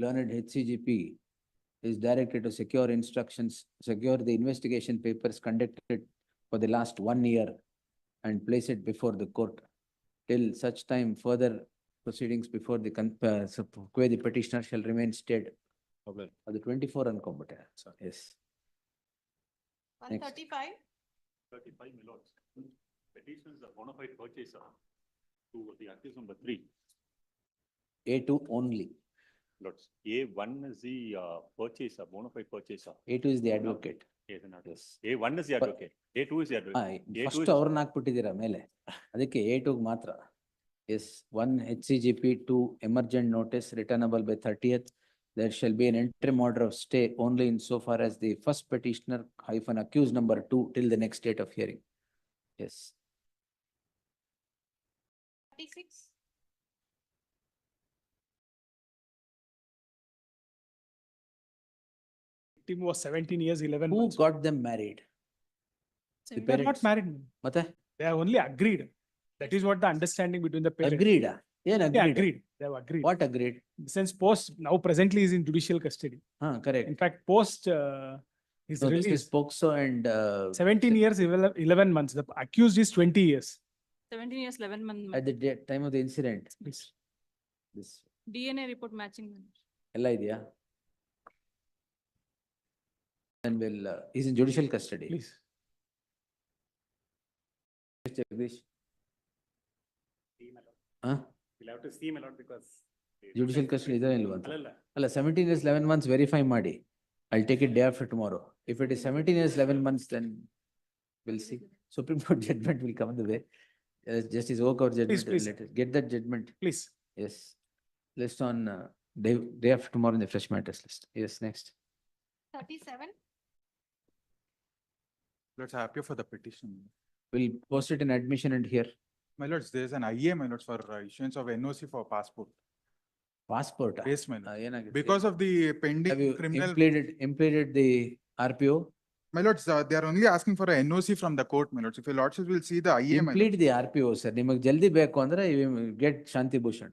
learned HCGP is directed to secure the investigation papers conducted for the last 1 year and place it before the court till such time further proceedings before the petitioner shall remain stayed. Okay. The 24 ಅನ್ಕೊಂಡ್ಬಿಟ್ಟೆ. Yes. 135. 35, my lords. Petition is a bona fide purchaser to the accused number 3. A2 only. Lords, A1 is the purchaser, bona fide purchaser. A2 is the advocate. Yes, and Yes. A1 is the advocate. A2 is the advocate. A2 first ಅವ್ರನ್ನ ಹಾಕ್ಬಿಟ್ಟಿದ್ದೀರಾ ಮೇಲೆ, ಅದಕ್ಕೆ A2 ಮಾತ್ರ. Yes, 1 HCGP 2 emergent notice returnable by 30th. There shall be an interim order of stay only insofar as the first petitioner - accused number 2 till the next date of hearing. Yes. 36. Victim was 17 years, 11 Who months. got them married? The They are not parents. married. ma'am. ಮತ್ತೆ? They are only agreed. That is what the understanding between the parents. Agreed. ಏನ್ Yeah, agreed? agreed. They have agreed. What agreed? Since post, now presently is in judicial custody. Correct. In fact, post his No, this is release, POCSO and 17 years, 11 months. The accused is 20 years. 17 years, 11 months. at the time of the incident. Please. This DNA report matching. ma'am. ಎಲ್ಲ ಇದೆಯಾ? And will, he's in judicial custody. Please. Jagdish. Huh? We'll have to see, my lord, because. Judicial custody ಇದೆ ಇಲ್ವಾ ಅಂತ? ಅಲ್ಲಲ್ಲ. ಅಲ್ಲ 17 years 11 months verify ಮಾಡಿ. I'll take it day after tomorrow. If it is 17 years 11 months, then we'll see. Supreme Court judgment will come the way. Justice Highcourt judgment. please. Let us get that judgment. Please. Yes. List on day after tomorrow in the fresh matters list. Yes, next. 37. Lords, I appear for the petition. We'll post it in admission and here. My lords, there is an IA, my lords, for issuance of NOC for passport. Passport. Yes, my lord. ಏನಾಗಿದೆ? Because of the Have pending you criminal. implemented the RPO? My lords, they are only asking for a NOC from the court, my lords. If your lordships will see the IA, my Complete lords, the RPO, sir. ನಿಮಗೆ ಜಲ್ದಿ ಬೇಕು ಅಂದ್ರೆ you will get Shanti Bhushan.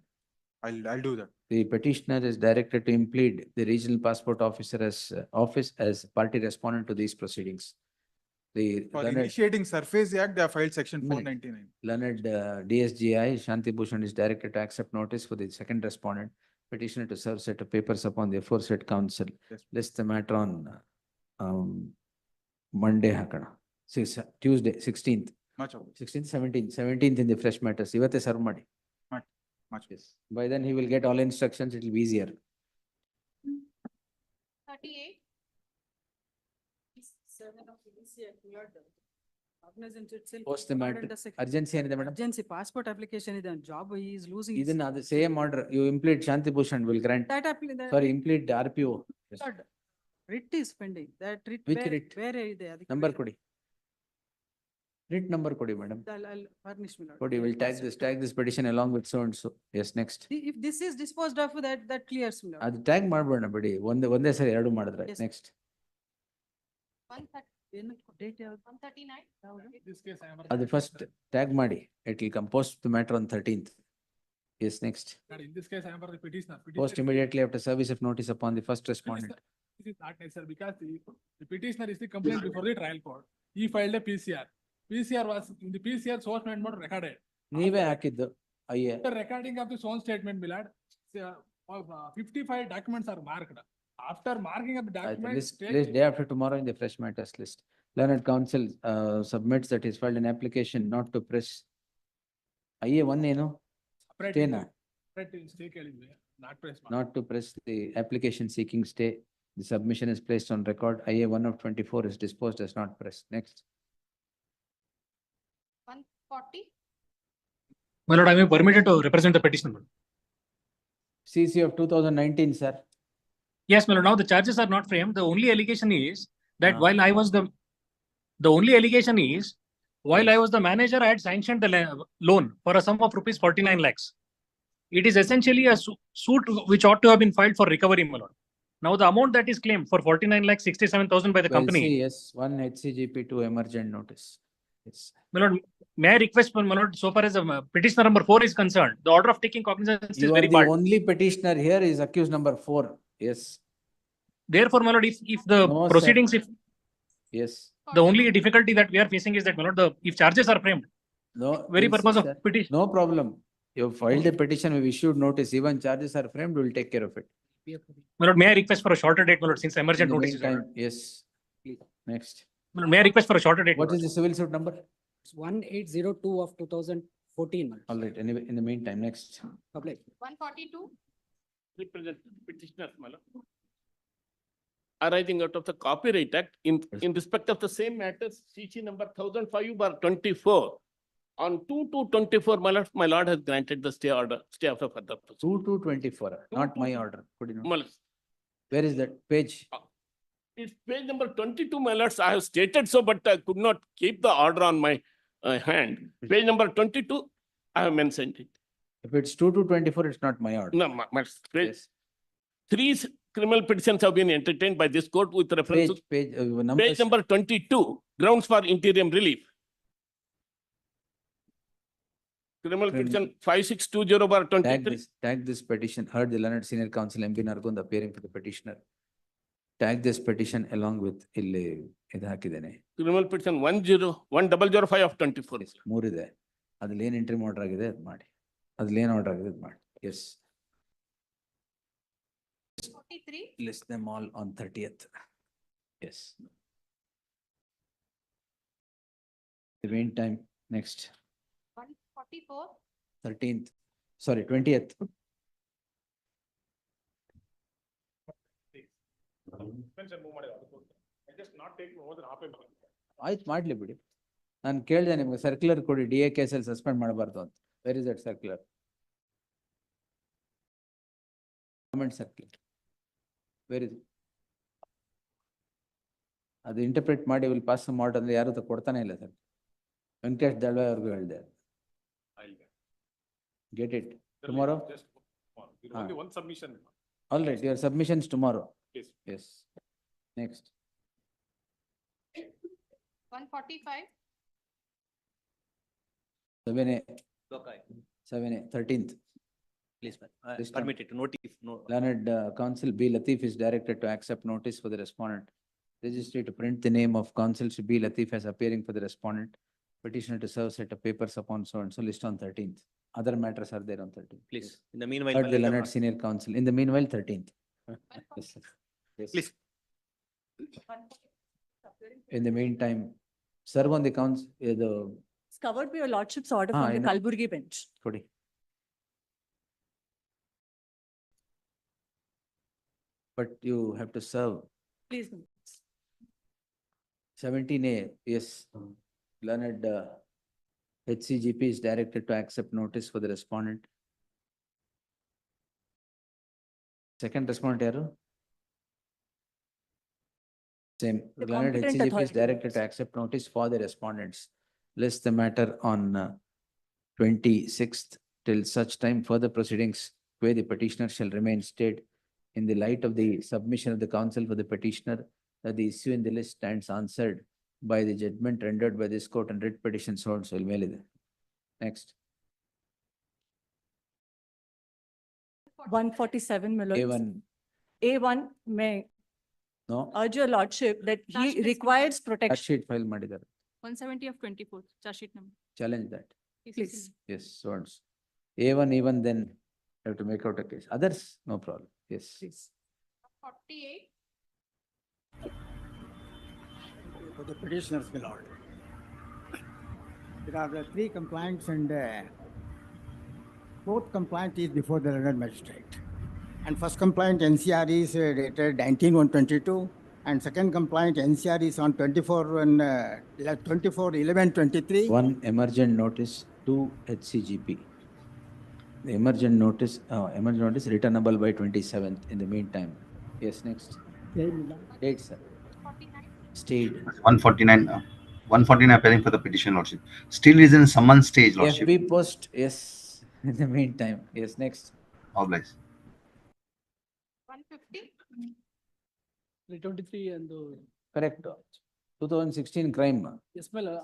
I'll do that. The petitioner is directed to implead the regional passport officer as office as party respondent to these proceedings. The For learned, initiating surface act, they have filed section Minute. 499. learned DSGI Shanti Bhushan is directed to accept notice for the second respondent. Petitioner to serve set of papers upon the aforesaid council. Yes. List the matter on Monday ಹಾಕೋಣ. Tuesday 16th. Much of it. 16th, 17th in the fresh matters. ಇವತ್ತೇ serve ಮಾಡಿ. Much. Yes. By then he will get all instructions. It will be easier. 38. Cognizant itself Post the ordered matter. the sec- Urgency ಏನಿದೆ madam? Urgency passport application ಇದೆ, job he is losing. his- ಇದನ್ನ ಅದು same order. You implead Shanti Bhushan will grant. That Sorry, implead RPO. Yes. Writ is pending, that writ. Which where- writ? Where ಇದೆ? ಅದಕ್ಕೆ Number ಬೇಕು. ಕೊಡಿ. Writ number ಕೊಡಿ madam. I'll furnish my lord. ಕೊಡಿ, will tag this petition along with so and so. Yes, next. If this is disposed of, that clears my lord. ಅದು tag ಮಾಡ್ಬೇಡ ಬಿಡಿ. ಒಂದೇ ಸರಿ ಎರಡು ಮಾಡಿದ್ರೆ. Yes. Next. 130. ಏನು date ಯಾವ್ದು? 139. This case I am. ಅದು first tag ಮಾಡಿ. It will come post the matter on 13th. Yes, next. In this case, I am for the petitioner. Post immediately after service of notice upon the first respondent. This is not necessary because the petitioner is the complaint before the trial court. He filed a PCR. PCR was in the PCR source statement mode recorded. ನೀವೇ ಹಾಕಿದ್ದು. ಅಯ್ಯೇ. After recording of the sworn statement, my lord, 55 documents are marked. After marking of the documents. List day after tomorrow in the fresh matters list. Learned counsel submits that he's filed an application not to press. ಅಯ್ಯೇ ಒಂದೇನು? Stayna. Stay ಕೇಳಿದ್ವಿ, not press. Not to press the application seeking stay. The submission is placed on record. IA 1 of 24 is disposed as not pressed. Next. 140. My lord, I am permitted to represent the petitioner. CC of 2019, sir. Yes, my lord, now the charges are not framed. The only allegation is that Ah. while I was the only allegation is while I was the manager, I had sanctioned the loan for a sum of rupees 49 lakhs. It is essentially a suit which ought to have been filed for recovery, my lord. Now the amount that is claimed for 49 lakhs 67,000 by the Well, company. see, yes, one HCGP 2 emergent notice. Yes. My lord, may I request, my lord, so far as petitioner number 4 is concerned, the order of taking cognizance You is are very the bad. only petitioner here is accused number 4. Yes. Therefore, my lord, if the No, sir. proceedings, if Yes. the only difficulty that we are facing is that, my lord, if charges are framed, No. very we'll purpose see, of sir. petition. No problem. You filed a petition, we've issued notice. Even charges are framed, we'll take care of it. My lord, may I request for a shorter date, my lord, since In emergent the notice is meantime, ordered. yes. Next. My lord, may I request for a shorter date? What is the civil suit number? 1802 of 2014. my lord. All right, anyway, in the meantime, next. Public. 142. Represent petitioners, my lord. Arising out of the Copyright Act in respect of the same matters, CC number 1005/24. On 2/2/24, my lord has granted the stay order, stay of a further proceedings. 2/2/24, not my order. Could you know? My lord, Where is that page? it's page number 22, my lords. I have stated so, but I could not keep the order on my hand. Page number 22, I have mentioned it. If it's 2/2/24, it's not my order. No, page, three criminal petitions have been entertained by this court with reference to Page, page numbers. number 22, grounds for interim relief. Criminal petition 5620/23. Tag this petition, heard the learned senior counsel MB Nargund appearing for the petitioner. Tag this petition along with ಇಲ್ಲಿ ಇದು ಹಾಕಿದ್ದೇನೆ. Criminal petition 101005/24. ಮೂರಿದೆ. ಅದ್ರಲ್ಲಿ ಏನ್ entry order ಆಗಿದೆ ಅದು ಮಾಡಿ. ಅದ್ರಲ್ಲಿ ಏನ್ ಆರ್ಡರ್ ಆಗಿದೆ ಅದು ಮಾಡಿ. Yes. 43. List them all on 30th. Yes. In the meantime, next. 144. 13th, sorry, 20th. ಆಯ್ತು ಮಾಡ್ಲಿ ಬಿಡಿ. ನಾನು ಕೇಳಿದೆ ನಿಮ್ಗೆ ಸರ್ಕ್ಯುಲರ್ ಕೊಡಿ, DA ಕೇಸಲ್ಲಿ ಸಸ್ಪೆಂಡ್ ಮಾಡಬಾರ್ದು ಅಂತ. Where is that circular? Government circular where is? ಅದು ಇಂಟರ್ಪ್ರಿಟ್ ಮಾಡಿ ವಿಲ್ ಪಾಸ್ ಮಾಡ್ ಅಂದ್ರೆ ಯಾರು ಕೊಡ್ತಾನೆ ಇಲ್ಲ ಸರ್. ವೆಂಕಟೇಶ್ ದಳ್ವಾಯ್ ಅವ್ರಿಗೂ ಹೇಳಿದೆ. Get it tomorrow? Only one submission. All right, your submissions tomorrow. Please. Yes. Next. 145. 7A, 7A, 13th. Please, This time. permit it, notice, no. Learned Counsel B. Latif is directed to accept notice for the respondent. Registry to print the name of Counsel B. Latif as appearing for the respondent. Petitioner to serve set of papers upon so and so list on 13th. Other matters are there on 13th. Please, in the meanwhile. Heard the Learned Senior Counsel. In the meanwhile, 13th. Yes, sir. Yes. Please. In the meantime, serve on the counsel, the It's covered by your lordship's order Ah, from I the know. Kalburgi bench. Kodi. But you have to serve. Please. 17A, yes. Learned HCGP is directed to accept notice for the respondent. Second respondent yaru? Same. The Learned competent HCGP is authority. directed to accept notice for the respondents. List the matter on 26th till such time further proceedings where the petitioner shall remain stayed in the light of the submission of the counsel for the petitioner that the issue in the list stands answered by the judgment rendered by this court and writ petition so and so ಮೇಲಿದೆ. Next. 147, my lords. A1, A1 may no, urge your lordship that Charge he sheet requires charge protection. sheet file ಮಾಡಿದ್ದಾರೆ. 170 of 24, charge sheet number. Challenge that. Please. Yes, so and so. A1 even then have to make out a case. Others, no problem. Yes. Please. 48. For the petitioners, my lord. There are three complaints and fourth complaint is before the learned magistrate. And first complaint NCR is dated 19/122 and second complaint NCR is on 24/11/23. One emergent notice, two HCGP. The emergent notice returnable by 27th in the meantime. Yes, next. Date, sir. Stayed. 149 appearing for the petition lordship. Still is in summon stage lordship. FB post, yes, in the meantime. Yes, next. Obliged. 150. 323 and Correct. 2016 crime. yes, my lord,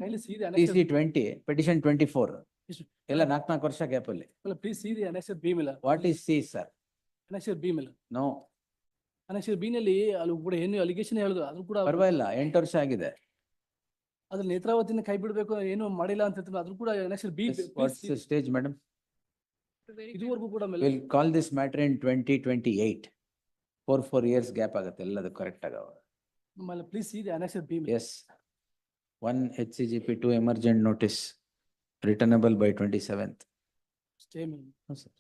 kindly see the TC annexure. 20, petition 24. Yes, ಎಲ್ಲ 4 ವರ್ಷ gap ಅಲ್ಲಿ. well, please see the annexure B, my lord. What is C, sir? Annexure B, my lord. No, Annexure B ನಲ್ಲಿ ಅಲ್ಲಿ ಕೂಡ ಏನು allegation ಹೇಳಿದ್ರು ಅದು ಕೂಡ ಪರವಾಗಿಲ್ಲ, 8 ವರ್ಷ ಆಗಿದೆ. ಅದ್ರ ನೇತ್ರಾವತಿನ ಕೈ ಬಿಡ್ಬೇಕು ಏನು ಮಾಡಿಲ್ಲ ಅಂತ ಹೇಳ್ತಾರೆ ಅದ್ರ ಕೂಡ annexure B. Yes, please what's see. the stage, madam? ಇದುವರೆಗೂ ಕೂಡ my lord. We'll call this matter in 2028. 4 years gap ಆಗುತ್ತೆ, ಎಲ್ಲದು correct ಆಗವ. My lord, please see the annexure B. Yes. 1 HCGP, 2 emergent notice returnable by 27th. Stay, my lord. No, sir.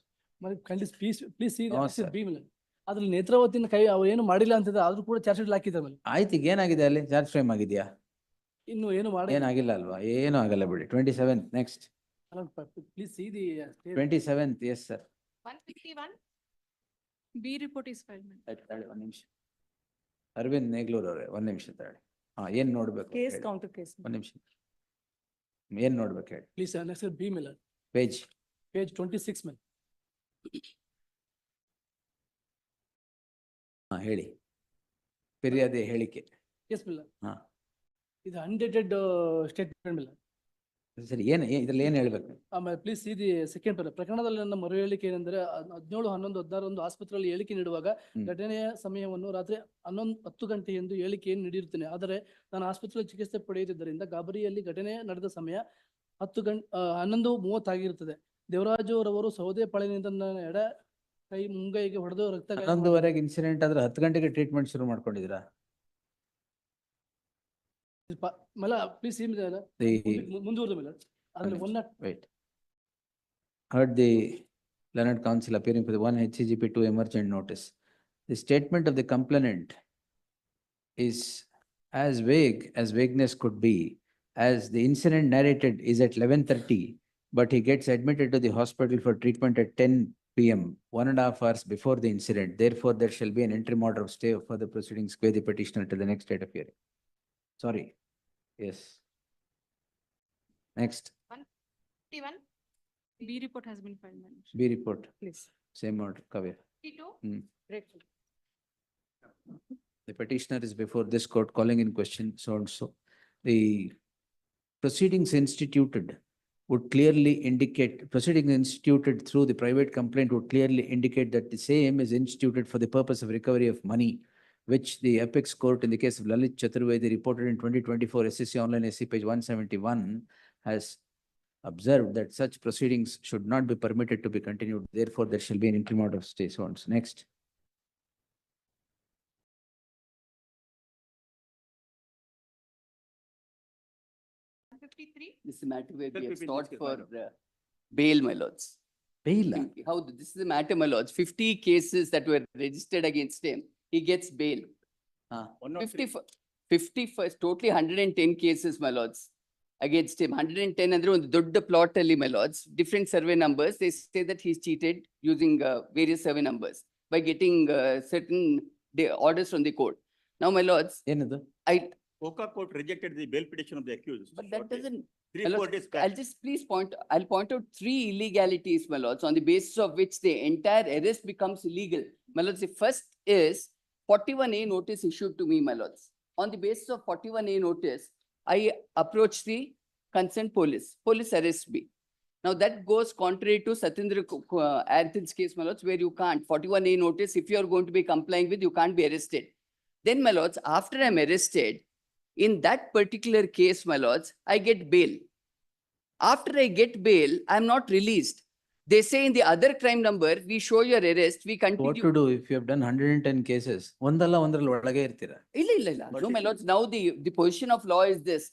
మరి kindly please see the No, annexure sir. B, my lord. ಅದ್ರಲ್ಲಿ ನೇತ್ರಾವತಿನ ಕೈ ಅವ್ರು ಏನು ಮಾಡಿಲ್ಲ ಅಂತ ಆದ್ರೂ ಕೂಡ ಚಾರ್ಜ್ ಶೀಟ್ ಹಾಕಿದ್ದಾರೆ ಮೇಲೆ ಆಯ್ತು, ಈಗ ಏನಾಗಿದೆ ಅಲ್ಲಿ? ಚಾರ್ಜ್ ಫ್ರೇಮ್ ಆಗಿದೆಯಾ? ಇನ್ನು ಏನು ಮಾಡಿ ಏನಾಗಿಲ್ಲ ಅಲ್ವಾ? ಏನು ಆಗಲ್ಲ ಬಿಡಿ. 27th, next. Please see the 27th, yes, sir. 151. B report is filed. ma'am. ತಗೊಳ್ಳಿ, ಒಂದ್ ನಿಮಿಷ. ಅರವಿಂದ್ ನೇಗ್ಲೂರ್ ಅವ್ರೆ, ಒಂದ್ ನಿಮಿಷ ತಗೊಳ್ಳಿ. ಏನ್ ನೋಡ್ಬೇಕು? Case ಹೇಳಿ. counter case. ಒಂದ್ ನಿಮಿಷ. ಏನ್ ನೋಡ್ಬೇಕು ಹೇಳಿ? Please annexure B, my lord. Page Page 26, man. ಹೇಳಿ. ಫಿರ್ಯಾದಿ ಹೇಳಿಕೆ. Yes, my lord. ಹಾ ಇದು undated statement, my lord. ಸರಿ, ಇದ್ರಲ್ಲಿ ಏನ್ ಹೇಳ್ಬೇಕು? ಆಮೇಲೆ ಪ್ಲೀಸ್ ಸಿ ದಿ ಸೆಕೆಂಡ್ ಪ್ರಕರಣದಲ್ಲಿ ನನ್ನ ಮರು ಹೇಳಿಕೆ ಏನೆಂದರೆ 17/11/16 ಆಸ್ಪತ್ರೆಯಲ್ಲಿ ಹೇಳಿಕೆ ನೀಡುವಾಗ ಘಟನೆಯ ಸಮಯವನ್ನು ರಾತ್ರಿ 10 ಗಂಟೆ ಎಂದು ಹೇಳಿಕೆಯನ್ನು ನೀಡಿರುತ್ತೇನೆ. ಆದರೆ ನಾನು ಆಸ್ಪತ್ರೆಯಲ್ಲಿ ಚಿಕಿತ್ಸೆ ಪಡೆಯುತ್ತಿದ್ದರಿಂದ ಗಾಬರಿಯಲ್ಲಿ ಘಟನೆ ನಡೆದ ಸಮಯ 11:30 ಆಗಿರುತ್ತದೆ. ದೇವರಾಜು ರವರು ಸೌದೆ ಪಾಳಿನಿಂದ ನನ್ನ ಎಡ ಕೈ ಮುಂಗೈಗೆ ಹೊಡೆದು ರಕ್ತ 11:30 ಇನ್ಸಿಡೆಂಟ್ ಆದ್ರೆ 10 ಗಂಟೆಗೆ ಟ್ರೀಟ್ಮೆಂಟ್ ಶುರು ಮಾಡ್ಕೊಂಡಿದ್ದೀರಾ? ಮಲ ಪ್ಲೀಸ್ ಮುಂದುವರೆದ ಮೇಲೆ ಅದ್ರಲ್ಲಿ wait. heard the learned counsel appearing for the 1 HCGP 2 emergent notice. The statement of the complainant is as vague as vagueness could be, as the incident narrated is at 11:30, but he gets admitted to the hospital for treatment at 10 PM, 1.5 hours before the incident. Therefore, there shall be an interim order of stay of further proceedings, quay the petitioner till the next date of hearing. Sorry. Yes. Next, 151. B report has been filed, Madam Chair. B report, Please. same order, Kavya. 52. Hmm. Grateful. The petitioner is before this court calling in question so and so. The proceedings instituted would clearly indicate, proceedings instituted through the private complaint would clearly indicate that the same is instituted for the purpose of recovery of money, which the apex court in the case of Lalit Chaturvedi reported in 2024 SCC Online SC page 171 has observed that such proceedings should not be permitted to be continued. Therefore, there shall be an interim order of stay. So on. Next. This is a matter where we have sought for bail, my lords. Bail? How, this is a matter, my lords, 50 cases that were registered against him, he gets bail. 51st, totally 110 cases, my lords, against him. 110 andre ಒಂದು ದೊಡ್ಡ plot ಅಲ್ಲಿ, my lords, different survey numbers. They say that he's cheated using various survey numbers by getting certain orders from the court. Now, my lords, Oka court rejected the bail petition of the accused. But that doesn't, Three, my 4 lords, days back. I'll point out 3 illegalities, my lords, on the basis of which the entire arrest becomes illegal. My lords, the first is 41A notice issued to me, my lords. On the basis of 41A notice, I approached the concerned police. Police arrest me. Now that goes contrary to Satyendra Anthil's case, my lords, where you can't. 41A notice, if you are going to be complying with, you can't be arrested. Then, my lords, after I'm arrested, in that particular case, my lords, I get bail. After I get bail, I'm not released. They say in the other crime number, we show your arrest, we continue. What to do if you have done 110 cases? ಒಂದಲ್ಲ ಒಂದರಲ್ಲಿ ಒಳಗೆ ಇರ್ತೀರಾ? ಇಲ್ಲ. No, my lords, now the position of law is this.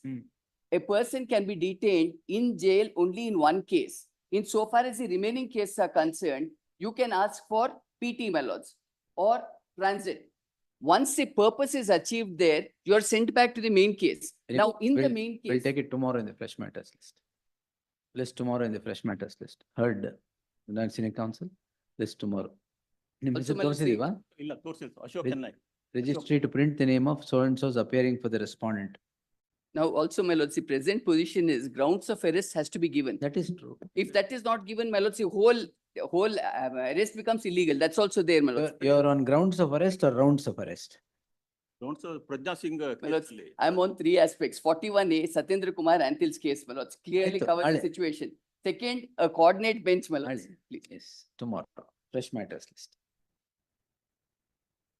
A person can be detained in jail only in one case. In so far as the remaining cases are concerned, you can ask for PT, my lords, or transit. Once the purpose is achieved there, you are sent back to the main case. Now, in the main case. We'll take it tomorrow in the fresh matters list. List tomorrow in the fresh matters list. Heard the Senior Council? List tomorrow. ನಿಮ್ಮ Also, ಹೆಸರು my lords, ತೋರಿಸಿದೀವಾ? ಇಲ್ಲ ತೋರಿಸಿಲ್ಲ Ashok Chennai. Registry to print the name of so and so's appearing for the respondent. Now, also, my lords, the present position is grounds of arrest has to be given. That is true. If that is not given, my lords, the whole arrest becomes illegal. That's also there, my lords. You're on grounds of arrest or rounds of arrest? Don't say Prajna Singh My lords, case. I'm on 3 aspects. 41A, Satyendra Kumar Anthil's case, my lords, clearly Aito, covers the ale. situation. Second, a coordinate bench, my lords. Please. Yes, tomorrow. Fresh matters list.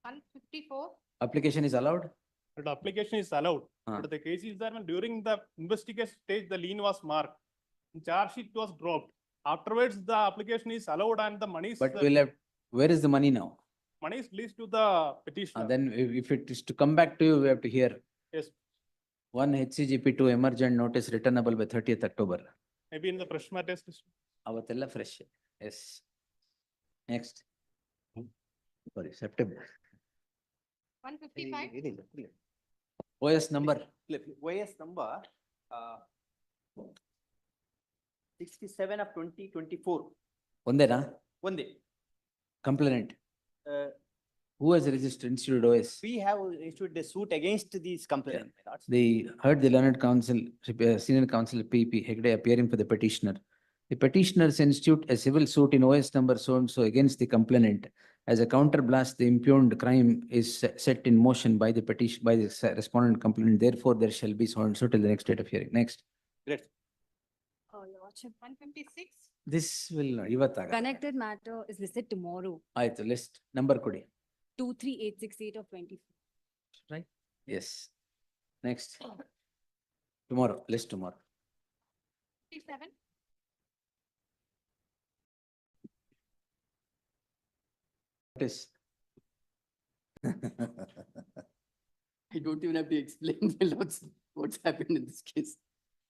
154. Application is allowed? The application is allowed, Ah. but the case is that when during the investigation stage, the lien was marked. Charge sheet was dropped. Afterwards, the application is allowed and the money is. But we'll have, where is the money now? Money is released to the petitioner. Then if it is to come back to you, we have to hear. Yes, 1 HCGP 2 emergent notice returnable by 30th October. maybe in the fresh matters list. ಅವತ್ತೆಲ್ಲ fresh. Yes. Next. Sorry, September. 155. OS number. OS number 67 of 2024. ಒಂದೇನಾ? ಒಂದೇ. Complainant. Uh, Who has registered instituted OS? We have issued a suit against these complainants. The heard the learned counsel, senior counsel P.P. Hegde appearing for the petitioner. The petitioners institute a civil suit in OS number so and so against the complainant. As a counterblast, the impugned crime is set in motion by the petition, by the respondent complainant. Therefore, there shall be so and so till the next date of hearing. Next. Great. Your Lordship, 156. This will not, ಇವತ್ತಾಗ. Connected matter is listed tomorrow. ಆಯ್ತು, list number ಕೊಡಿ. 23868 of 24. Right? Yes. Next. Tomorrow, list tomorrow. 57. What is? I don't even have to explain, my lords, what's happened in this case.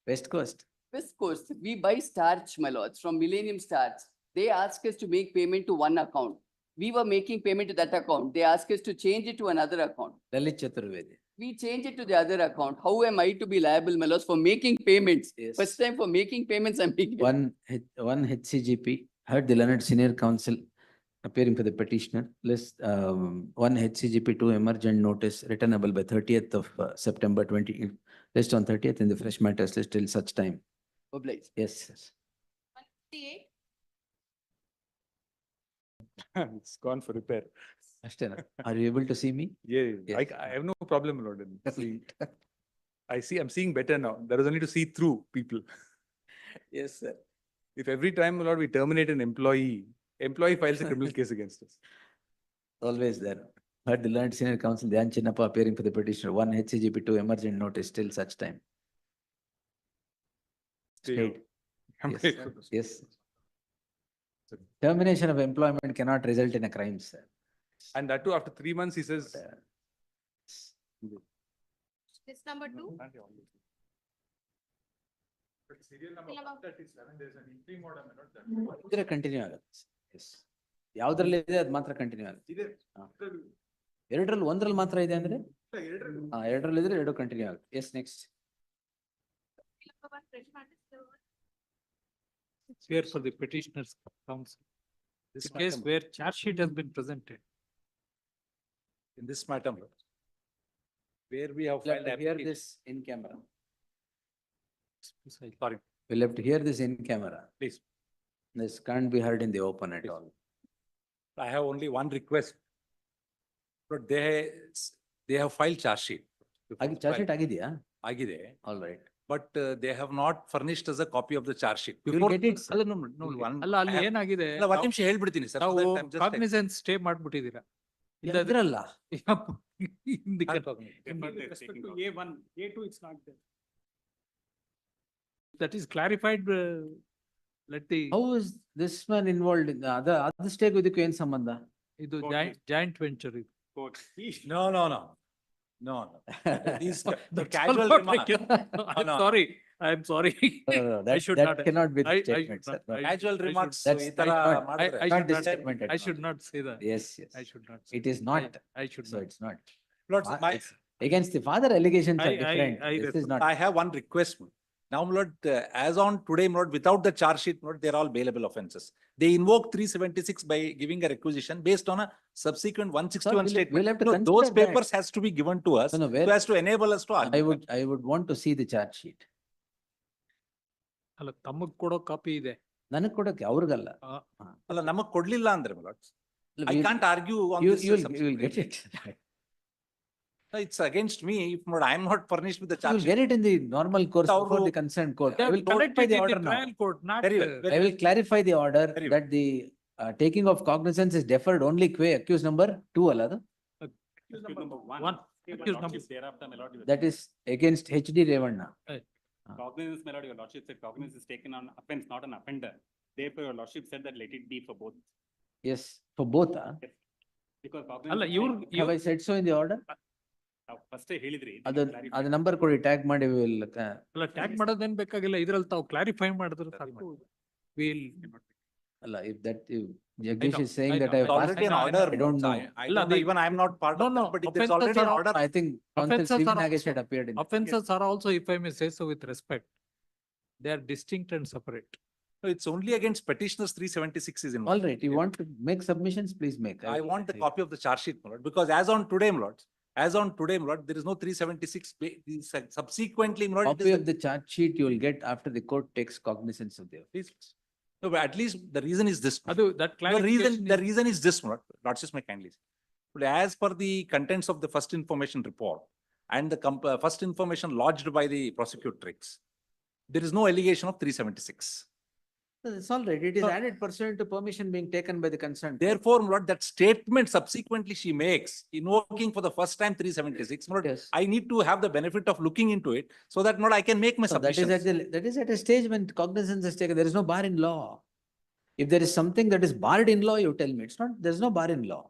West Coast. Viscose, we buy starch, my lords, from Millennium Starch. They ask us to make payment to one account. We were making payment to that account. They asked us to change it to another account. Lalit Chaturvedi. We change it to the other account. How am I to be liable, my lords, for making payments? Yes. First time for making payments, I'm making. One HCGP, heard the learned senior counsel appearing for the petitioner, list, one HCGP 2 emergent notice returnable by 30th of September 20, list on 30th in the fresh matters list till such time. Obliged. Yes, yes. It's gone for repair. Ashtena, are you able to see me? Yeah, Yes. I have no problem, Lord. I'm seeing better now. There is only to see through people. Yes, sir. If every time, Lord, we terminate an employee files a criminal case against us. Always there. Heard the learned senior counsel, Dhyan Chinnappa appearing for the petitioner, one HCGP 2 emergent notice till such time. Stayed. Yes, sir. Yes. Termination of employment cannot result in a crime, sir. And that too, after 3 months, he says. List number 2. Serial number 137, there's an entry model, not that. ಇದ್ರೆ continue ಆಗುತ್ತೆ. S ಯಾವ್ದ್ರಲ್ಲಿ ಇದೆ ಅದು ಮಾತ್ರ continue ಆಗುತ್ತೆ. ಇದೆ. ಎರಡರಲ್ಲಿ ಒಂದ್ರಲ್ಲಿ ಮಾತ್ರ ಇದೆ ಅಂದ್ರೆ ಎರಡರಲ್ಲಿ ಇದ್ರೆ ಎರಡು ಕಂಟಿನ್ಯೂ ಆಗುತ್ತೆ. Yes next. Here for the petitioner's counsel. This case where charge sheet has been presented. In this matter, where we have We'll have filed to hear application. this in camera. Sorry, We'll have to hear this in camera. please. This can't be heard in the open at all. I have only one request. But they have filed charge sheet. Charge sheet ಆಗಿದೆಯಾ? ಆಗಿದೆ. All right. But they have not furnished us a copy of the charge sheet. You'll Before- get it, sir. ಅಲ್ಲ, no, one. ಅಲ್ಲ ಅಲ್ಲಿ I have- ಏನಾಗಿದೆ? ಅಲ್ಲ, ಒಂದ್ ನಿಮಿಷ ಹೇಳ್ಬಿಡ್ತೀನಿ sir. ನಾವು so that I'm just- cognizance stay ಮಾಡ್ಬಿಟ್ಟಿದ್ದೀರಾ? ಇದ್ರಲ್ಲ. A1, A2, it's not there. That is clarified, let the, How is this man involved in the other stake ಇದಕ್ಕೂ ಏನ್ ಸಂಬಂಧ? ಇದು ಜಾಯಿಂಟ್ ವೆಂಚರ್ ಇದು. No, no, no. No, no. These the That's casual all what I remark. can- I'm no. sorry, I'm sorry. No, I should that not- cannot be the I- I statement, should sir. not- I Casual should- remarks. That's ಈ ತರ not- ಮಾಡಿದ್ರೆ- I not should this not- statement at I should all. not say that. Yes, yes. I should not. It say is that. not. I should So not. it's not. Lord, my, It's against the father allegations are I- different. I This is not. I have one request. Now, Lord, as on today, Lord, without the charge sheet, Lord, they're all bailable offences. They invoke 376 by giving a requisition based on a subsequent 161 we'll- statement. we'll have to No, consider those that. papers has to be given to us No, no, so where- as to enable us to argue. I would want to see the charge sheet. ಅಲ್ಲ ತಮಗ್ ಕೊಡೋ copy ಇದೆ. ನನಗ್ ಕೊಡಕ್ಕೆ ಅವ್ರಿಗಲ್ಲ. ಅಲ್ಲ, ನಮಗ್ ಕೊಡ್ಲಿಲ್ಲ ಅಂದ್ರೆ, my lords. I We'll- can't argue on this. You'll get it. No, it's against me if not, I am not furnished with the charge You'll sheet. get it in the normal course ಅವ್ರು- before the concerned court. They I have will clarify collected the it order in now. trial court, not. Very well, very I will clarify the order Very that the taking of cognizance is deferred only qua accused number 2 ಅಲ್ಲ ಅದು? Accused number one. One. Accused number- Thereafter, my lord, That is against HD Revanna. cognizance, my lord, your lordship said cognizance is taken on offense, not an offender. Therefore, your lordship said that let it be for both. Yes, for both. Because ಅಲ್ಲ cognizance. ಇವ್ರು Have I said so in the order? First ಹೇಳಿದ್ರಿ. ಅದು number ಕೊಡಿ, tag ಮಾಡಿ will, ಅಲ್ಲ tag ಮಾಡೋದೇನ್ ಬೇಕಾಗಿಲ್ಲ, ಇದ್ರಲ್ಲಿ ತಾವು ಕ್ಲಾರಿಫೈ ಮಾಡಿದ್ರೆ ಸಾಕು. We'll. ಅಲ್ಲ, if that, if Jagdish is saying I that know. I It's have already an passed, order. I don't know. I don't know, even I am not part No, of no, that, but it is offences already an are- order. I think Council Offences Stephen are Nagesh also- had appeared in. Offences are also, if I may say so with respect, they are distinct and separate. No, it's only against petitioners 376 is involved. All right, you want to make submissions, please make. I want the copy of the charge sheet, my lord, because as on today, my lords, as on today, my lord, there is no 376. Subsequently, my lord, it Copy is of the charge sheet you will get after the court takes cognizance of the. Please. No, but at least the reason is this. ಅದು that clarification. The reason is this, my lord. Lordships may kindly say. But as per the contents of the first information report and the first information lodged by the prosecutrix, there is no allegation of 376. It's all right. It is added pursuant to permission being taken by the concerned. court. Therefore, my lord, that statement subsequently she makes, invoking for the first time 376, my lord, Yes. I need to have the benefit of looking into it so that, my lord, I can make my So that is submissions. that is at a stage when cognizance is taken. There is no bar in law. If there is something that is barred in law, you tell me. It's not, there is no bar in law.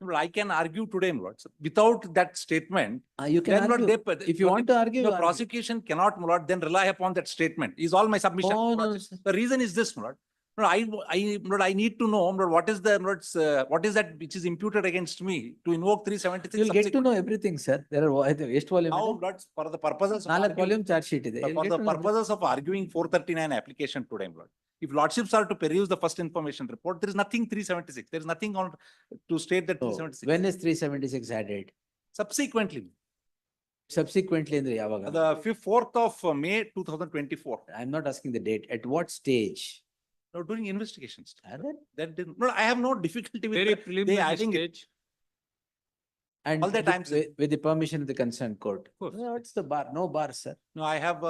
Well, I can argue today, my lords, without that statement. You can then, my lord, argue. If you want to argue, the you argue. prosecution cannot, my lord, then rely upon that statement. Is all my submission. Oh, My no, lord. sir. The reason is this, my lord. No, my lord, I need to know, my lord, what is the, my lord's, what is that which is imputed against me to invoke 376? You'll get to know everything, sir. There are ಎಷ್ಟು volume How, ಇದೆ? lords, for the purposes of 4 arguing- volume charge sheet ಇದೆ. for You'll get the to know everything. purposes of arguing 439 application today, my lord. If lordships are to peruse the first information report, there is nothing 376. There is nothing on to state that So, 376. when is 376 added? Subsequently, Subsequently ಅಂದ್ರೆ ಯಾವಾಗ? the 4th of May 2024. I'm not asking the date. At what stage? No, during investigations. Are there? That didn't, no, I have no difficulty with Very that. preliminary adding it. stage. And All that with- I'm saying. with the permission of the concerned court. course. No, what's the bar? No bar, sir. No, I have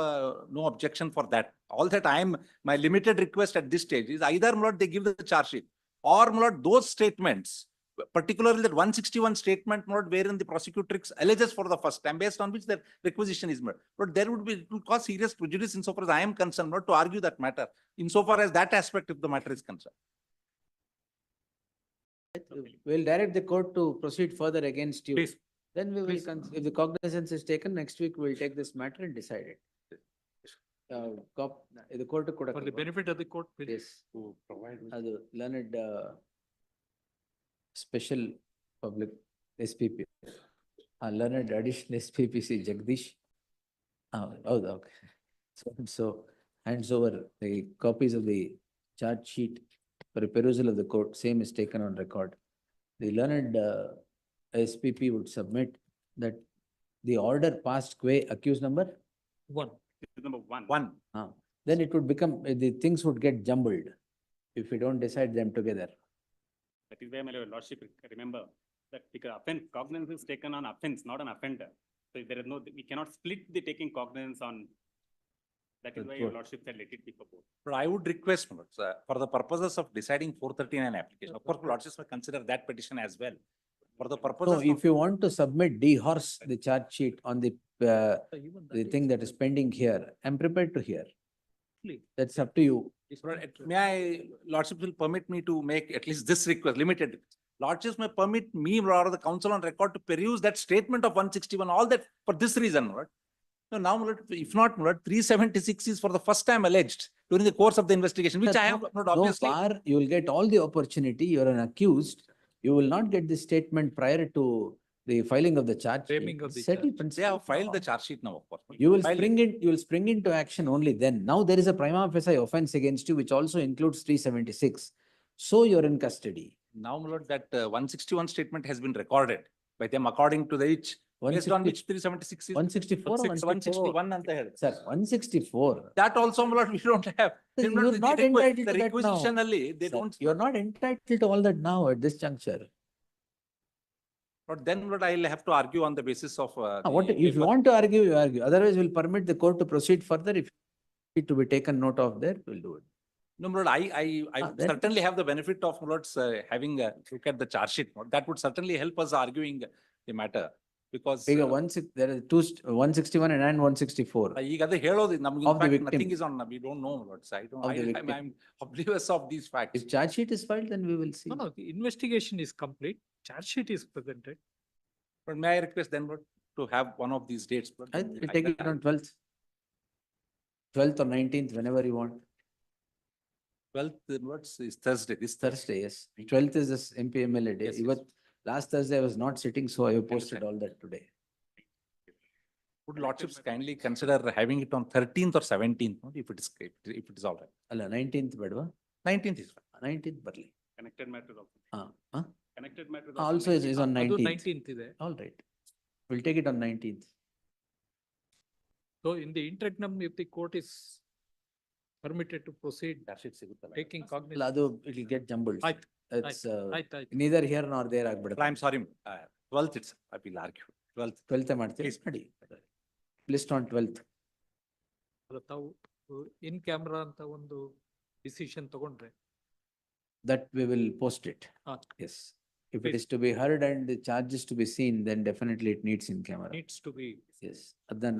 no objection for that. All that my limited request at this stage is either, my lord, they give the charge sheet, or, my lord, those statements, particularly that 161 statement, my lord, wherein the prosecutrix alleges for the first time, based on which the requisition is made. But there would be, it will cause serious prejudice insofar as I am concerned, not to argue that matter, insofar as that aspect of the matter is concerned. We'll direct the court to proceed further against you. Please. Then we will, Please. if the cognizance is taken, next week we'll take this matter and decide it. The court ಕೂಡ For the benefit of the court, please. Yes. ಅದು learned special public SPP, learned additional SPPC Jagdish. ಹೌದು, okay. So hands over the copies of the charge sheet for a perusal of the court, same is taken on record. The learned SPP would submit that the order passed qua accused number One. Number one. One. then it would become, the things would get jumbled if we don't decide them together. That is why, my lordship, remember that because offense, cognizance is taken on offense, not an offender. So there is no, we cannot split the taking cognizance on. That is why your lordship said let it be proposed. But I would request, my lords, for the purposes of deciding 439 application, of course, lordships may consider that petition as well. For the So purposes if you want to submit dehorse the charge sheet on the thing that is pending here, I'm prepared to hear. That's up to you. May I, lordships will permit me to make at least this request, limited. Lordships may permit me or the council on record to peruse that statement of 161, all that for this reason, Lord. So now, Lord, if not, Lord, 376 is for the first time alleged during the course of the investigation, which I have not No obviously. bar, you will get all the opportunity. You are an accused. You will not get this statement prior to the filing of the charge. Framing of the Settle charge. principle. They have filed the charge sheet now, of course. You will Filed it. you will spring into action only then. Now there is a prima facie offense against you, which also includes 376. So you're in custody. Now, my lord, that 161 statement has been recorded by them according to the which, based on 160 which 376 is. 164 or 161 ಅಂತ ಹೇಳಿದ್ರು. Sir, 164. That also, my lord, we don't have. Sir, They don't- you're not the requi- entitled the to that now. requisition ಅಲ್ಲಿ, they Sir, don't. You're not entitled to all that now at this juncture. But then, Lord, I'll have to argue on the basis of. What, the if you paper. want to argue, you argue. Otherwise, we'll permit the court to proceed further. If it to be taken note of there, we'll do it. No, my lord, I Ah, then- certainly have the benefit of, my lords, having a look at the charge sheet. My lord. That would certainly help us arguing the matter, because. ಈಗ there are 161 and 164. ಈಗ ಅದು ಹೇಳೋದು ನಮ್ಗೆ Of the in fact victim. nothing is on, we don't know, my lords. I don't, Of the victim. I'm oblivious of these facts. If charge sheet is filed, then we will see. No, no, the investigation is complete. Charge sheet is presented. But may I request then, Lord, to have one of these dates? Lord, I then will I take it can- on 12th. 12th or 19th, whenever you want. 12th, what is Thursday, this Thursday, yes. 12th is this MPMLA day. Yes, yes. Even last Thursday I was not sitting, so I have posted all that today. Would lordships kindly consider having it on 13th or 17th, no, if it is, if it is all right. ಅಲ್ಲ 19th ಬೇಡವಾ? 19th is fine. 19th ಬರ್ಲಿ. Connected matters also. Connected matters. Also is on ಅದು 19th. 19th ಇದೆ. All right. We'll take it on 19th. So in the interim, if the court is permitted to proceed, Charge sheet ಸಿಗುತ್ತಲ್ಲ. taking ಅಲ್ಲ cognizance. ಅದು it will get jumbled. ಆಯ್ತು, It's ಆಯ್ತು. neither here nor there ಆಗ್ಬಿಡುತ್ತೆ. I'm sorry, 12th it's, I will argue, 12th. 12th ಮಾಡ್ತೀವಿ. Please. ಮಾಡಿ. List on 12th. ಅದು ತಾವು ಇನ್ ಕ್ಯಾಮ್ರಾ ಅಂತ ಒಂದು ಡಿಸಿಷನ್ ತಗೊಂಡ್ರೆ That we will post it. Ah. Yes. If it Please. is to be heard and the charges to be seen, then definitely it needs in camera. needs to be, Yes. Then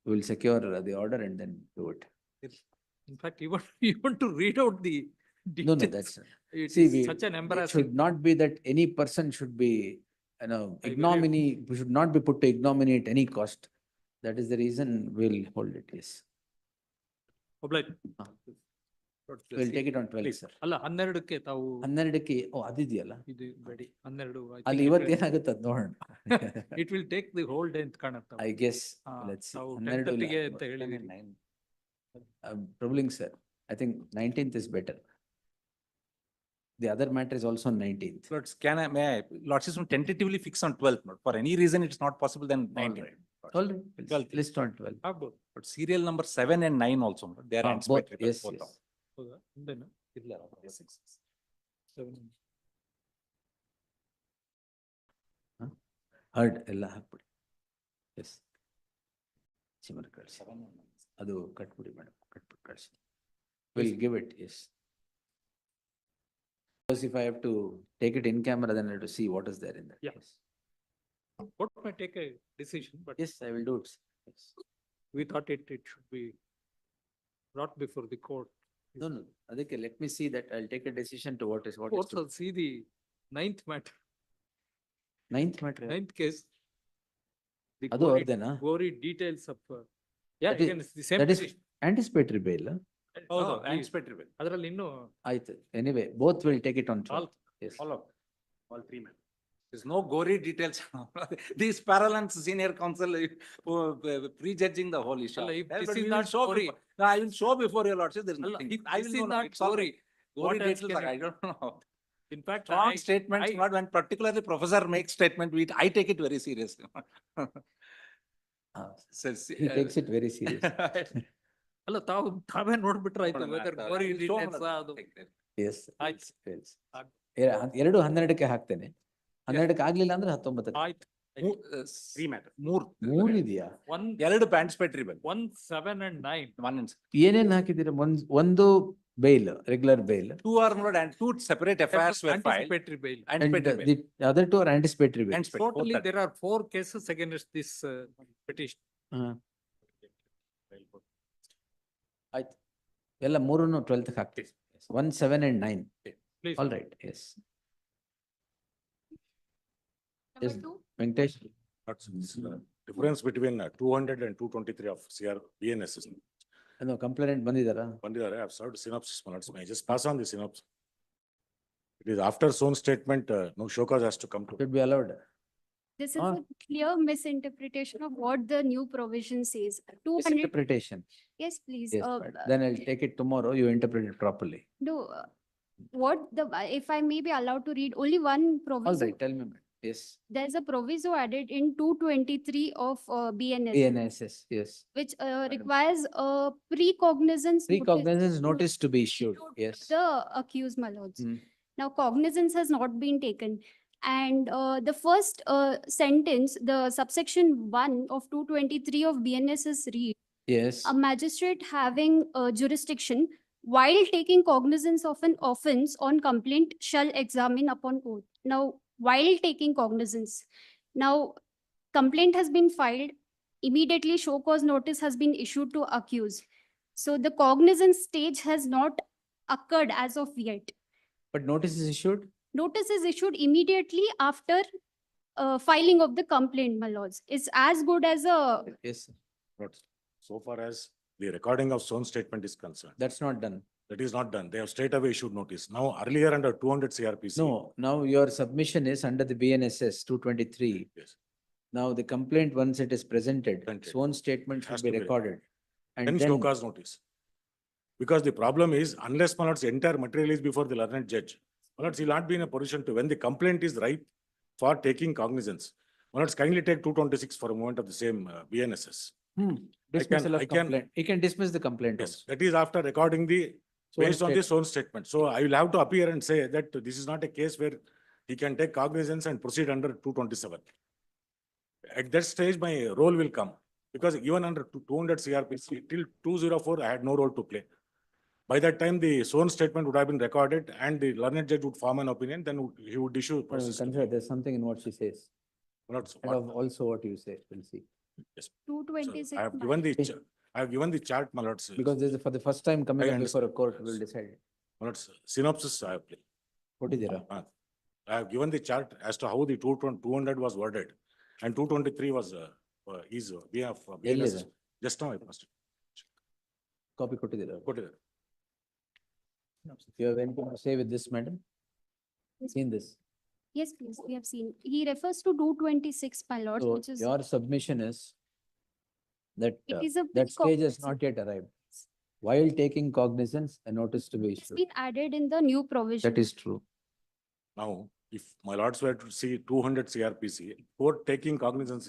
we will secure the order and then do it. in fact, you want to read out the No, details. that's, It see, is such an it embarrassing. should not be that any person should be, I ignominy, should not be put to ignominy at any cost. That is the reason we'll hold it, yes. Oblige. We'll take it on 12, Please. sir. ಅಲ್ಲ 12ಕ್ಕೆ ತಾವು 12ಕ್ಕೆ, ಅದಿದೆಯಲ್ಲ, ಇದು ಬೇಡಿ 12. I ಅಲ್ಲಿ think ಇವತ್ತು ಏನಾಗುತ್ತೆ ಅದ್ ನೋಡೋಣ. it will take the whole day ಅಂತ ಕಾಣುತ್ತೆ. I guess, ಹಾ, let's see. ತಾವು 12 10:30ಗೆ ಅಂತ ಹೇಳಿದೀರಿ. I'm troubling, sir. I think 19th is better. The other matter is also on 19th. Lords, may I, Lordship tentatively fix on 12th, but for any reason it's not possible, then 19th. All right, we'll list on 12. ಆಗ್ಬೋದು. But serial number 7 and 9 also, they are Both, anticipatory. yes, both yes. of them. ಹೌದಾ? ಮುಂದೆನಾ? ಇಲ್ಲ, six. 7. Heard, ಎಲ್ಲ ಹಾಕ್ಬಿಡಿ. Yes. ಚಿಮರ್ ಕಳಿಸಿ. ಅದು ಕಟ್ಬಿಡಿ madam, ಕಟ್ಬಿಟ್ಟು ಕಳಿಸಿ. We'll give it, yes. Because if I have to take it in camera, then I have to see what is there in that. Yeah. Yes. Court may take a decision, but Yes, I will do it. Yes. we thought it should be brought before the court. No, no, ಅದಕ್ಕೆ let me see that. I'll take a decision to what is Court to. will see the 9th matter, 9th matter. 9th case. The ಅದು gory- ಅವ್ರ್ದೇನಾ? gory details of, yeah, That is- again, it's the same That is petition. anticipatory bail. ಹೌದು, Oh, anticipatory bail. ಅದರಲ್ಲಿ ಇನ್ನೂ ಆಯ್ತು. Anyway, both will take it on 12. all, Yes. All of, all three men. There's no gory details. These parallel senior counsel prejudging the whole issue. ಅಲ್ಲ, if Well, this but is we will not show gory. before- No, I will show before your lordship, there is ಅಲ್ಲ, nothing. if I this will is know, not it's all gory, gory what else details, can I don't know. in fact, Strong I- statements, I- not when particularly professor makes statement, I take it very seriously. He takes it very seriously. ಅಲ್ಲ ತಾವೇ ನೋಡ್ಬಿಟ್ರೆ ಆಯ್ತು, ನೋಡೋಣ, whether ಅದು gory show details ಮಾಡೋಣ. ಅದು. Yes. ಆಯ್ತು. Yes. ಎರಡು 12ಕ್ಕೆ ಹಾಕ್ತೇನೆ. 12ಕ್ಕೆ ಆಗ್ಲಿಲ್ಲ ಅಂದ್ರೆ 19ಕ್ಕೆ. ಆಯ್ತು. Three matter, ಮೂರ್. ಮೂರ್ ಇದೆಯಾ? ಎರಡು anticipatory bail. 1, 7 and 9. One and ಏನೇನ್ ಹಾಕಿದ್ದೀರಾ? ಒಂದು bail, regular bail. two are not, and two separate affairs were filed. Anticipatory bail. And Anticipatory bail. the other two are anticipatory bail. Anticipatory, both Totally, are- there are 4 cases against this petition. ಆಯ್ತು. ಎಲ್ಲ ಮೂರನ್ನು 12ಕ್ಕೆ ಹಾಕ್ತೀವಿ. 1, 7 and 9. Please. All right, yes. Number Yes, 2, Venkatesh. Difference between 200 and 223 of CR BNS is complaint ಬಂದಿದಾರಾ? ಬಂದಿದ್ದಾರೆ. I have served synopsis, my lords. May I just pass on the synopsis? It is after zone statement, no show cause has to come to. Should be allowed. this is Ah. a clear misinterpretation of what the new provision says. 200, Misinterpretation. yes, please. Yes, but then I'll take it tomorrow. You interpret it properly. No, what the, if I may be allowed to read only one All proviso. right, tell me. Ma'am. Yes. There's a proviso added in 223 of BNS. BNSS, yes. Which requires a precognizance. notice Recognizance notice to be issued, yes. The accused, my lords. Hmm. Now cognizance has not been taken. And the first sentence, the subsection 1 of 223 of BNS is read. Yes. A magistrate having jurisdiction while taking cognizance of an offense on complaint shall examine upon oath. Now, while taking cognizance. Now, complaint has been filed, immediately show cause notice has been issued to accused. So the cognizance stage has not occurred as of yet. But notice is issued? Notice is issued immediately after filing of the complaint, my lords. It's as good as a, Yes, sir. But so far as the recording of zone statement is concerned, That's not done. that is not done. They have straight away issued notice. Now earlier under 200 CRPC. No, now your submission is under the BNSS 223. Yes. Now the complaint, once it is presented, Presented. sworn statement Has should be to be recorded. And Then show cause notice. Because the problem is unless my lords entire material is before the learned judge, my lords will not be in a position to, when the complaint is ripe for taking cognizance. My lords kindly take 226 for a moment of the same BNSS. Dismissal of I can- complaint. He can dismiss the complaint. Yes, also. that is after recording the, Sworn based on the statement. sworn statement. So I will have to appear and say that this is not a case where he can take cognizance and proceed under 227. At that stage, my role will come, because even under 200 CRPC till 204, I had no role to play. By that time, the sworn statement would have been recorded and the learned judge would form an opinion, then he would issue. Well, process to consider me. there's something in what she says. My lords, And what- of also what you say, we'll see. yes. 226. So I have given the, I have given the chart, my lords. Because this is for the first time coming I up before a court, we'll decide. My lords, synopsis I have played. ಕೊಟ್ಟಿದ್ದೀರಾ? I have given the chart as to how the 200 was worded and 223 was, we have, ಎಲ್ಲಿದೆ? just now I passed it. Copy ಕೊಟ್ಟಿದ್ದೀರಾ? ಕೊಟ್ಟಿದ್ದಾರೆ. You have anything to say with this, madam? Seen this? Yes, please, we have seen. He refers to 226, my lord, So which is, your submission is that it is a that stage has pre-cognizance. not yet arrived. While taking cognizance, a notice to be It's issued. been added in the new provision. That is true. Now, if my lords were to see 200 CRPC, court taking cognizance,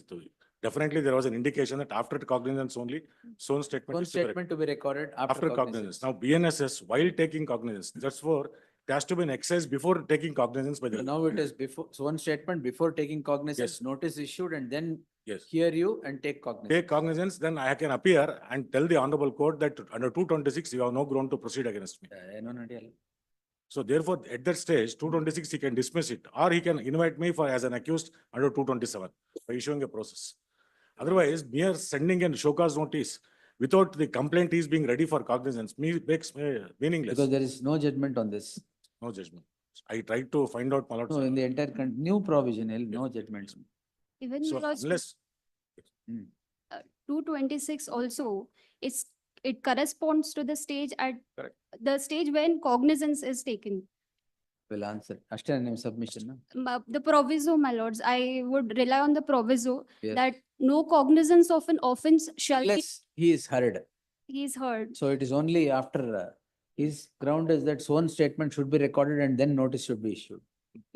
definitely there was an indication that after cognizance only, sworn statement One is to be statement to be recorded after after cognizance. Now, BNSS, while taking cognizance, that's for, it has to be an excess before taking cognizance by So the. now it is before, so one statement before taking cognizance, notice issued and then Yes. hear you and take cognizance. Take cognizance, then I can appear and tell the honorable court that under 226, you have no ground to proceed against me. ಏನೋ ನಡೆಯಲ್ಲ. So therefore, at that stage, 226, he can dismiss it, or he can invite me for as an accused under 227 by issuing a process. Otherwise, mere sending and show cause notice without the complaint is being ready for cognizance makes meaningless. Because there is no judgment on this. No judgment. I tried to find out, my lords. No, in the entire new provision, no judgments. Even So my lords, unless, 226 also, it corresponds to the stage at Correct. the stage when cognizance is taken. Will answer. ಅಷ್ಟೇ ನಿಮ್ಮ submission. The proviso, my lords, I would rely on the proviso Yes. that no cognizance of an offense shall be, Unless he is heard. he is heard. So it is only after his ground is that sworn statement should be recorded and then notice should be issued.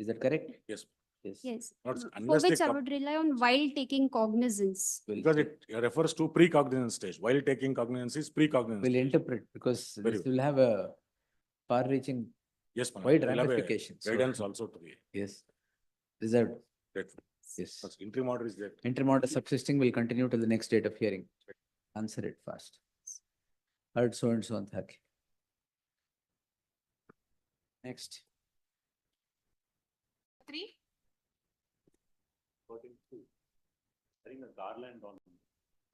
Is that correct? yes, Yes. Yes, Lords, for unless which they I would rely on while taking cognizance. because it refers to pre-cognizance stage. While taking cognizance is pre-cognizance. Will stage. interpret because Very this will have a far-reaching, Yes, my lord. wide We'll have a ramifications. So- guidance also to be. Yes. Reserved. Grateful. Yes. Because interim order is there. Interim order subsisting will continue till the next date of hearing. Answer it fast. Heard so and so on that. Next. Three. I think the Garland on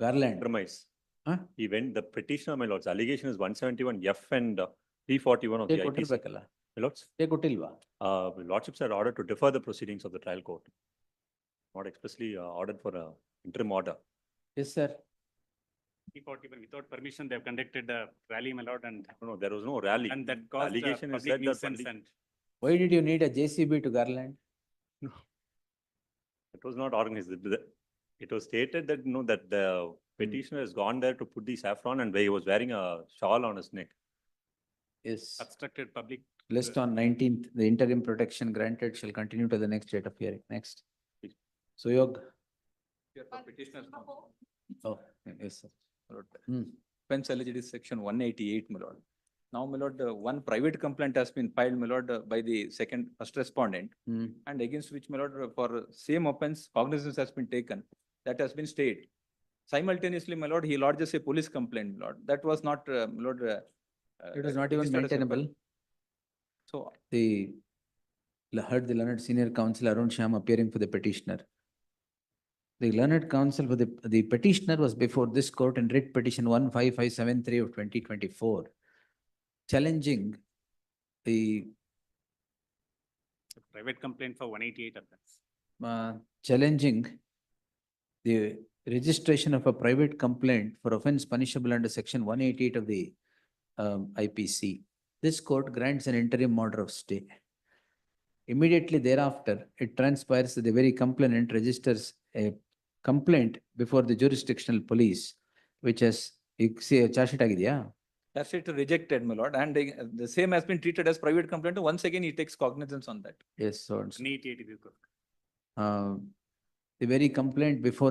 Garland. compromise. Huh? He went, the petitioner, my lords, allegation is 171 F and 341 of the Take IPC. ಕೊಟ್ಟಿರ್ಬೇಕಲ್ಲ? My lords, Take ಕೊಟ್ಟಿಲ್ವಾ? lordships are ordered to defer the proceedings of the trial court. Not expressly ordered for a interim order. Yes, sir. 341 without permission, they have conducted a rally, my lord, and. No, there was no rally. And that caused Allegation is public that the nuisance public- and. Why did you need a JCB to Garland? It was not organized. It was stated that, that the petitioner has gone there to put the saffron and he was wearing a shawl on his neck. Yes. Obstructed public. List on 19th, the interim protection granted shall continue to the next date of hearing. Next. Suyog. Oh, yes, sir. Offence alleged is section 188, my lord. Now, my lord, one private complaint has been filed, my lord, by the first respondent, and against which, my lord, for same offence, cognizance has been taken. That has been stayed. Simultaneously, my lord, he lodges a police complaint, my lord. That was not, my lord. It was not even registered as a maintainable. So, Heard the learned senior counsel Arun Shyam appearing for the petitioner. The learned counsel for the petitioner was before this court in writ petition 15573 of 2024, challenging the Private complaint for 188 offense. challenging the registration of a private complaint for offense punishable under section 188 of the IPC. This court grants an interim order of stay. Immediately thereafter, it transpires that the very complainant registers a complaint before the jurisdictional police, which has, charge sheet ಆಗಿದೆಯಾ? charge sheet rejected, my lord, and the same has been treated as private complaint. Once again, he takes cognizance on that. Yes, so and so. 188 is good. The very complaint before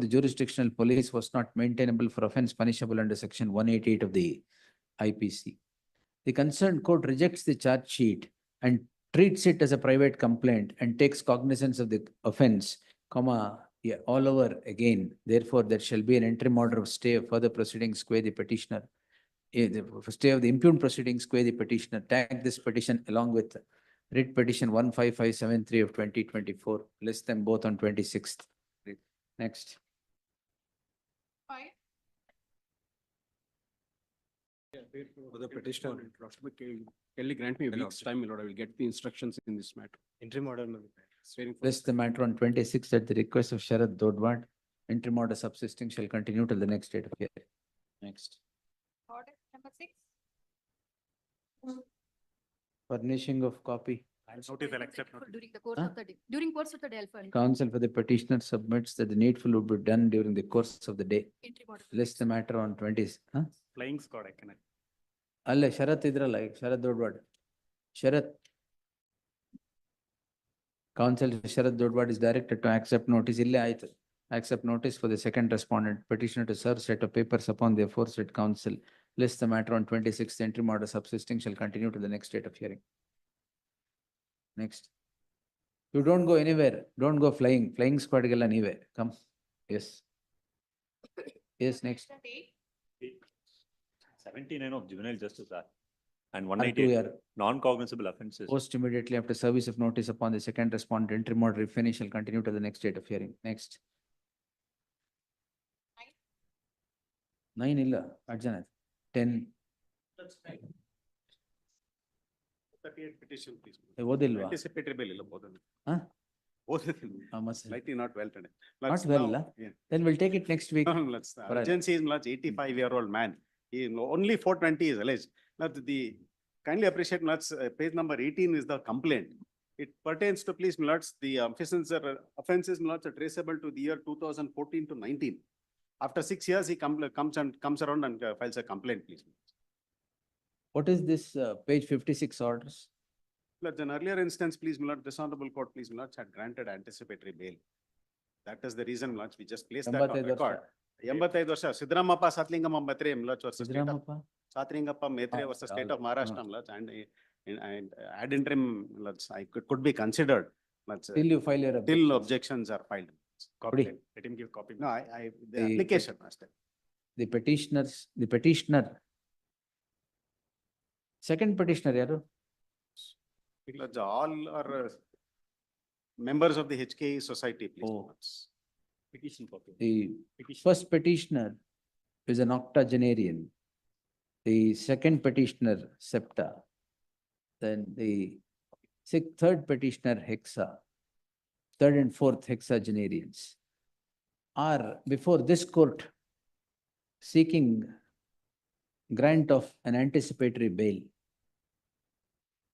the jurisdictional police was not maintainable for offense punishable under section 188 of the IPC. The concerned court rejects the charge sheet and treats it as a private complaint and takes cognizance of the offense, all over again. Therefore, there shall be an interim order of stay of further proceedings qua the petitioner. Stay of the impugned proceedings qua the petitioner. Tag this petition along with writ petition 15573 of 2024. List them both on 26th. Next. For the petitioner, kindly grant me a week's time, my lord, I will get the instructions in this matter. Interim order. List the matter on 26th at the request of Sharad Dodwad. Interim order subsisting shall continue till the next date of hearing. Next. Order number 6. Furnishing of copy. Notice I'll accept. During the course Huh? of the day, during course of the day, I'll furnish. Counsel for the petitioner submits that the needful would be done during the course of the day. Interim order. List the matter on 20th. Flying squad, I cannot. ಅಲ್ಲೇ ಶರತ್ ಇದ್ರಲ್ಲ ಈಗ ಶರತ್ ದೊಡ್ವಾಡ್ ಶರತ್ counsel Sharad Dodwad is directed to accept notice ಇಲ್ಲೇ ಆಯ್ತು accept notice for the second respondent petitioner to serve set of papers upon the aforesaid counsel. List the matter on 26th. Interim order subsisting shall continue to the next date of hearing. Next. You don't go anywhere, don't go flying squad ಗೆಲ್ಲ ನೀವೇ come. Yes. Yes, next. 79 of Juvenile Justice Act and Are 188 non-cognizable offences. Post immediately after service of notice upon the second respondent, interim order if any shall continue to the next date of hearing. Next. 9 illa, Arjana. 10. 38 petition, please. ಓದಿಲ್ವಾ? Anticipatory bail, ಇಲ್ಲ ಬೋಧನೆ. Huh? ಓದಿಲ್ಲ. Slightly not well today. Not well, then we'll take it next week. Let's, urgency is not 85-year-old man. He only 420 is alleged. Not the, kindly appreciate, page number 18 is the complaint. It pertains to, please, Millards, the offenses, Millards, are traceable to the year 2014 to 19. After 6 years, he comes around and files a complaint, please. What is this page 56 orders? Millards, an earlier instance, please, Millards, this honorable court, please, Millards, had granted anticipatory bail. That is the reason, Millards, we just placed that on 85 record. 85 ವರ್ಷ Siddaramappa ಸಾತ್ಲಿಂಗಮ್ಮ Metre Millards versus state of Siddaramappa? Satlingappa Metre versus state of Maharashtra, Millards, and ad interim, Millards, could be considered. Millards, Till you file your till objections. objections are filed. Copy. Let him give copy. No, the The- application, Master. The petitioner. Second petitioner yaru? Millards, all are members of the HKE society, please. Oh. Millards. Petition copy. The first petitioner is an octogenarian. The second petitioner, septa. Then the third petitioner, hexa. Third and fourth hexagenarians are before this court seeking grant of an anticipatory bail.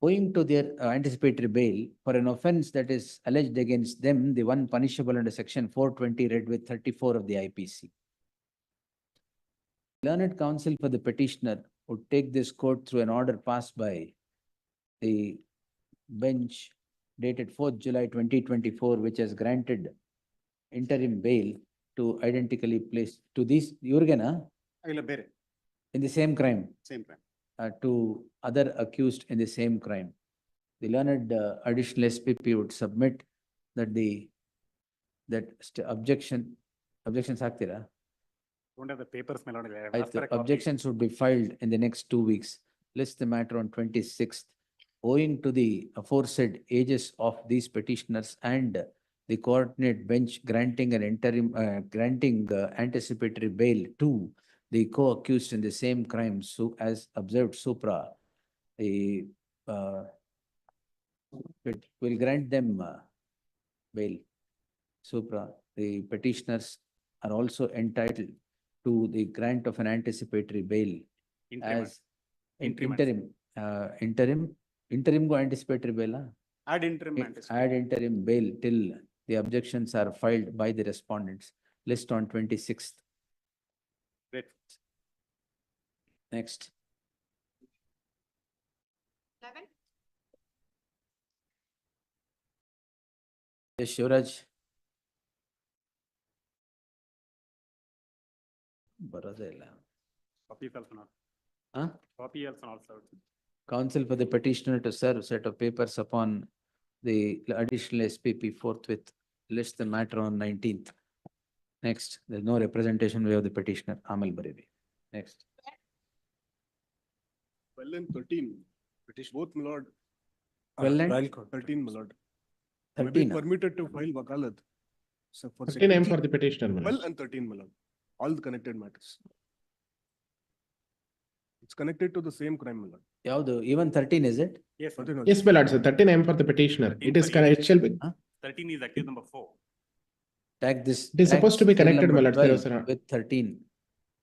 Owing to their anticipatory bail for an offence that is alleged against them, the one punishable under section 420 read with 34 of the IPC. Learned counsel for the petitioner would take this court through an order passed by the bench dated 4th July 2024, which has granted interim bail to identically place to these Yurgena ಇಲ್ಲ ಬೇರೆ, in the same crime. same crime. To other accused in the same crime. The learned additional SPP would submit that objections ಆಗ್ತೀರಾ? Don't have the papers, my lord. I have asked for a copy. Objections would be filed in the next 2 weeks. List the matter on 26th. Owing to the aforesaid ages of these petitioners and the coordinate bench granting an interim, anticipatory bail to the co-accused in the same crime, so as observed supra, it will grant them bail. Supra, the petitioners are also entitled to the grant of an anticipatory bail Interim. as interim go anticipatory bail. Ad interim anticipatory. Add interim bail till the objections are filed by the respondents. List on 26th. Great. Next. 11. Yes, Shivraj. ಬರೋದೇ ಇಲ್ಲ. Copy is also not. Huh? Copy also not served. Counsel for the petitioner to serve set of papers upon the additional SPP forthwith. List the matter on 19th. Next, there's no representation way of the petitioner, Amal Bariri. Next. 12 and 13, petition, both, my lord. 12 and? 13, my lord. 13, May be permitted to file wakalat. So for 13 I am for the petitioner, my lord. 12 and 13, my lord. All the connected matters. It's connected to the same crime, my lord. ಯಾವ್ದು? Even 13, is it? Yes, sir. Yes, my lord, sir, 13 I am for the petitioner. It is, it shall be, 13 is accused number 4. Tag this. it is tag supposed to be cell connected, my number lord. There 12 was a- with 13.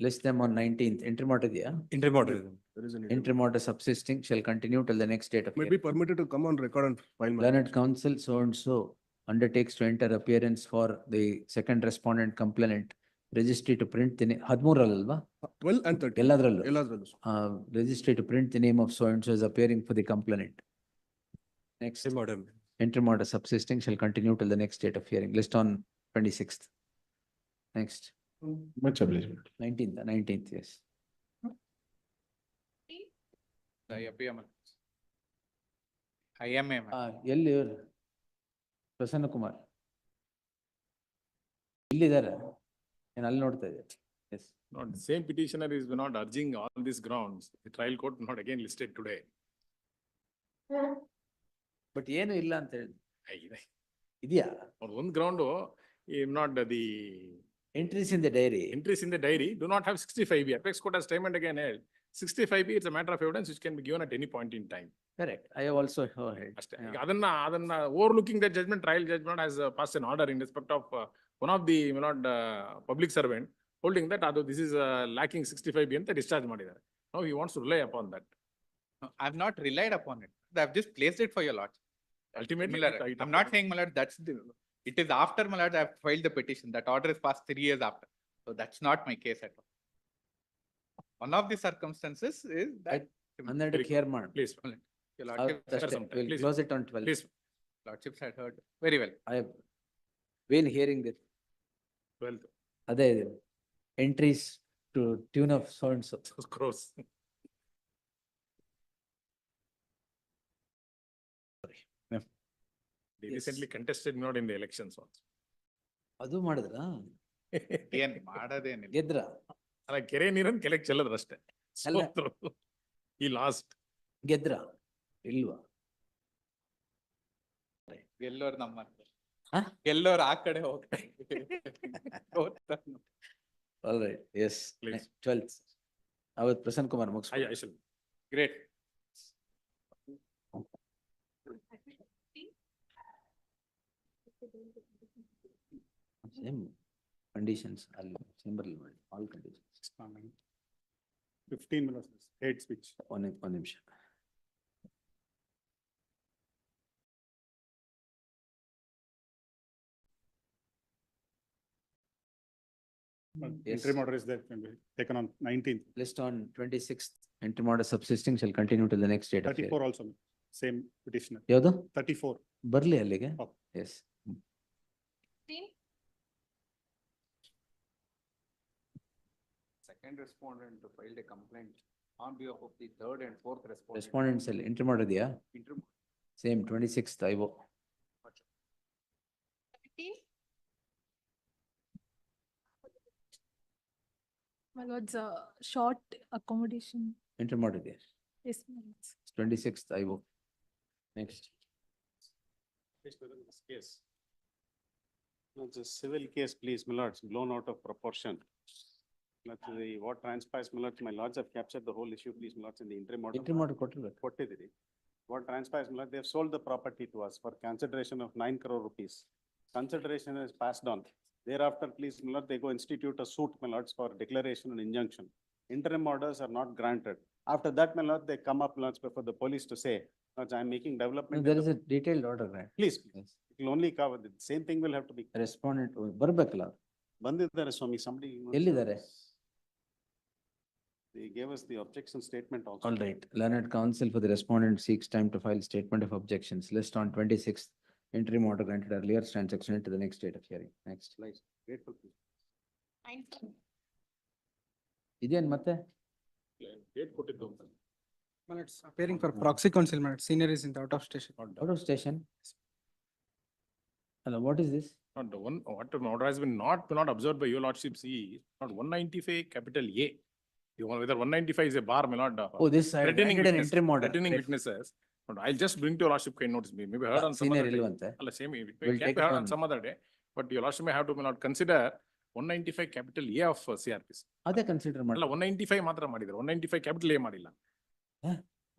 List them on 19th. Interim order ಇದೆಯಾ? Interim order. There is an. Interim order subsisting shall continue till the next date of May hearing. be permitted to come on record and file. my lord. Learned counsel so and so undertakes to enter appearance for the second respondent complainant. Registry to print the name. 13 ಅಲ್ವಾ? 12 and 13. ಎಲ್ಲದ್ರಲ್ಲೂ. ಎಲ್ಲದ್ರಲ್ಲೂ. Registry to print the name of so and so is appearing for the complainant. Next. Interim order subsisting shall continue till the next date of hearing. List on 26th. Next. Much obliged. 19th, yes. IMA. ಎಲ್ಲಿ ಇವ್ರು? ಪ್ರಸನ್ನ ಕುಮಾರ್ ಇಲ್ಲಿದ್ದಾರೆ, ನಾನು ಅಲ್ಲಿ ನೋಡ್ತಾ ಇದ್ದೆ. Yes. Not the same petitioner is not urging on these grounds. The trial court not again listed today. But ಏನು ಇಲ್ಲ ಅಂತ ಹೇಳಿ ಇದೆಯಾ? On one ground, not the entries in the diary. Entries in the diary do not have 65B. Apex court has time and again held. 65B, it's a matter of evidence which can be given at any point in time. Correct. I have also heard. Adanna overlooking that judgment, trial judgment has passed an order in respect of one of the public servant holding that although this is lacking 65B and the discharge ಮಾಡಿದ್ದಾರೆ. Now he wants to rely upon that. I have not relied upon it. I have just placed it for your lord. Ultimately, I'm not saying, my lord, it is after, my lord, I have filed the petition. That order is passed 3 years after. So that's not my case at all. One of the circumstances is that. Annadu care ಮಾಡು. Please. Your lordship, We'll close it on 12. Please. Lordships had heard very well. I have been hearing that. 12th. ಅದೇ entries to tune of so and so. Gross. They recently contested in the elections also. ಅದು ಮಾಡಿದ್ರಾ? ಏನ್ ಮಾಡೋದೇನಿಲ್ಲ. ಗೆದ್ರ? ಅಲ್ಲ, ಕೆರೆ ನೀರನ್ನು ಕೆಳಗೆ ಚೆಲ್ಲದ್ರು ಅಷ್ಟೇ. ಅಲ್ಲ. ಸೋತ್ರು. ಈ ಲಾಸ್ಟ್. ಗೆದ್ರ? ಇಲ್ವಾ? ಗೆಲ್ಲೋರು ನಮ್ಮ ಗೆಲ್ಲೋರು ಆ ಕಡೆ ಹೋಗ್ತಾರೆ. All right, yes. 12th. ಅವತ್ತು Prasanna Kumar ಮುಗಿಸ್ಬೋದು. Great. Same conditions, chamber ಮಾಡಿ, all conditions. 15 minutes, hate speech. ಒಂದು ನಿಮಿಷ. Interim order is there, can be taken on 19th. List on 26th. Interim order subsisting shall continue till the next date of hearing. 34 also, same petitioner. ಯಾವುದು? 34. ಬರ್ಲಿ ಅಲ್ಲಿಗೆ? Yes. Second respondent filed a complaint on behalf of the third and fourth respondent. Respondents ಅಲ್ಲಿ interim order ಇದೆಯಾ? Interim. Same 26th IO. My lords, short accommodation. Interim order ಇದೆಯಾ? Yes, my lords. 26th IO. Next. This case. No, it's a civil case, please, my lords, blown out of proportion. What transpires, my lords have captured the whole issue, please, my lords, in the interim order. Interim order ಕೊಟ್ಟಿರ್ಬೇಕು. ಕೊಟ್ಟಿದ್ದೀರಿ. What transpires, my lord, they have sold the property to us for consideration of 9 crore rupees. Consideration is passed on. Thereafter, please, my lord, they go institute a suit, my lords, for declaration and injunction. Interim orders are not granted. After that, my lord, they come up, my lords, before the police to say, lords, I am making development. There is a detailed order, right? Please, it will only cover, the same thing will have to be. Respondent ಬರ್ಬೇಕಲ್ಲ? ಬಂದಿದ್ದಾರೆ ಸ್ವಾಮಿ, somebody. ಎಲ್ಲಿದ್ದಾರೆ? They gave us the objection statement also. All right. Learned counsel for the respondent seeks time to file statement of objections. List on 26th. Interim order granted earlier stands extended to the next date of hearing. Next. Grateful, please. ಇದೇನ್ ಮತ್ತೆ? Date ಕೊಟ್ಟಿದ್ದು. It's appearing for proxy counsel, senior is in the out of station. Out of station? Hello, what is this? Not the one, what the order has been not observed by your lordship, see, not 195 capital A. Whether 195 is a bar, may not. Oh, this I threatening granted an witness- interim order. Threatening witnesses. But I'll just bring to your lordship kind notice, maybe heard on some Senior other day. ಇಲ್ವಂತೆ? Alla, same, it We'll can take be it heard on- on some other day, but your lordship may have to not consider 195 capital A of CRPC. ಅದೇ consider ಮಾಡಿ. ಅಲ್ಲ 195 ಮಾತ್ರ ಮಾಡಿದ್ರು, 195 capital A ಮಾಡಿಲ್ಲ.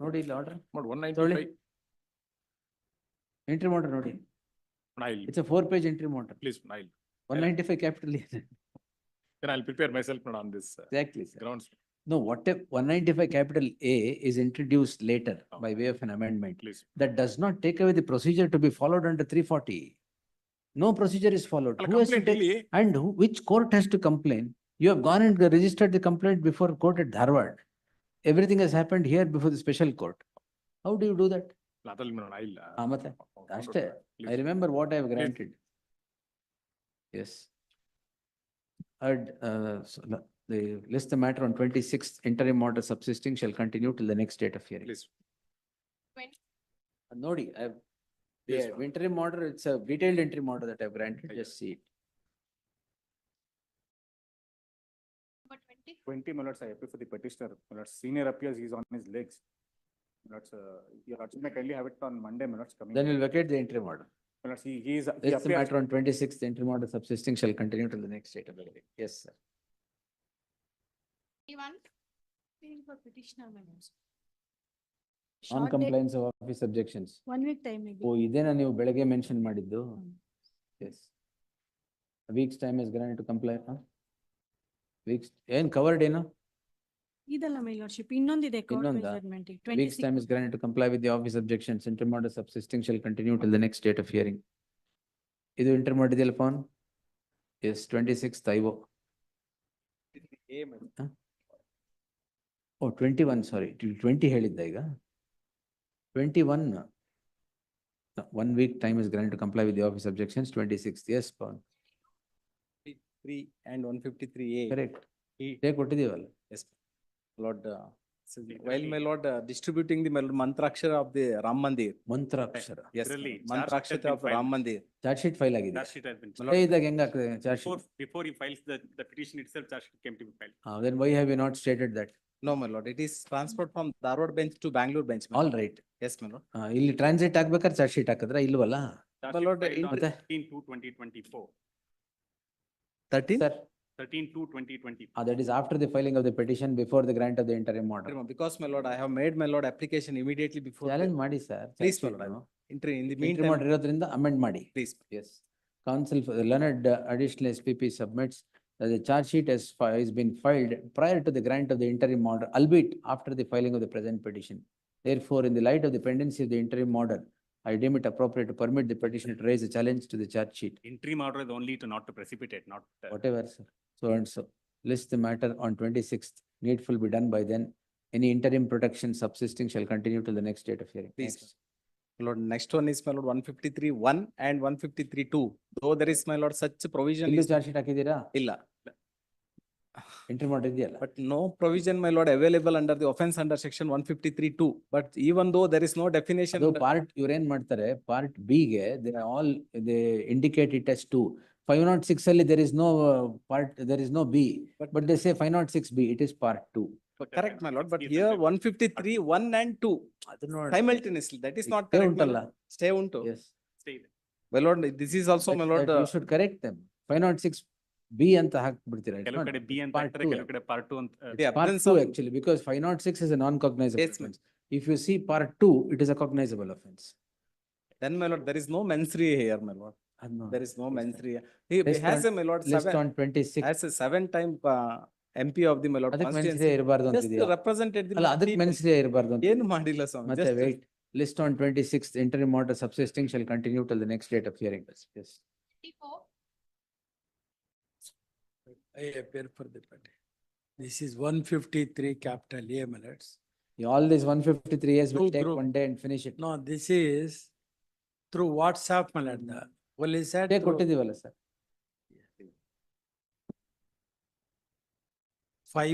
ನೋಡಿ ಇಲ್ಲಿ order ನೋಡಿ 195. ಎಂಟ್ರಿ ಮಾಡ್ರಿ ನೋಡಿ. I'll, It's a 4-page entry model. please, I'll, 195 capital A. then I'll prepare myself on this Exactly, sir. grounds. No, what if 195 capital A is introduced later by way of an amendment? Please. That does not take away the procedure to be followed under 340. No procedure is followed. ಅಲ್ಲ, Who has to complaint take, ಇಲ್ಲಿ and who, which court has to complain? You have gone and registered the complaint before court at Dharwad. Everything has happened here before the special court. How do you do that? ಅದ್ರಲ್ಲಿ ನೋಡೋಣ, ಇಲ್ಲ. ಮತ್ತೆ ಅಷ್ಟೇ. I remember what I have granted. Yes. Heard, the list the matter on 26th interim order subsisting shall continue till the next date of hearing. Please. Nodi, I have, Yes, the interim order, it's a detailed interim order that I have granted, just see it. 20 minutes, I appeal for the petitioner. Minutes, senior appears, he's on his legs. Minutes, your Lordship may kindly have it on Monday, minutes coming. Then we'll vacate the interim order. Minutes, he is. List the matter on 26th interim order subsisting shall continue till the next date of the hearing. Yes, sir. For petitioner, my lords. On compliance of office objections. 1 week time maybe. ಓ ಇದೇನಾ ನೀವು ಬೆಳಗ್ಗೆ mention ಮಾಡಿದ್ದು? Yes. A week's time is granted to comply. Weeks, ಏನ್ covered ಏನು? ಇದಲ್ಲ my lordship, ಇನ್ನೊಂದಿದೆ court ಇನ್ನೊಂದಾ? judgment. Week's time is granted to comply with the office objections. Interim order subsisting shall continue till the next date of hearing. ಇದು interim order ಇದೆಯಲ್ಲ phone? Yes, 26th IO. Oh, 21, sorry, 20 ಹೇಳಿದ್ದ ಈಗ? 21. 1 week time is granted to comply with the office objections, 26th, yes, Pawan. 3 and 153A. Correct. Take ಕೊಟ್ಟಿದ್ದೀವಲ್ಲ? Yes, Lord. While my lord distributing the Mantrakshara of the Ram Mandir. Mantrakshara. Yes, Really, Mantrakshara of Ram Mandir. Charge sheet file ಆಗಿದೆ. Charge sheet has been. Stay ಇದ್ದಾಗ ಹೆಂಗ್ ಆಗ್ತದೆ charge sheet? Before he files the petition itself, charge sheet came to be filed. Then why have you not stated that? No, my lord, it is transferred from Dharwad bench to Bangalore bench. my All lord. right. Yes, my lord. ಇಲ್ಲಿ transit ಆಗ್ಬೇಕಾದ್ರೆ charge sheet ಹಾಕಿದ್ರ ಇಲ್ವಲ್ಲ? Charge My sheet lord, filed on ಮತ್ತೆ? 13/2/2024. 13? Sir, 13/2/2024. that is after the filing of the petition before the grant of the interim order. Because my lord, I have made my lord application immediately before. Challenge ಮಾಡಿ sir. Please, charge my sheet lord. ನು. In the Interim meantime, order ಇರೋದ್ರಿಂದ amend ಮಾಡಿ. please. Yes. Counsel for the learned additional SPP submits that the charge sheet has been filed prior to the grant of the interim order, albeit after the filing of the present petition. Therefore, in the light of the pendency of the interim order, I deem it appropriate to permit the petitioner to raise a challenge to the charge sheet. Interim order is only to not to precipitate, not. Whatever, sir. So and so. List the matter on 26th. Needful be done by then. Any interim protection subsisting shall continue till the next date of hearing. Please. Next. My lord, next one is my lord 153(1) and 153(2). Though there is my lord such provision ಇಲ್ಲೂ is charge sheet ಹಾಕಿದ್ದೀರಾ? illa. Interim order ಇದೆಯಲ್ಲ? But no provision, my lord, available under the offense under section 153(2). But even though there is no definition. ಅದು part ಇವ್ರೇನ್ ಮಾಡ್ತಾರೆ, part B ಗೆ they indicate it as 2. 506 ಅಲ್ಲಿ there is no there is no B, but they say 506B, it is part 2. Correct, my lord, but here 153(1) and 2 simultaneously, that is not Stay correct. my ಉಂಟಲ್ಲ? lord. Stay unto. Yes. Stay there. My lord, this is also my lord. You should correct them. 506B ಅಂತ ಹಾಕ್ಬಿಡ್ತೀರಾ? It's ಕೆಲವು not ಕಡೆ B ಅಂತ part ಹಾಕ್ತಾರೆ, 2. ಕೆಲವು ಕಡೆ part 2 ಅಂತ. Yeah, Part absence 2 of- actually, because 506 is a non-cognizable Yes, ma'am. offense. If you see part 2, it is a cognizable offense. Then my lord, there is no mens rea here, my lord. There is no mens rea. He List has on- a my lord List on 7, 26. has a 7-time MP of the my lord ಅದಕ್ಕೆ men's constituency. ಇರಬಾರ್ದು Just ಅಂತಿದೆಯಾ? represented the. ಅಲ್ಲ ಅದಕ್ಕೆ men's ಇರಬಾರ್ದು ಅಂತ. ಏನು ಮಾಡಿಲ್ಲ ಸ್ವಾಮಿ. ಮತ್ತೆ Just- wait. List on 26th interim order subsisting shall continue till the next date of hearing. Yes. I appear for the petition. This is 153 capital A, my lords. All these 153 years will Two take group. 1 day and finish it. No, this is through WhatsApp, my lord. Well, is that? Day ಕೊಟ್ಟಿದ್ದೀವಲ್ಲ sir.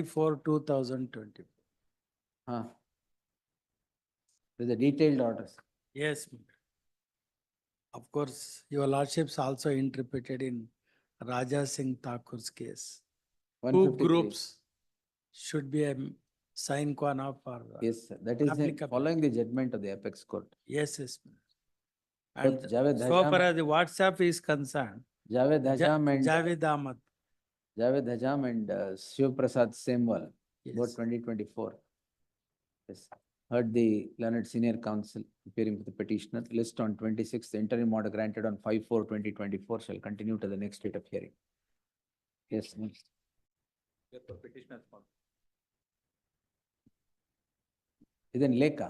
5/4/2020. There's a detailed orders. Yes. my lord. Of course, your lordships also interpreted in Raja Singh Thakur's case. 2 153. groups should be a sign quana for. Yes, sir. That is applicable. following the judgment of the apex court. Yes, yes. my lord. But And Javed so Hajam- far as the WhatsApp is concerned. Javed Hajam and Javed Ahmad. Javed Hajam and Shiv Prasad Semwal, both Yes. 2024. Yes. Heard the learned senior counsel appearing with the petitioner. List on 26th, the interim order granted on 5/4/2024 shall continue to the next date of hearing. Yes, next. Then Leka.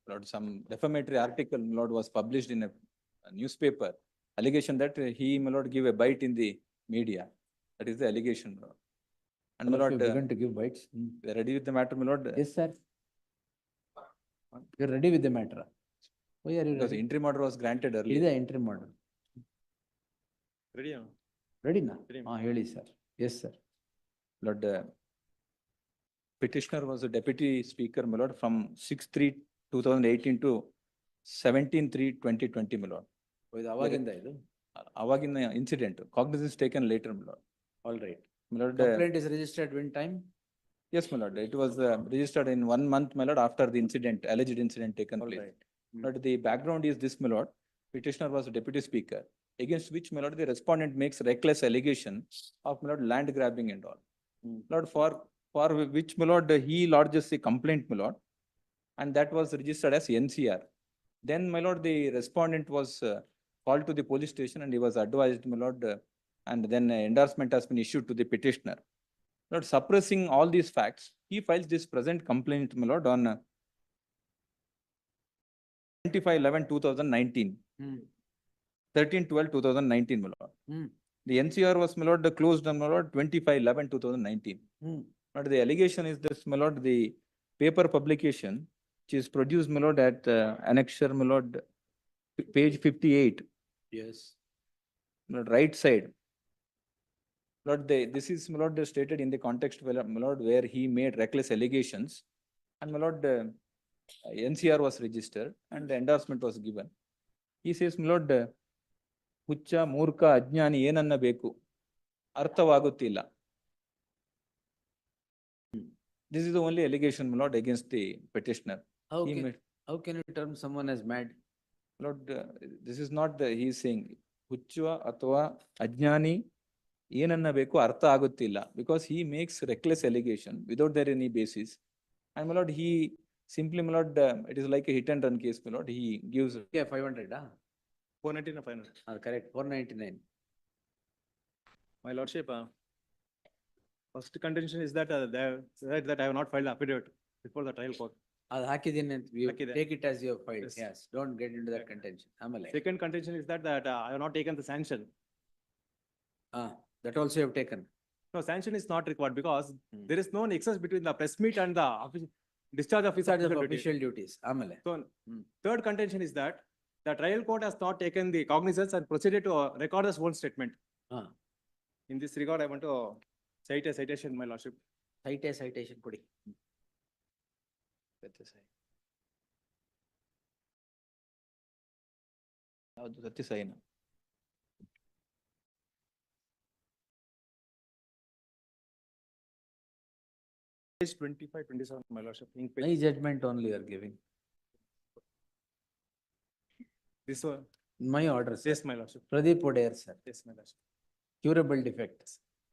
Lord, some defamatory article, my lord, was published in a newspaper. Allegation that he, my lord, give a bite in the media. That is the allegation, my lord. And my All of lord, you begun to give bites. we are ready with the matter, my lord. Yes, sir. You're ready with the matter. Why are you Because ready? interim order was granted It is earlier. the interim order. Ready? Ready na? Ready. ಹೇಳಿ sir. Yes, sir. Lord, petitioner was a deputy speaker, my lord, from 6/3/2018 to 17/3/2020, my lord. ಇದು ಅವಾಗಿಂದ ಇದು? ಅವಾಗಿನ incident, cognizance taken later, my lord. All right. My lord, Complaint is registered when time? yes, my lord, it was registered in 1 month, my lord, after the incident, alleged incident taken All place. right. But the background is this, my lord, petitioner was a deputy speaker, against which, my lord, the respondent makes reckless allegation of, my lord, land grabbing and all. Lord, for which, my lord, he lodges a complaint, my lord, and that was registered as NCR. Then, my lord, the respondent was called to the police station and he was advised, my lord, and then endorsement has been issued to the petitioner. Lord, suppressing all these facts, he files this present complaint, my lord, on 25/11/2019, 13/12/2019, my lord. The NCR was, my lord, closed on, my lord, 25/11/2019. But the allegation is this, my lord, the paper publication, which is produced, my lord, at annexure, my lord, page 58, Yes. my lord, right side. Lord, this is, my lord, stated in the context, my lord, where he made reckless allegations. And, my lord, NCR was registered and the endorsement was given. He says, my lord, ಹುಚ್ಚ ಮೂರ್ಖ ಅಜ್ಞಾನಿ ಏನನ್ನ ಬೇಕು ಅರ್ಥವಾಗುತ್ತಿಲ್ಲ. This is the only allegation, my lord, against the petitioner. How can you term someone as mad? Lord, this is not the, he is saying, ಹುಚ್ಚ ಅಥವಾ ಅಜ್ಞಾನಿ ಏನನ್ನ ಬೇಕು ಅರ್ಥ ಆಗುತ್ತಿಲ್ಲ, because he makes reckless allegation without there any basis. And, my lord, he simply, my lord, it is like a hit and run case, my lord, he gives. Yeah, 500, 499 or 500? Correct, 499. My lordship, first contention is that that I have not filed affidavit before the trial court. ಅದು ಹಾಕಿದ್ದೀನಿ ಅಂತ you ಹಾಕಿದೆ. take it as your file. Yes. Yes, don't get into that contention. ಆಮೇಲೆ. Second contention is that I have not taken the sanction. That also you have taken. No, sanction is not required because there is no nexus between the press meet and the discharge of his Discharge of official duty. official duties. ಆಮೇಲೆ. So, third contention is that the trial court has not taken the cognizance and proceeded to record his own statement. In this regard, I want to cite a citation, my lordship. Citation ಕೊಡಿ. ಯಾವುದು ಸತ್ಯಸಾಯಿನ? Page 25, 27, my lordship. In page- My judgment only you are giving. This one, My order, sir. yes, my lordship. Pradeep Odair, sir. Yes, my lordship. Curable defect.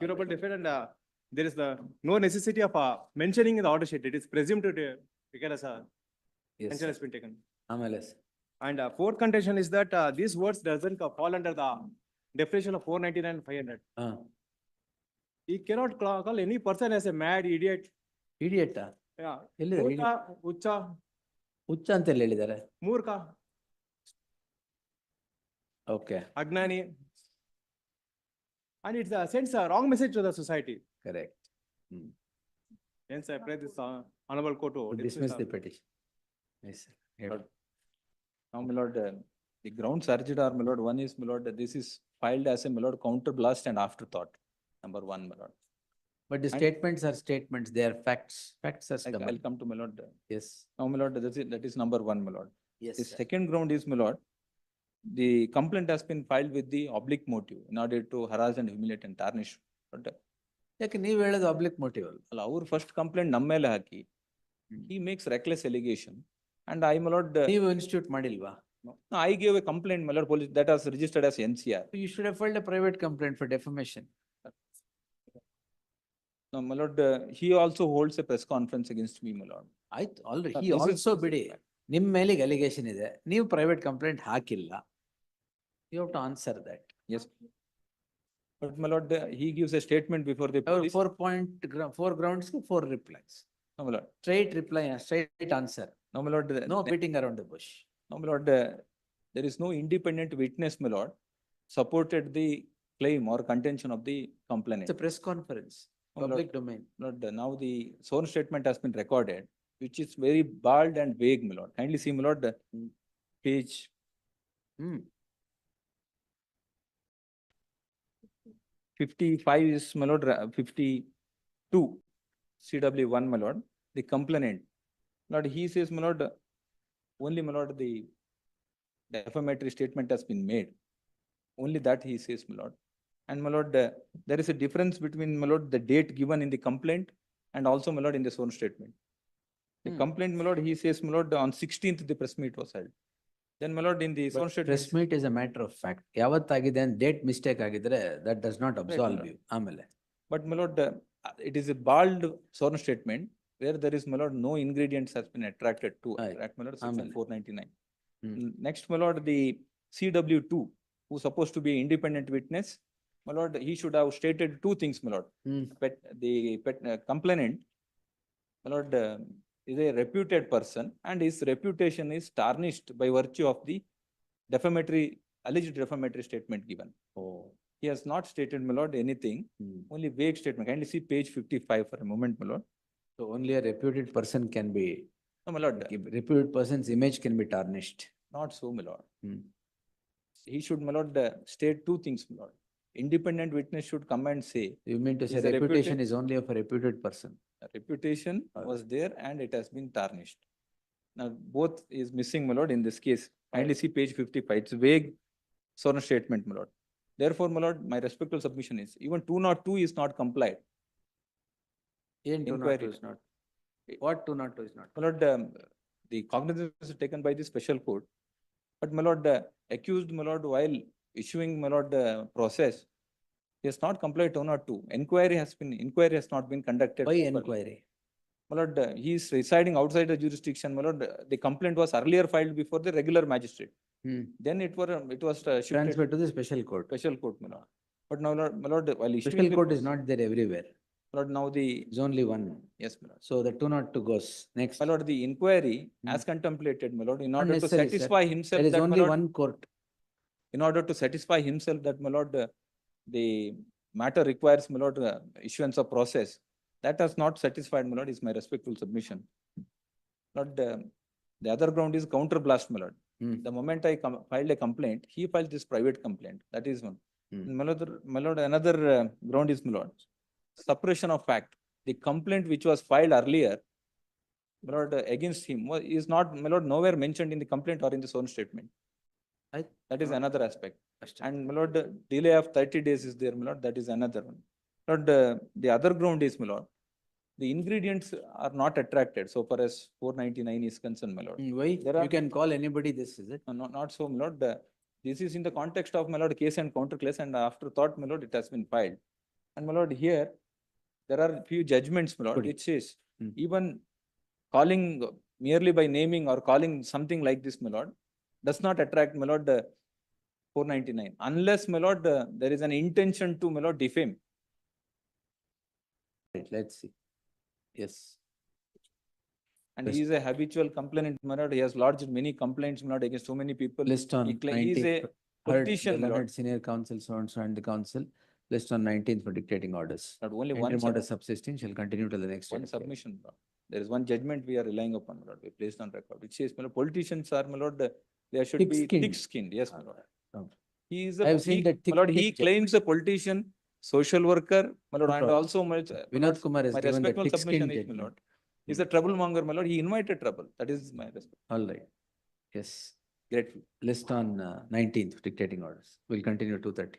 Curable defect and there is no necessity of mentioning in the order sheet. It is presumed to take as a Yes, mention sir. has been taken. ಆಮೇಲೆ, sir. And fourth contention is that these words doesn't fall under the definition of 499 and 500. He cannot call any person as a mad idiot. Idiot. Yeah. ಎಲ್ಲಿದೆ ಮೂರ್ಖ, ಹುಚ್ಚ, ಹುಚ್ಚ ಅಂತ ಎಲ್ಲಿ ಹೇಳಿದ್ದಾರೆ? ಮೂರ್ಖ, Okay, ಅಜ್ಞಾನಿ. And it sends a wrong message to the society. correct. Hence, I pray this honorable court to Dismiss the petition. Yes, sir. Lord. Now, my lord, the grounds urged are, my lord, one is, my lord, this is filed as a, my lord, counter blast and afterthought. Number one, my lord. But the statements are statements, they are facts. Facts are I'll stubborn. come to my lord. Yes. Now, my lord, that is number one, my lord. Yes, The sir. second ground is, my lord, the complaint has been filed with the oblique motive in order to harass and humiliate and tarnish. But, ಯಾಕೆ ನೀವು ಹೇಳೋದು ಅಬ್ಲಿಕ್ motive ಅಲ್ಲ? ಅಲ್ಲ, ಅವ್ರು first complaint ನಮ್ಮ ಮೇಲೆ ಹಾಕಿ, he makes reckless allegation and I, my lord, ನೀವು institute ಮಾಡಿಲ್ವಾ? no, I gave a complaint, my lord, police, that was registered as NCR. You should have filed a private complaint for defamation. No, my lord, he also holds a press conference against me, my lord. ಆಯ್ತು already Sir, he this is- also ಬಿಡಿ, ನಿಮ್ ಮೇಲಿಗೆ allegation ಇದೆ, ನೀವು private complaint ಹಾಕಿಲ್ಲ. You have to answer that. Yes. But my lord, he gives a statement before the police. 4 grounds, 4 replies. No, my lord. Straight reply, straight answer. No, my lord. No beating around the bush. No, my lord, there is no independent witness, my lord, supported the claim or contention of the complainant. It's a press conference, No, my public lord. domain. Lord, now the sworn statement has been recorded, which is very bald and vague, my lord. Kindly see, my lord, page. Hmm. 55 is, my lord, 52, CW1, my lord, the complainant. Lord, he says, my lord, only, my lord, the defamatory statement has been made. Only that he says, my lord. And my lord, there is a difference between, my lord, the date given in the complaint and also, my lord, in the sworn statement. The complaint, my lord, he says, my lord, on 16th, the press meet was held. Then, my lord, in the sworn statement. Press meet is a matter of fact. ಯಾವತ್ತಾಗಿದೆ ಅಂತ date mistake ಆಗಿದ್ರೆ that does not absolve lord. you. ಆಮೇಲೆ. But, my lord, it is a bald sworn statement where there is, my lord, no ingredients has been attracted to attract, my lord, section Amen. 499. Next, my lord, the CW2, who's supposed to be independent witness, my lord, he should have stated 2 things, my lord. The complainant, my lord, is a reputed person and his reputation is tarnished by virtue of the alleged defamatory statement given. Oh. He has not stated, my lord, anything, only vague statement. Kindly see page 55 for a moment, my lord. So only a reputed person can be, No, my lord, reputed person's image can be tarnished. not so, my lord. He should, my lord, state 2 things, my lord. Independent witness should come and say. You mean to say Is a reputation reputed- is only of a reputed person? Reputation was there and it has been tarnished. Now, both is missing, my lord, in this case. Kindly see page 55. It's vague sworn statement, my lord. Therefore, my lord, my respectful submission is, even 202 is not complied. ಏನ್ 202 Inquiry. is not? What 202 is not? My lord, the cognizance is taken by the special court. But, my lord, accused, my lord, while issuing, my lord, process, he has not complied 202. Inquiry has not been conducted. Why properly. inquiry? My lord, he is residing outside the jurisdiction, my lord. The complaint was earlier filed before the regular magistrate. Then it was shifted Transferred to the special court. special court, my lord. But now, my lord, while issuing Special the court is not there everywhere. Lord, now the, There's only one. yes, my lord. So the 202 goes next. My lord, the inquiry as contemplated, my lord, in Not order to necessary, sir. satisfy himself There is that, my only lord, one court. in order to satisfy himself that, my lord, the matter requires, my lord, issuance of process. That has not satisfied, my lord, is my respectful submission. Lord, the other ground is counter blast, my lord. The moment I filed a complaint, he filed this private complaint. That is one. My lord, another ground is, my lord, suppression of fact. The complaint which was filed earlier, my lord, against him is not, my lord, nowhere mentioned in the complaint or in the sworn statement. That is another aspect. And, my lord, delay of 30 days is there, my lord. That is another one. Lord, the other ground is, my lord, the ingredients are not attracted so far as 499 is concerned, my lord. Why? There are- You can call anybody this, is it? No, not so, my lord. This is in the context of, my lord, case and counter case, and after thought, my lord, it has been filed. And, my lord, here, there are few judgments, my lord, Good. which says, even calling merely by naming or calling something like this, my lord, does not attract, my lord, 499, unless, my lord, there is an intention to, my lord, defame. Right, let's see. Yes. And he is a habitual complainant, my lord. He has lodged many complaints, my lord, against so many people. List on He is a 19th, heard politician, the my learned lord. senior counsel, so and the council. List on 19th for dictating orders. Not only one Interim sub- order subsisting shall continue till the next. One date. submission, my lord. There is one judgment we are relying upon, my lord. We placed on record, which says, my lord, politicians are, my lord, they should be Thick-skinned. thick-skinned. Yes, my lord. Oh. He is I have seen that my lord, he thick claims a politician, social worker, my lord, and No. also, my Vinod Kumar has my given the respectful submission thick-skinned is, my lord. judgment. He's a troublemonger, my lord. He invited trouble. That is my respect. All right. Yes. Grateful. List on 19th dictating orders. We'll continue 2:30.